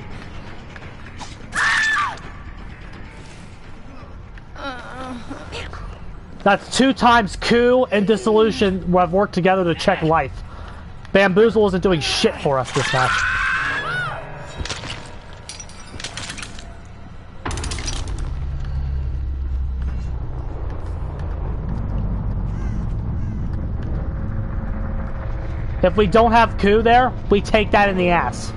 That's 2 times Ku and Dissolution who have worked together to check life. Bamboozle isn't doing shit for us this match. If we don't have Ku there, we take that in the ass.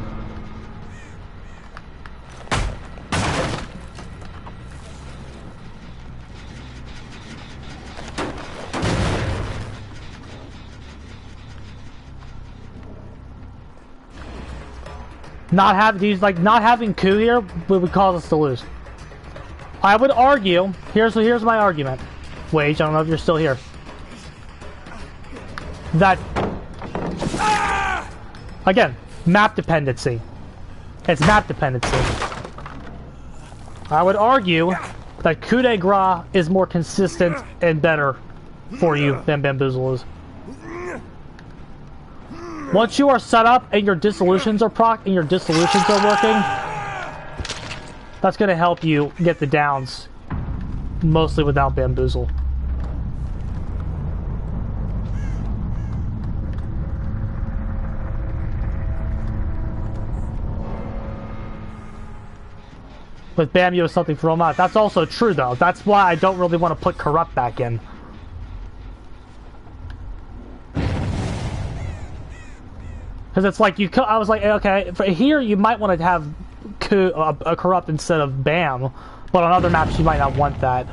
Not having Ku here would cause us to lose. I would argue, here's my argument. Wage, I don't know if you're still here. That again, map dependency. It's map dependency. I would argue that coup de grace is more consistent and better for you than Bamboozle is. Once you are set up and your dissolutions are proc and your dissolutions are working, that's going to help you get the downs mostly without Bamboozle. With Bam, you have something for Omar. That's also true, though. That's why I don't really want to put Corrupt back in. Because it's like, I was like, okay, for here you might want to have a Corrupt instead of Bam, but on other maps you might not want that.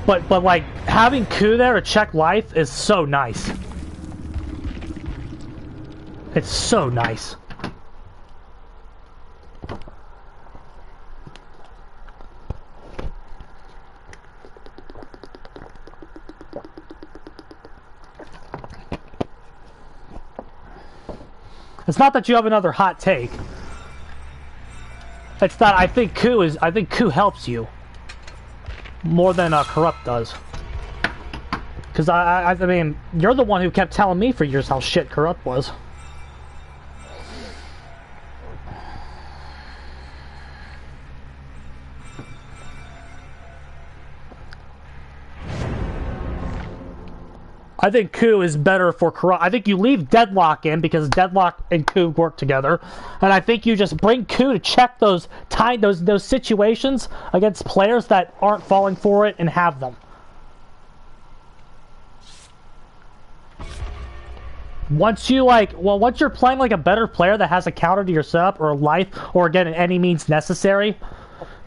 But like, having Ku there to check life is so nice. It's so nice. It's not that you have another hot take. It's that I think Ku helps you more than Corrupt does. Because I mean, you're the one who kept telling me for years how shit Corrupt was. I think Ku is better for Corrupt. I think you leave Deadlock in because Deadlock and Ku work together, and I think you just bring Ku to check those situations against players that aren't falling for it and have them. Once you're playing like a better player that has a counter to your setup or a life, or again, any means necessary.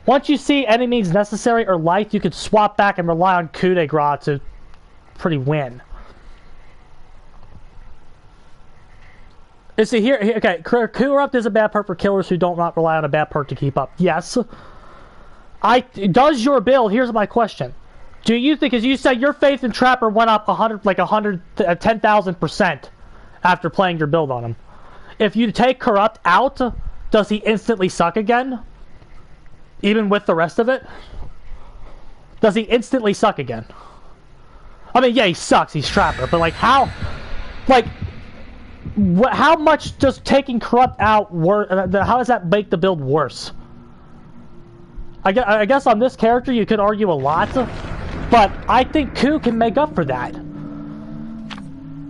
Once you see any means necessary or life, you could swap back and rely on coup de grace to pretty win. Is it here? Okay, Corrupt is a bad perk for killers who don't not rely on a bad perk to keep up. Yes. Does your build? Here's my question: do you think, as you said, your faith in Trapper went up 10,000% after playing your build on him? If you take Corrupt out, does he instantly suck again? Even with the rest of it, does he instantly suck again? I mean, yeah, he sucks. He's Trapper, but like how? Like, How much does taking corrupt out how does that make the build worse? I guess on this character you could argue a lot, but I think Ku can make up for that.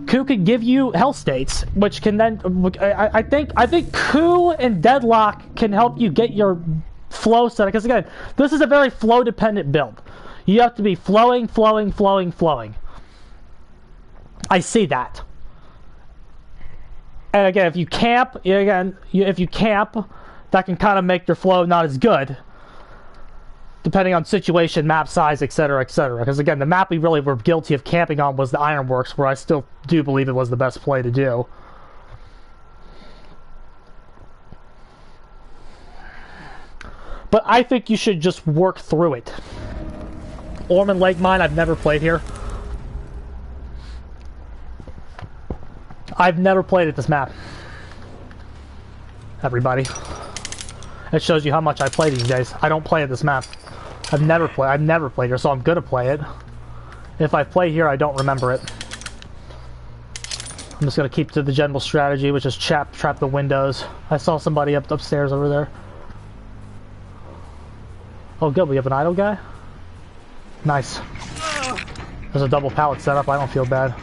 Ku can give you hell states, which can then I think Ku and Deadlock can help you get your flow set. Because again, this is a very flow dependent build. You have to be flowing. I see that. And again, if you camp, that can kind of make your flow not as good, depending on situation, map size, etc., etc. Because again, the map we really were guilty of camping on was the Ironworks, where I still do believe it was the best play to do. But I think you should just work through it. Ormond Lake Mine, I've never played here. I've never played at this map. Everybody. It shows you how much I play these days. I don't play at this map. I've never played here, so I'm gonna play it. If I play here, I don't remember it. I'm just gonna keep to the general strategy, which is trap the windows. I saw somebody upstairs over there. Oh good, we have an idle guy? Nice. There's a double pallet setup, I don't feel bad.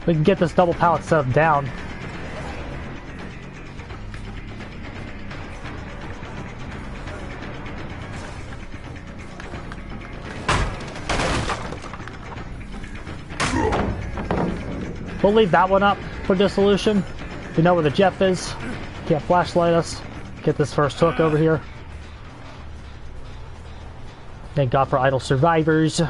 We can get this double pallet set up down. We'll leave that one up for dissolution. We know where the Jeff is. Can't flashlight us. Get this first hook over here. Thank God for idle survivors.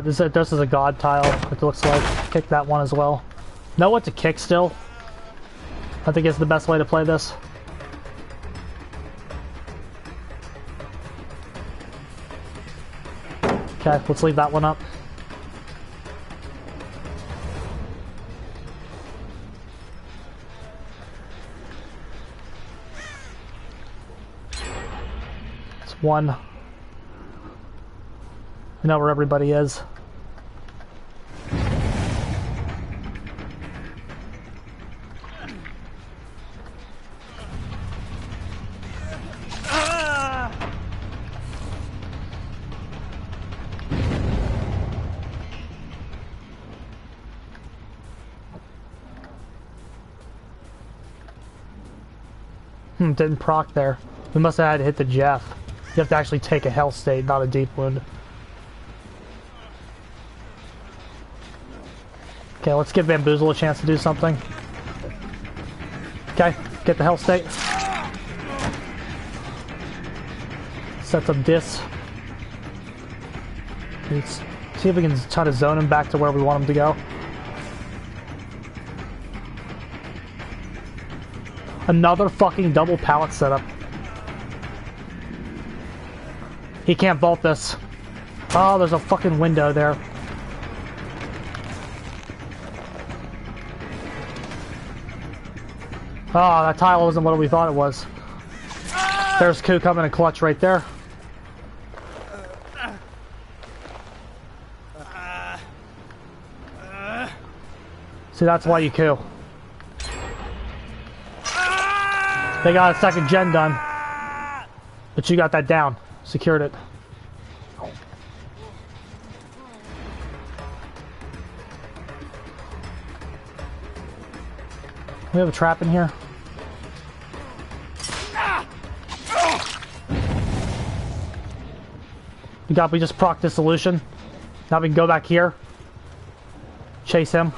This is a god tile, it looks like. Kick that one as well. Know what to kick still. I think it's the best way to play this. Okay, let's leave that one up. It's one. You know where everybody is. Didn't proc there. We must have had to hit the Jeff. You have to actually take a health state, not a deep wound. Okay, let's give Bamboozle a chance to do something. Okay, get the health state. Set up dis. Let's see if we can try to zone him back to where we want him to go. Another fucking double pallet setup. He can't vault this. Oh, there's a fucking window there. Oh, that tile wasn't what we thought it was. There's Ku coming in clutch right there. See, that's why you Ku. They got a second gen done. But you got that down. Secured it. We have a trap in here. We just proc dissolution. Now we can go back here. Chase him.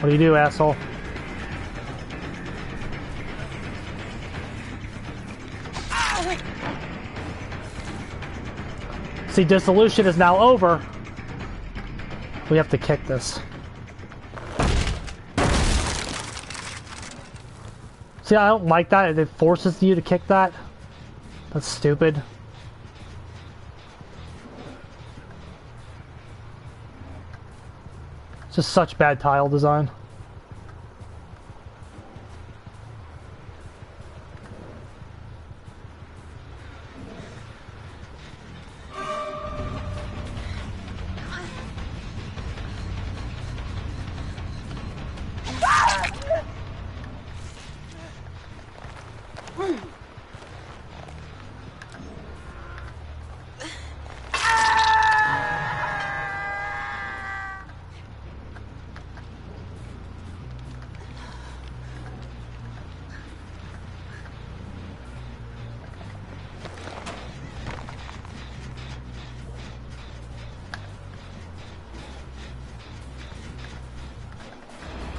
What do you do, asshole? See, dissolution is now over. We have to kick this. See, I don't like that. It forces you to kick that. That's stupid. It's just such bad tile design.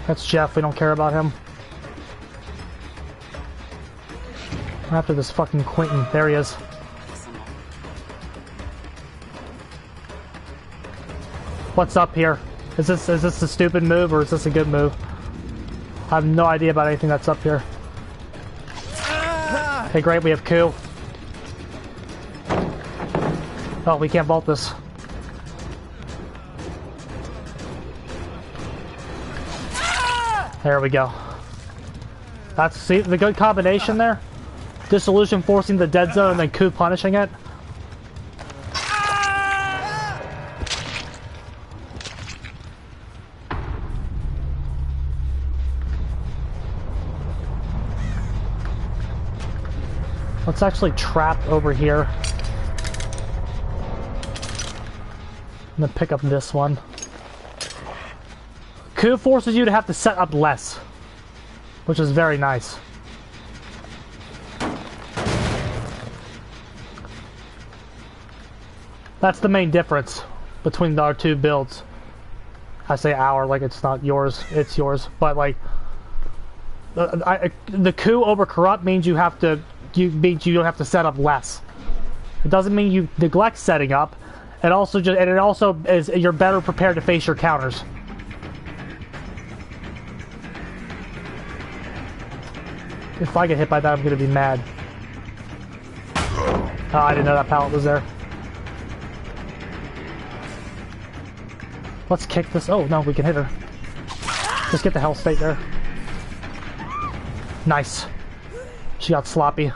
That's Jeff, we don't care about him. I'm after this fucking Quentin. There he is. What's up here? Is this a stupid move or is this a good move? I have no idea about anything that's up here. Okay, great, we have coup. Oh, we can't vault this. There we go. That's, see, the good combination there? Dissolution forcing the dead zone and then coup punishing it. Let's actually trap over here. I'm gonna pick up this one. Coup forces you to have to set up less, which is very nice. That's the main difference between our two builds. I say our, like it's not yours, it's yours. But like, the coup over corrupt means you have to, you don't have to set up less. It doesn't mean you neglect setting up. It also is you're better prepared to face your counters. If I get hit by that, I'm gonna be mad. Oh, I didn't know that pallet was there. Let's kick this. Oh, no, we can hit her. Just get the hell state there. Nice. She got sloppy.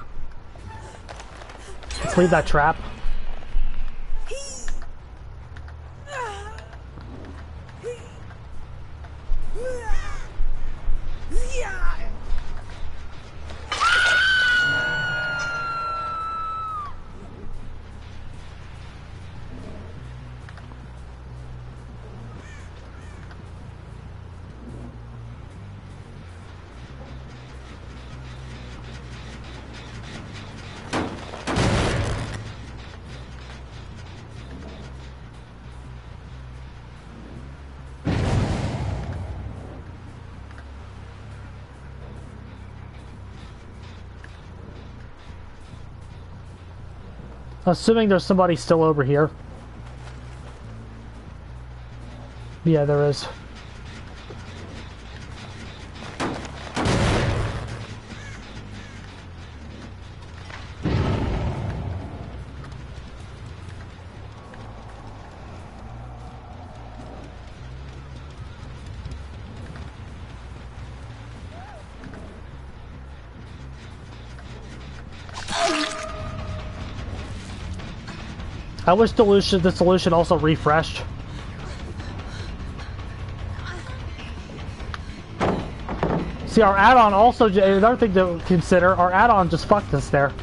Let's leave that trap. Assuming there's somebody still over here. Yeah, there is. I wish the solution also refreshed. See, our add-on also, another thing to consider, our add-on just fucked us there.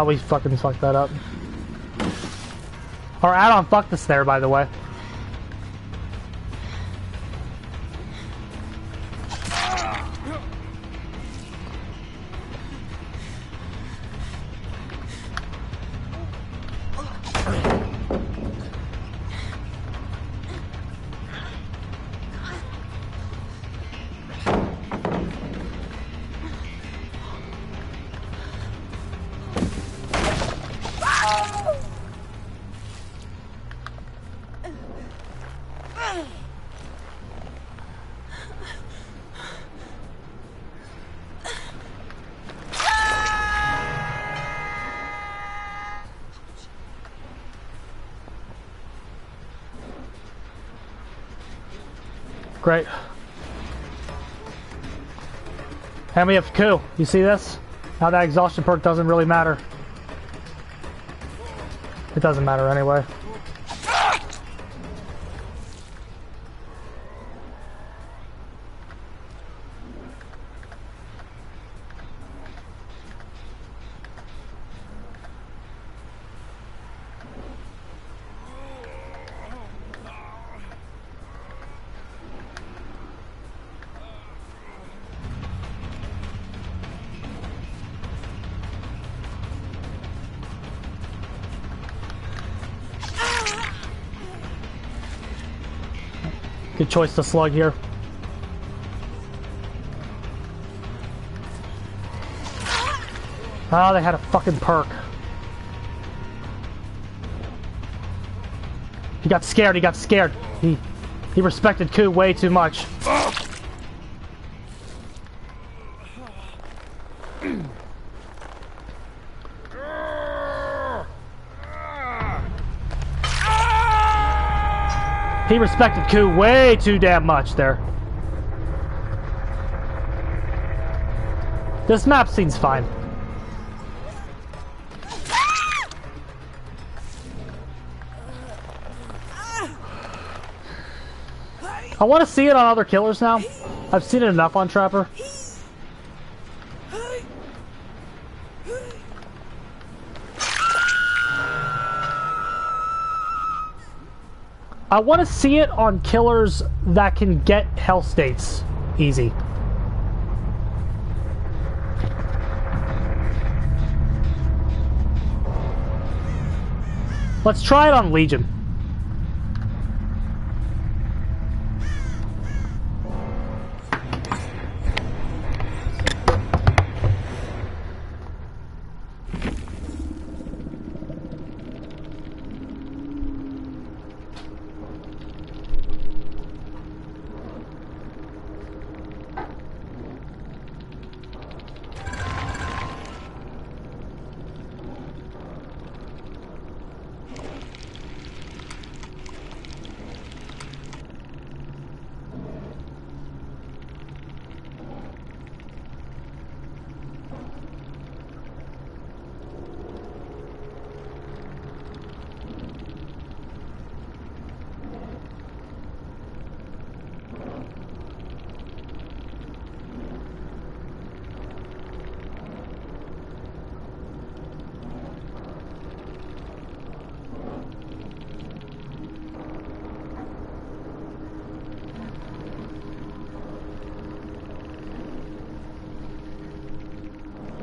We fucking fucked that up. Our add-on fucked us there, by the way. Great. And we have coup. You see this? Now that exhaustion perk doesn't really matter. It doesn't matter anyway. Good choice to slug here. Oh, they had a fucking perk. He got scared, he got scared. He respected Ku way too much. He respected Ku way too damn much there. This map seems fine. I want to see it on other killers now. I've seen it enough on Trapper. I want to see it on killers that can get hell states easy. Let's try it on Legion.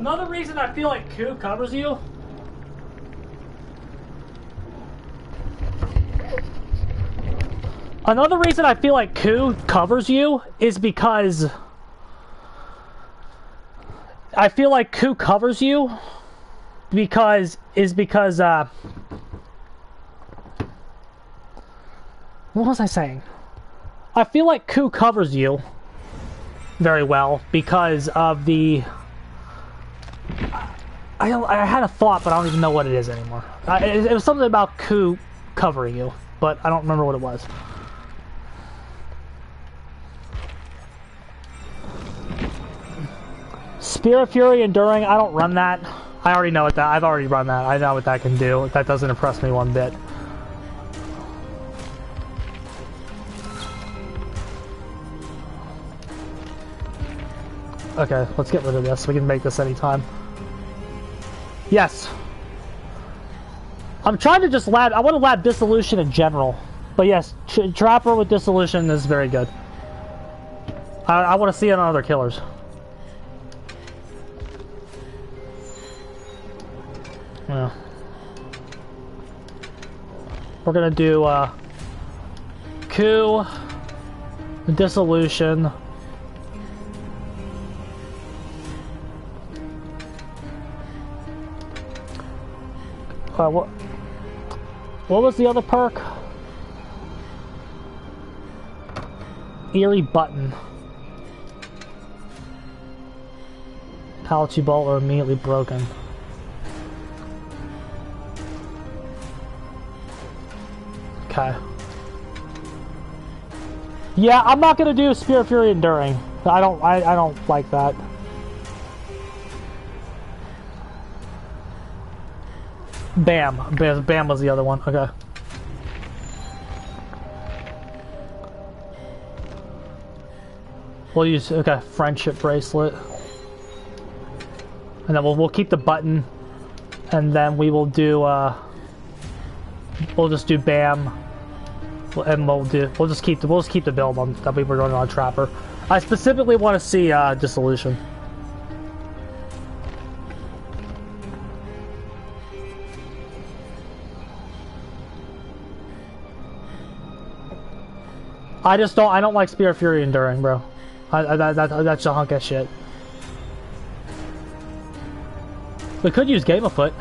Another reason I feel like Ku covers you. Another reason I feel like Ku covers you is because I feel like Ku covers you because what was I saying? I feel like Ku covers you very well because of the I had a thought, but I don't even know what it is anymore. It was something about Ku covering you, but I don't remember what it was. Spirit Fury Enduring, I don't run that. I already know what that, I've already run that. I know what that can do. That doesn't impress me one bit. Okay, let's get rid of this. We can make this anytime. Yes. I'm trying to just lab... I want to lab Dissolution in general. But yes, Trapper with Dissolution is very good. I want to see it on other killers. Yeah. We're gonna do, Ku, Dissolution... what was the other perk? Eerie Button. Pallet Bolt are immediately broken. Okay. Yeah, I'm not gonna do Spirit Fury Enduring. I don't like that. Bam. Bam was the other one. Okay. We'll use, okay, Friendship Bracelet. And then we'll keep the button. And then we will do, we'll just do Bam. And we'll just keep the build on that we were running on Trapper. I specifically want to see, Dissolution. I don't like Spirit Fury Enduring, bro. That's a hunk of shit. We could use Game Afoot.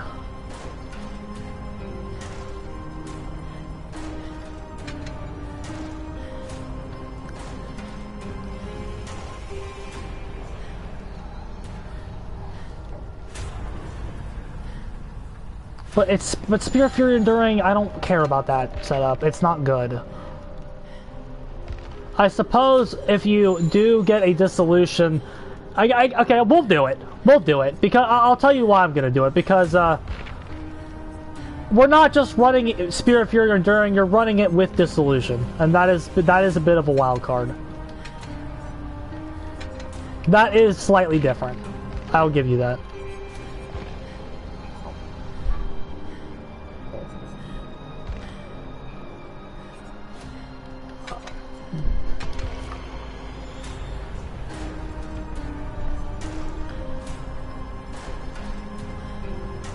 But Spirit Fury Enduring, I don't care about that setup. It's not good. I suppose if you do get a dissolution, okay, we'll do it. We'll do it because I'll tell you why I'm gonna do it, because we're not just running Spirit Fury Enduring. You're running it with dissolution, and that is a bit of a wild card. That is slightly different. I'll give you that.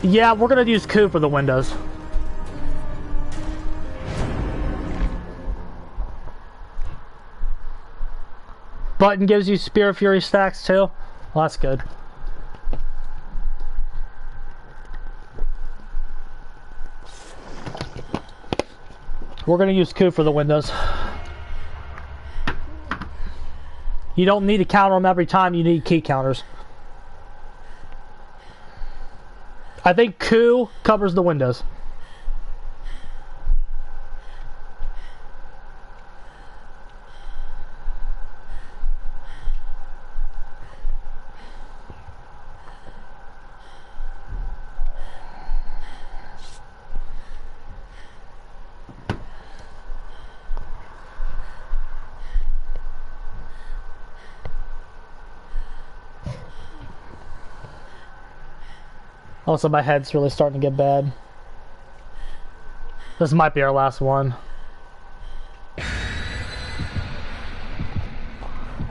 Yeah, we're gonna use Coup for the windows. Button gives you Spirit Fury stacks too. Well, that's good. We're gonna use Coup for the windows. You don't need to counter them every time, you need key counters. I think Coup covers the windows. Also, my head's really starting to get bad. This might be our last one. It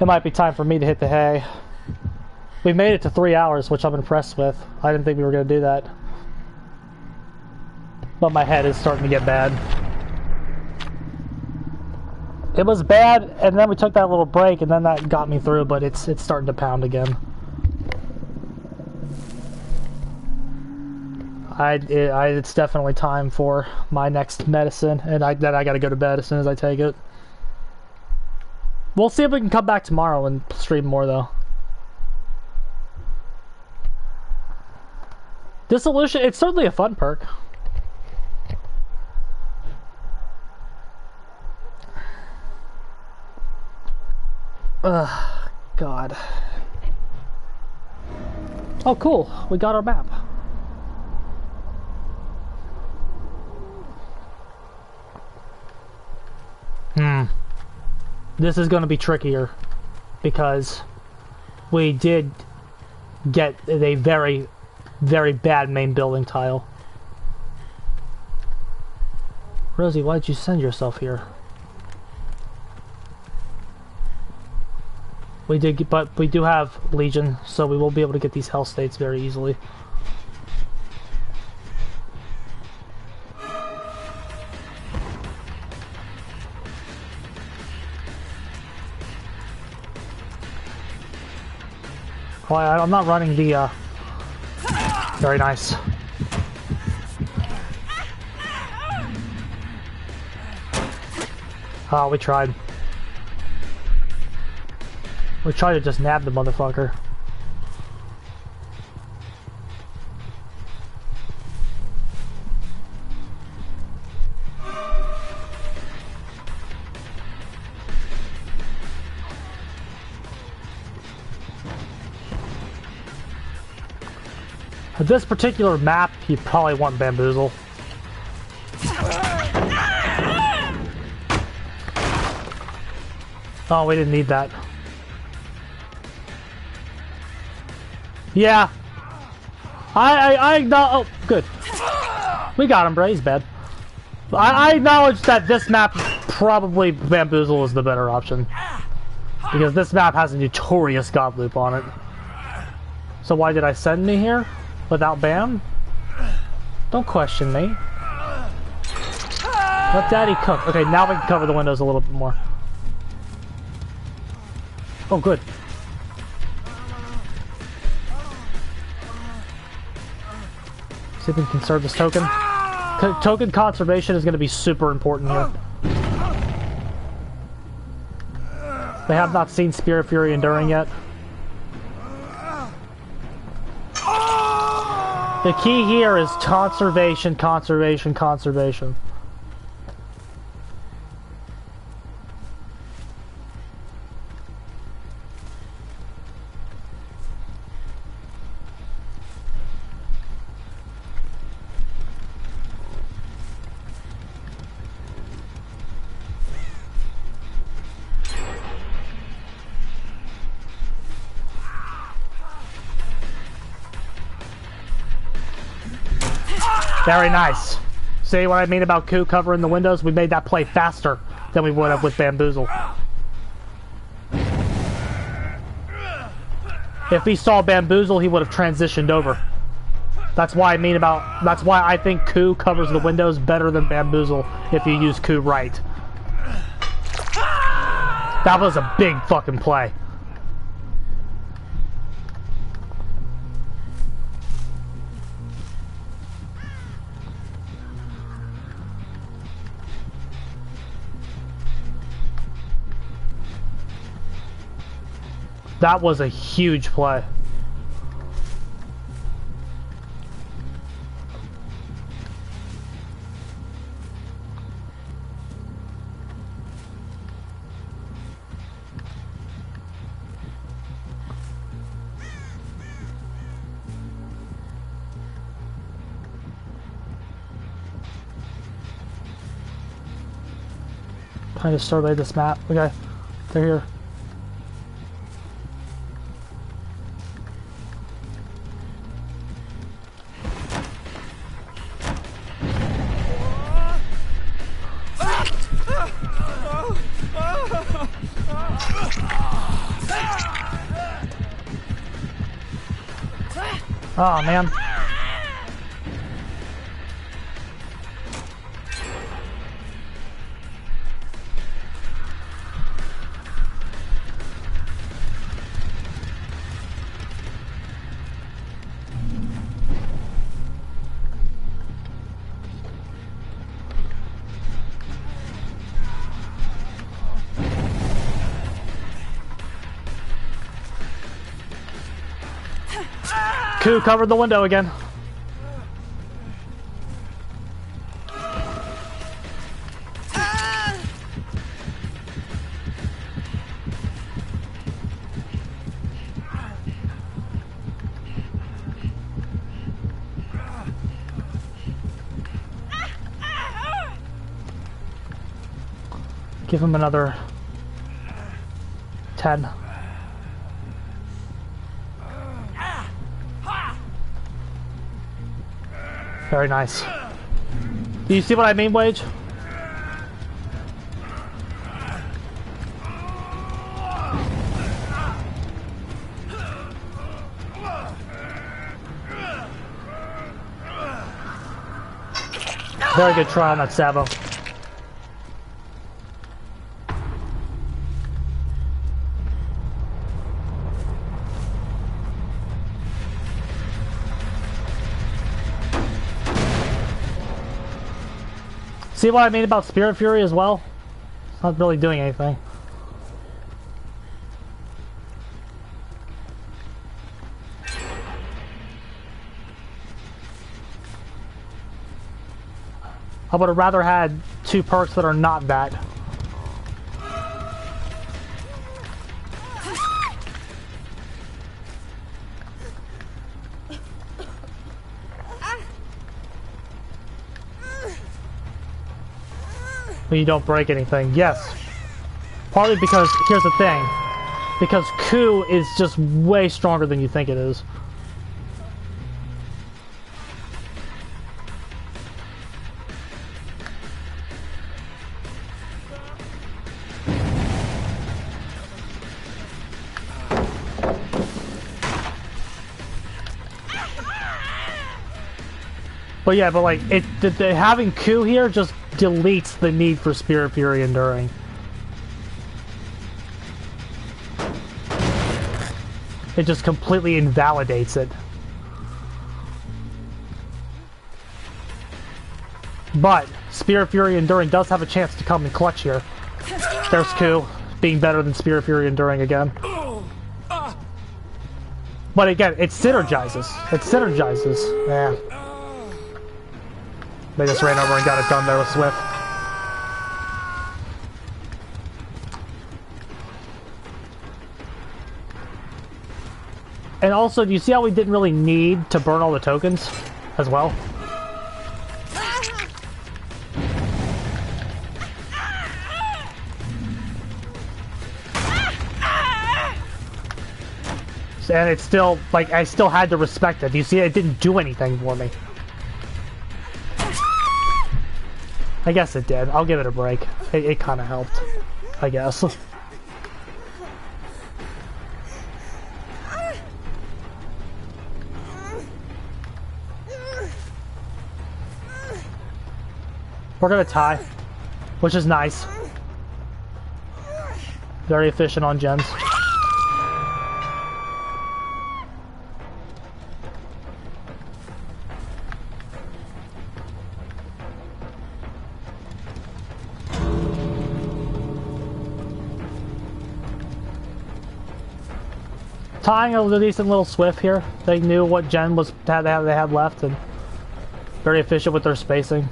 might be time for me to hit the hay. We made it to 3 hours, which I'm impressed with. I didn't think we were going to do that. But my head is starting to get bad. It was bad, and then we took that little break, and then that got me through, but it's starting to pound again. It's definitely time for my next medicine, and then I gotta go to bed as soon as I take it. We'll see if we can come back tomorrow and stream more, though. Dissolution, it's certainly a fun perk. Ugh, God. Oh, cool. We got our map. This is going to be trickier because we did get a very, very bad main building tile. Rosie, why'd you send yourself here? We did, but we do have Legion, so we will be able to get these Hell States very easily. Well, I'm not running the, very nice. Oh, we tried. We tried to just nab the motherfucker. this particular map, you probably want Bamboozle. Oh, we didn't need that. Yeah. I acknowledge. Oh, good. We got him, bro. He's bad. I acknowledge that this map, probably Bamboozle is the better option. Because this map has a notorious God loop on it. So why did I send me here? Without Bam? Don't question me. Let Daddy cook. Okay, now we can cover the windows a little bit more. Oh, good. See if we can conserve this token. Token conservation is going to be super important here. They have not seen Spirit Fury Enduring yet. The key here is conservation, conservation, conservation. Very nice. See what I mean about Ku covering the windows? We made that play faster than we would have with Bamboozle. If he saw Bamboozle, he would have transitioned over. That's why that's why I think Ku covers the windows better than Bamboozle if you use Ku right. That was a big fucking play. That was a huge play. Trying to survey this map. Okay, they're here. Oh man. Ku covered the window again. Give him another 10. Very nice. Do you see what I mean, Wage? Very good try on that Sabo. See what I mean about Spirit Fury as well? It's not really doing anything. I would have rather had 2 perks that are not that. when you don't break anything. Yes. Partly because, here's the thing. Because Ku is just way stronger than you think it is. But yeah, but like, having Ku here just deletes the need for Spirit Fury Enduring. It just completely invalidates it. But Spirit Fury Enduring does have a chance to come in clutch here. There's Ku being better than Spirit Fury Enduring again. But again, it synergizes. It synergizes. Yeah. They just ran over and got it done there with Swift. And also, do you see how we didn't really need to burn all the tokens as well? And it's still, like, I still had to respect it. You see, it didn't do anything for me. I guess it did. I'll give it a break. It kind of helped, I guess. We're gonna tie, which is nice. Very efficient on gens. Tying a decent little Swift here. They knew what gen was they had left, and very efficient with their spacing.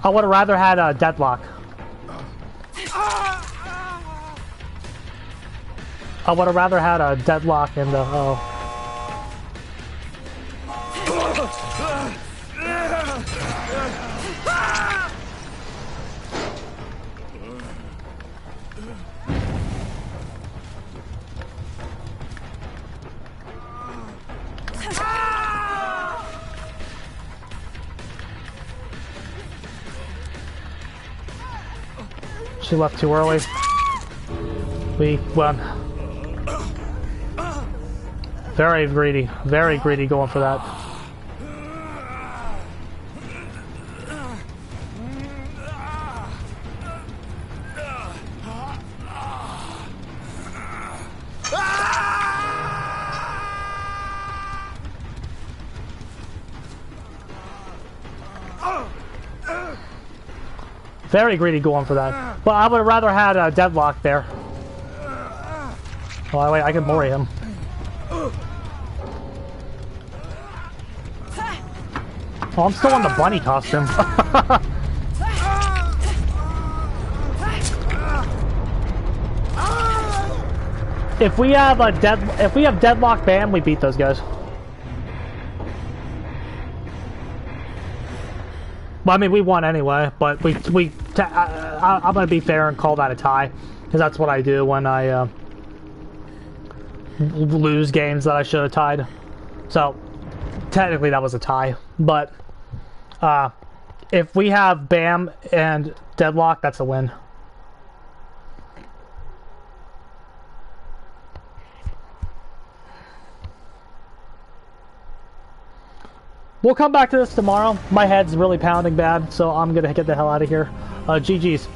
I would have rather had a deadlock. I would have rather had a deadlock and oh. She left too early. We won. Very greedy going for that. Very greedy going for that. But I would have rather had a deadlock there. Oh, wait, I can mori him. Oh, I'm still in the bunny costume. If we have deadlock bam, we beat those guys. Well, I mean, we won anyway, but I'm gonna be fair and call that a tie, because that's what I do when I lose games that I should have tied. So technically, that was a tie. But if we have bam and deadlock, that's a win. We'll come back to this tomorrow. My head's really pounding bad, so I'm gonna get the hell out of here. GG's.